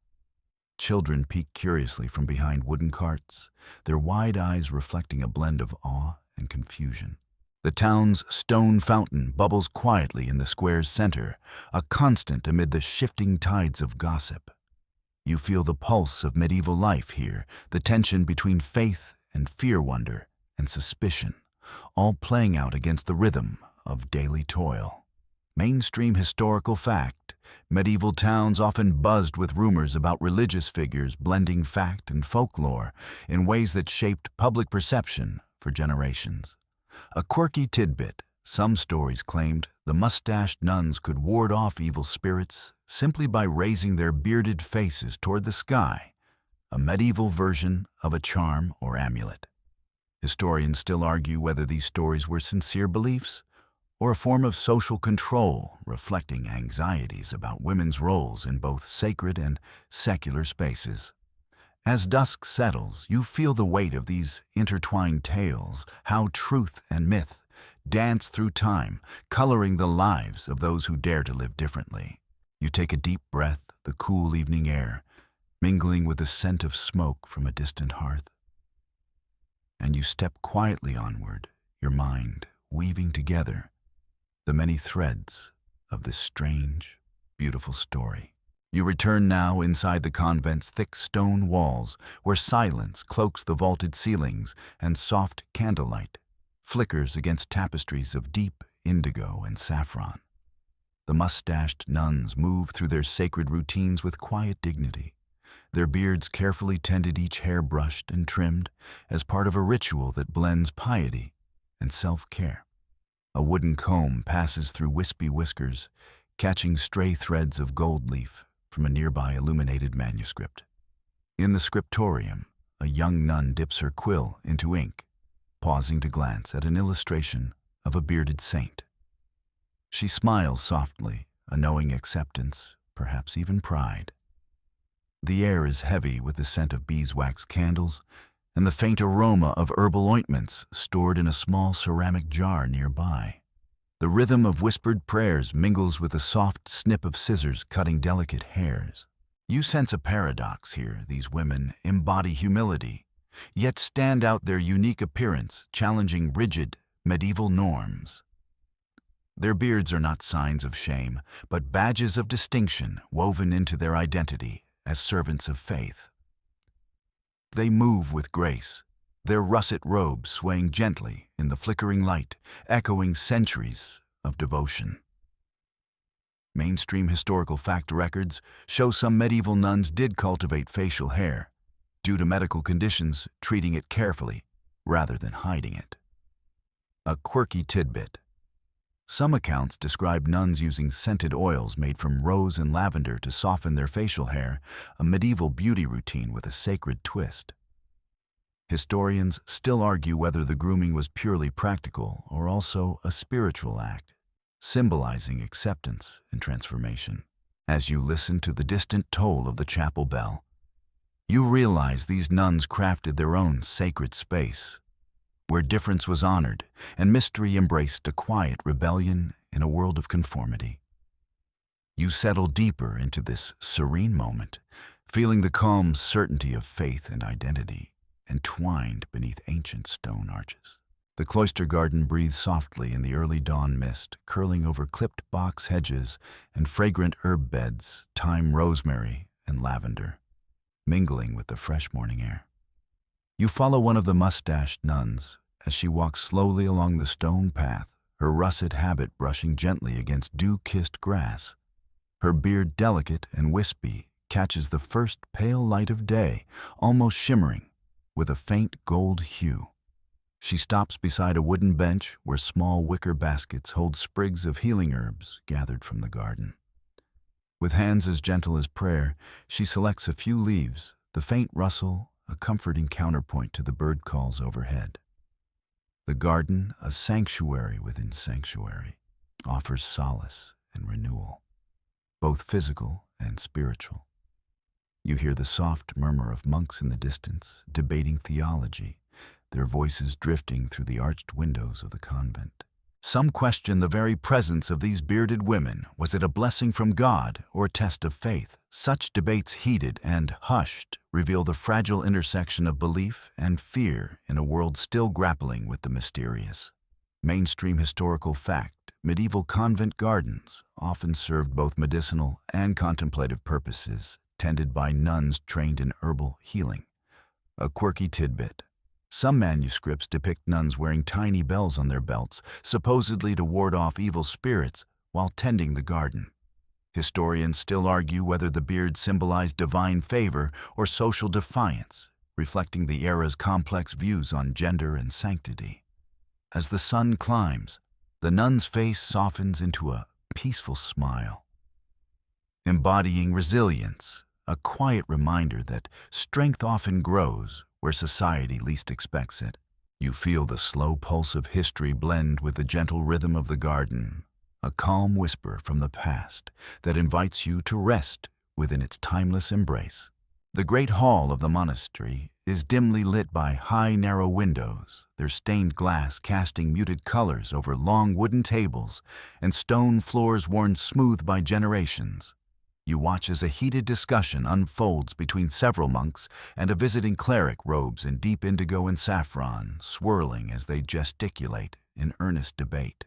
Children peek curiously from behind wooden carts, their wide eyes reflecting a blend of awe and confusion. The town's stone fountain bubbles quietly in the square's center, a constant amid the shifting tides of gossip. You feel the pulse of medieval life here, the tension between faith and fear, wonder and suspicion, all playing out against the rhythm of daily toil. Mainstream historical fact, medieval towns often buzzed with rumors about religious figures blending fact and folklore in ways that shaped public perception for generations. A quirky tidbit, some stories claimed the mustached nuns could ward off evil spirits simply by raising their bearded faces toward the sky, a medieval version of a charm or amulet. Historians still argue whether these stories were sincere beliefs or a form of social control reflecting anxieties about women's roles in both sacred and secular spaces. As dusk settles, you feel the weight of these intertwined tales, how truth and myth dance through time, coloring the lives of those who dare to live differently. You take a deep breath, the cool evening air, mingling with the scent of smoke from a distant hearth. And you step quietly onward, your mind weaving together the many threads of this strange, beautiful story. You return now inside the convent's thick stone walls, where silence cloaks the vaulted ceilings and soft candlelight flickers against tapestries of deep indigo and saffron. The mustached nuns move through their sacred routines with quiet dignity, their beards carefully tended, each hair brushed and trimmed as part of a ritual that blends piety and self-care. A wooden comb passes through wispy whiskers, catching stray threads of gold leaf from a nearby illuminated manuscript. In the scriptorium, a young nun dips her quill into ink, pausing to glance at an illustration of a bearded saint. She smiles softly, a knowing acceptance, perhaps even pride. The air is heavy with the scent of beeswax candles and the faint aroma of herbal ointments stored in a small ceramic jar nearby. The rhythm of whispered prayers mingles with a soft snip of scissors cutting delicate hairs. You sense a paradox here. These women embody humility, yet stand out their unique appearance, challenging rigid medieval norms. Their beards are not signs of shame, but badges of distinction woven into their identity as servants of faith. They move with grace, their russet robes swaying gently in the flickering light, echoing centuries of devotion. Mainstream historical fact records show some medieval nuns did cultivate facial hair, due to medical conditions, treating it carefully rather than hiding it. A quirky tidbit. Some accounts describe nuns using scented oils made from rose and lavender to soften their facial hair, a medieval beauty routine with a sacred twist. Historians still argue whether the grooming was purely practical or also a spiritual act, symbolizing acceptance and transformation. As you listen to the distant toll of the chapel bell, you realize these nuns crafted their own sacred space, where difference was honored and mystery embraced a quiet rebellion in a world of conformity. You settle deeper into this serene moment, feeling the calm certainty of faith and identity, entwined beneath ancient stone arches. The cloister garden breathes softly in the early dawn mist, curling over clipped box hedges and fragrant herb beds, thyme, rosemary, and lavender, mingling with the fresh morning air. You follow one of the mustached nuns as she walks slowly along the stone path, her russet habit brushing gently against dew-kissed grass. Her beard, delicate and wispy, catches the first pale light of day, almost shimmering, with a faint gold hue. She stops beside a wooden bench where small wicker baskets hold sprigs of healing herbs gathered from the garden. With hands as gentle as prayer, she selects a few leaves, the faint rustle a comforting counterpoint to the bird calls overhead. The garden, a sanctuary within sanctuary, offers solace and renewal, both physical and spiritual. You hear the soft murmur of monks in the distance, debating theology, their voices drifting through the arched windows of the convent. Some question the very presence of these bearded women. Was it a blessing from God or a test of faith? Such debates, heated and hushed, reveal the fragile intersection of belief and fear in a world still grappling with the mysterious. Mainstream historical fact: medieval convent gardens often served both medicinal and contemplative purposes, tended by nuns trained in herbal healing. A quirky tidbit: some manuscripts depict nuns wearing tiny bells on their belts, supposedly to ward off evil spirits while tending the garden. Historians still argue whether the beard symbolized divine favor or social defiance, reflecting the era's complex views on gender and sanctity. As the sun climbs, the nun's face softens into a peaceful smile, embodying resilience, a quiet reminder that strength often grows where society least expects it. You feel the slow pulse of history blend with the gentle rhythm of the garden, a calm whisper from the past that invites you to rest within its timeless embrace. The great hall of the monastery is dimly lit by high, narrow windows, their stained glass casting muted colors over long wooden tables and stone floors worn smooth by generations. You watch as a heated discussion unfolds between several monks and a visiting cleric robes in deep indigo and saffron, swirling as they gesticulate in earnest debate.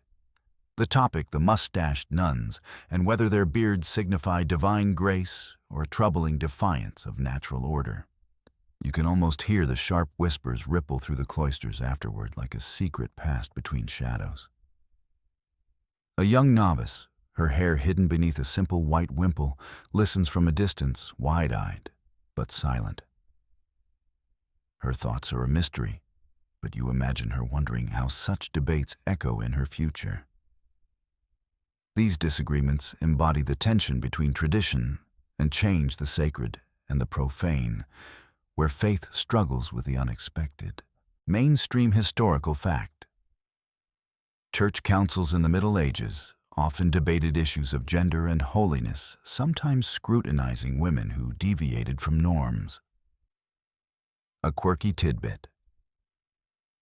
The topic: the mustached nuns, and whether their beards signify divine grace or a troubling defiance of natural order. You can almost hear the sharp whispers ripple through the cloisters afterward, like a secret passed between shadows. A young novice, her hair hidden beneath a simple white wimple, listens from a distance, wide-eyed, but silent. Her thoughts are a mystery, but you imagine her wondering how such debates echo in her future. These disagreements embody the tension between tradition and change, the sacred and the profane, where faith struggles with the unexpected. Mainstream historical fact: church councils in the Middle Ages often debated issues of gender and holiness, sometimes scrutinizing women who deviated from norms. A quirky tidbit: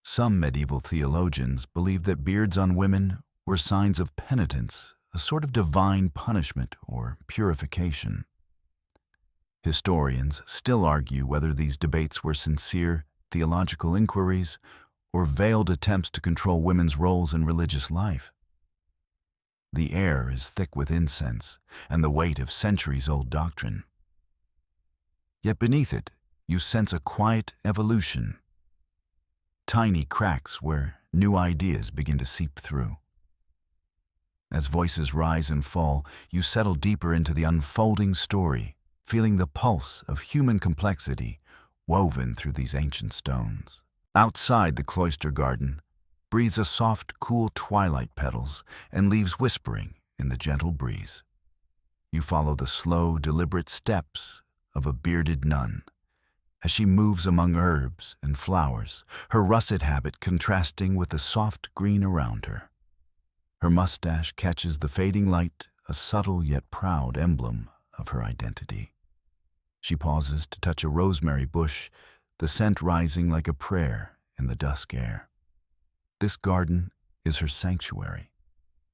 some medieval theologians believed that beards on women were signs of penitence, a sort of divine punishment or purification. Historians still argue whether these debates were sincere theological inquiries or veiled attempts to control women's roles in religious life. The air is thick with incense and the weight of centuries-old doctrine. Yet beneath it, you sense a quiet evolution, tiny cracks where new ideas begin to seep through. As voices rise and fall, you settle deeper into the unfolding story, feeling the pulse of human complexity woven through these ancient stones. Outside the cloister garden breathes a soft, cool twilight petals and leaves whispering in the gentle breeze. You follow the slow, deliberate steps of a bearded nun as she moves among herbs and flowers, her russet habit contrasting with the soft green around her. Her mustache catches the fading light, a subtle yet proud emblem of her identity. She pauses to touch a rosemary bush, the scent rising like a prayer in the dusk air. This garden is her sanctuary,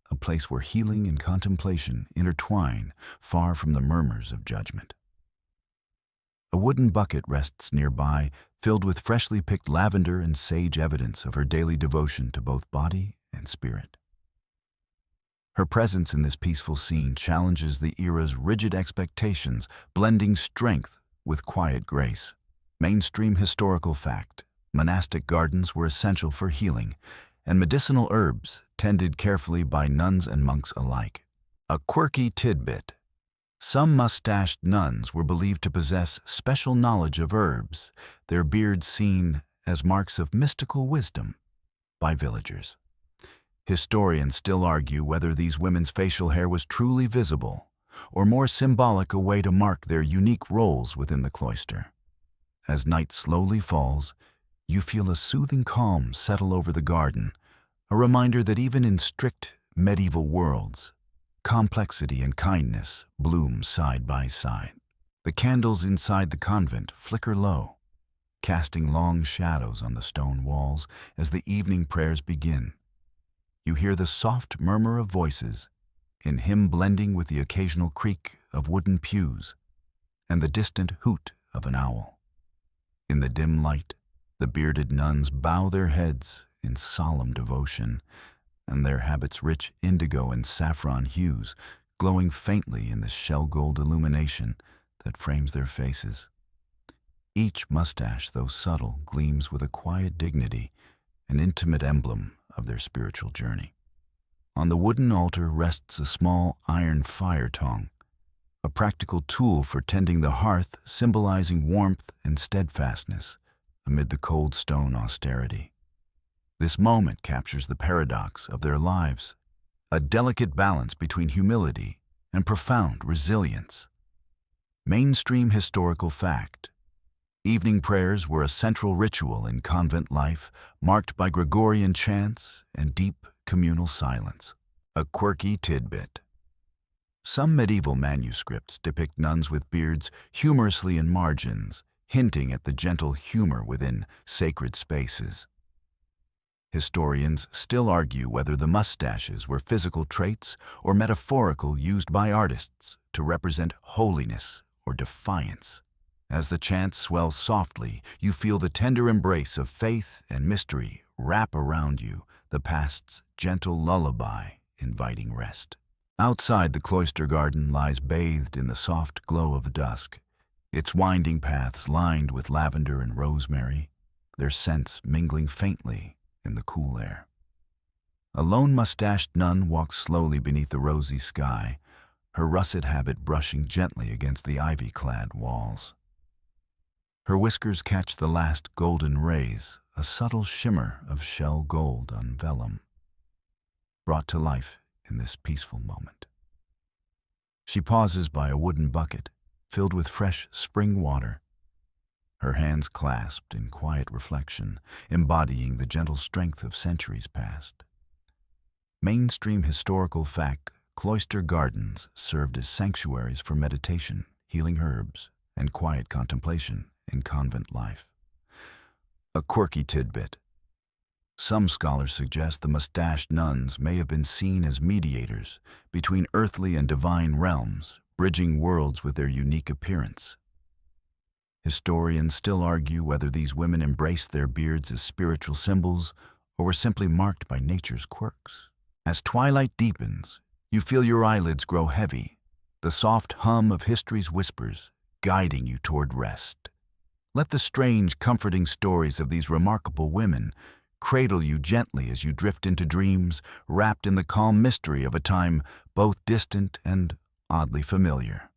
a place where healing and contemplation intertwine far from the murmurs of judgment. A wooden bucket rests nearby, filled with freshly picked lavender and sage, evidence of her daily devotion to both body and spirit. Her presence in this peaceful scene challenges the era's rigid expectations, blending strength with quiet grace. Mainstream historical fact: monastic gardens were essential for healing, and medicinal herbs tended carefully by nuns and monks alike. A quirky tidbit: some mustached nuns were believed to possess special knowledge of herbs, their beards seen as marks of mystical wisdom by villagers. Historians still argue whether these women's facial hair was truly visible, or more symbolic, a way to mark their unique roles within the cloister. As night slowly falls, you feel a soothing calm settle over the garden, a reminder that even in strict medieval worlds, complexity and kindness bloom side by side. The candles inside the convent flicker low, casting long shadows on the stone walls as the evening prayers begin. You hear the soft murmur of voices, in hymn blending with the occasional creak of wooden pews and the distant hoot of an owl. In the dim light, the bearded nuns bow their heads in solemn devotion, and their habits' rich indigo and saffron hues glowing faintly in the shell-gold illumination that frames their faces. Each mustache, though subtle, gleams with a quiet dignity, an intimate emblem of their spiritual journey. On the wooden altar rests a small iron fire tongue, a practical tool for tending the hearth, symbolizing warmth and steadfastness amid the cold stone austerity. This moment captures the paradox of their lives, a delicate balance between humility and profound resilience. Mainstream historical fact: evening prayers were a central ritual in convent life, marked by Gregorian chants and deep communal silence. A quirky tidbit: some medieval manuscripts depict nuns with beards humorously in margins, hinting at the gentle humor within sacred spaces. Historians still argue whether the mustaches were physical traits or metaphorical, used by artists to represent holiness or defiance. As the chants swell softly, you feel the tender embrace of faith and mystery wrap around you, the past's gentle lullaby inviting rest. Outside the cloister garden lies bathed in the soft glow of dusk, its winding paths lined with lavender and rosemary, their scents mingling faintly in the cool air. A lone mustached nun walks slowly beneath the rosy sky, her russet habit brushing gently against the ivy-clad walls. Her whiskers catch the last golden rays, a subtle shimmer of shell gold on vellum, brought to life in this peaceful moment. She pauses by a wooden bucket filled with fresh spring water, her hands clasped in quiet reflection, embodying the gentle strength of centuries past. Mainstream historical fact: cloister gardens served as sanctuaries for meditation, healing herbs, and quiet contemplation in convent life. A quirky tidbit: some scholars suggest the mustached nuns may have been seen as mediators between earthly and divine realms, bridging worlds with their unique appearance. Historians still argue whether these women embraced their beards as spiritual symbols or were simply marked by nature's quirks. As twilight deepens, you feel your eyelids grow heavy, the soft hum of history's whispers guiding you toward rest. Let the strange, comforting stories of these remarkable women cradle you gently as you drift into dreams, wrapped in the calm mystery of a time both distant and oddly familiar.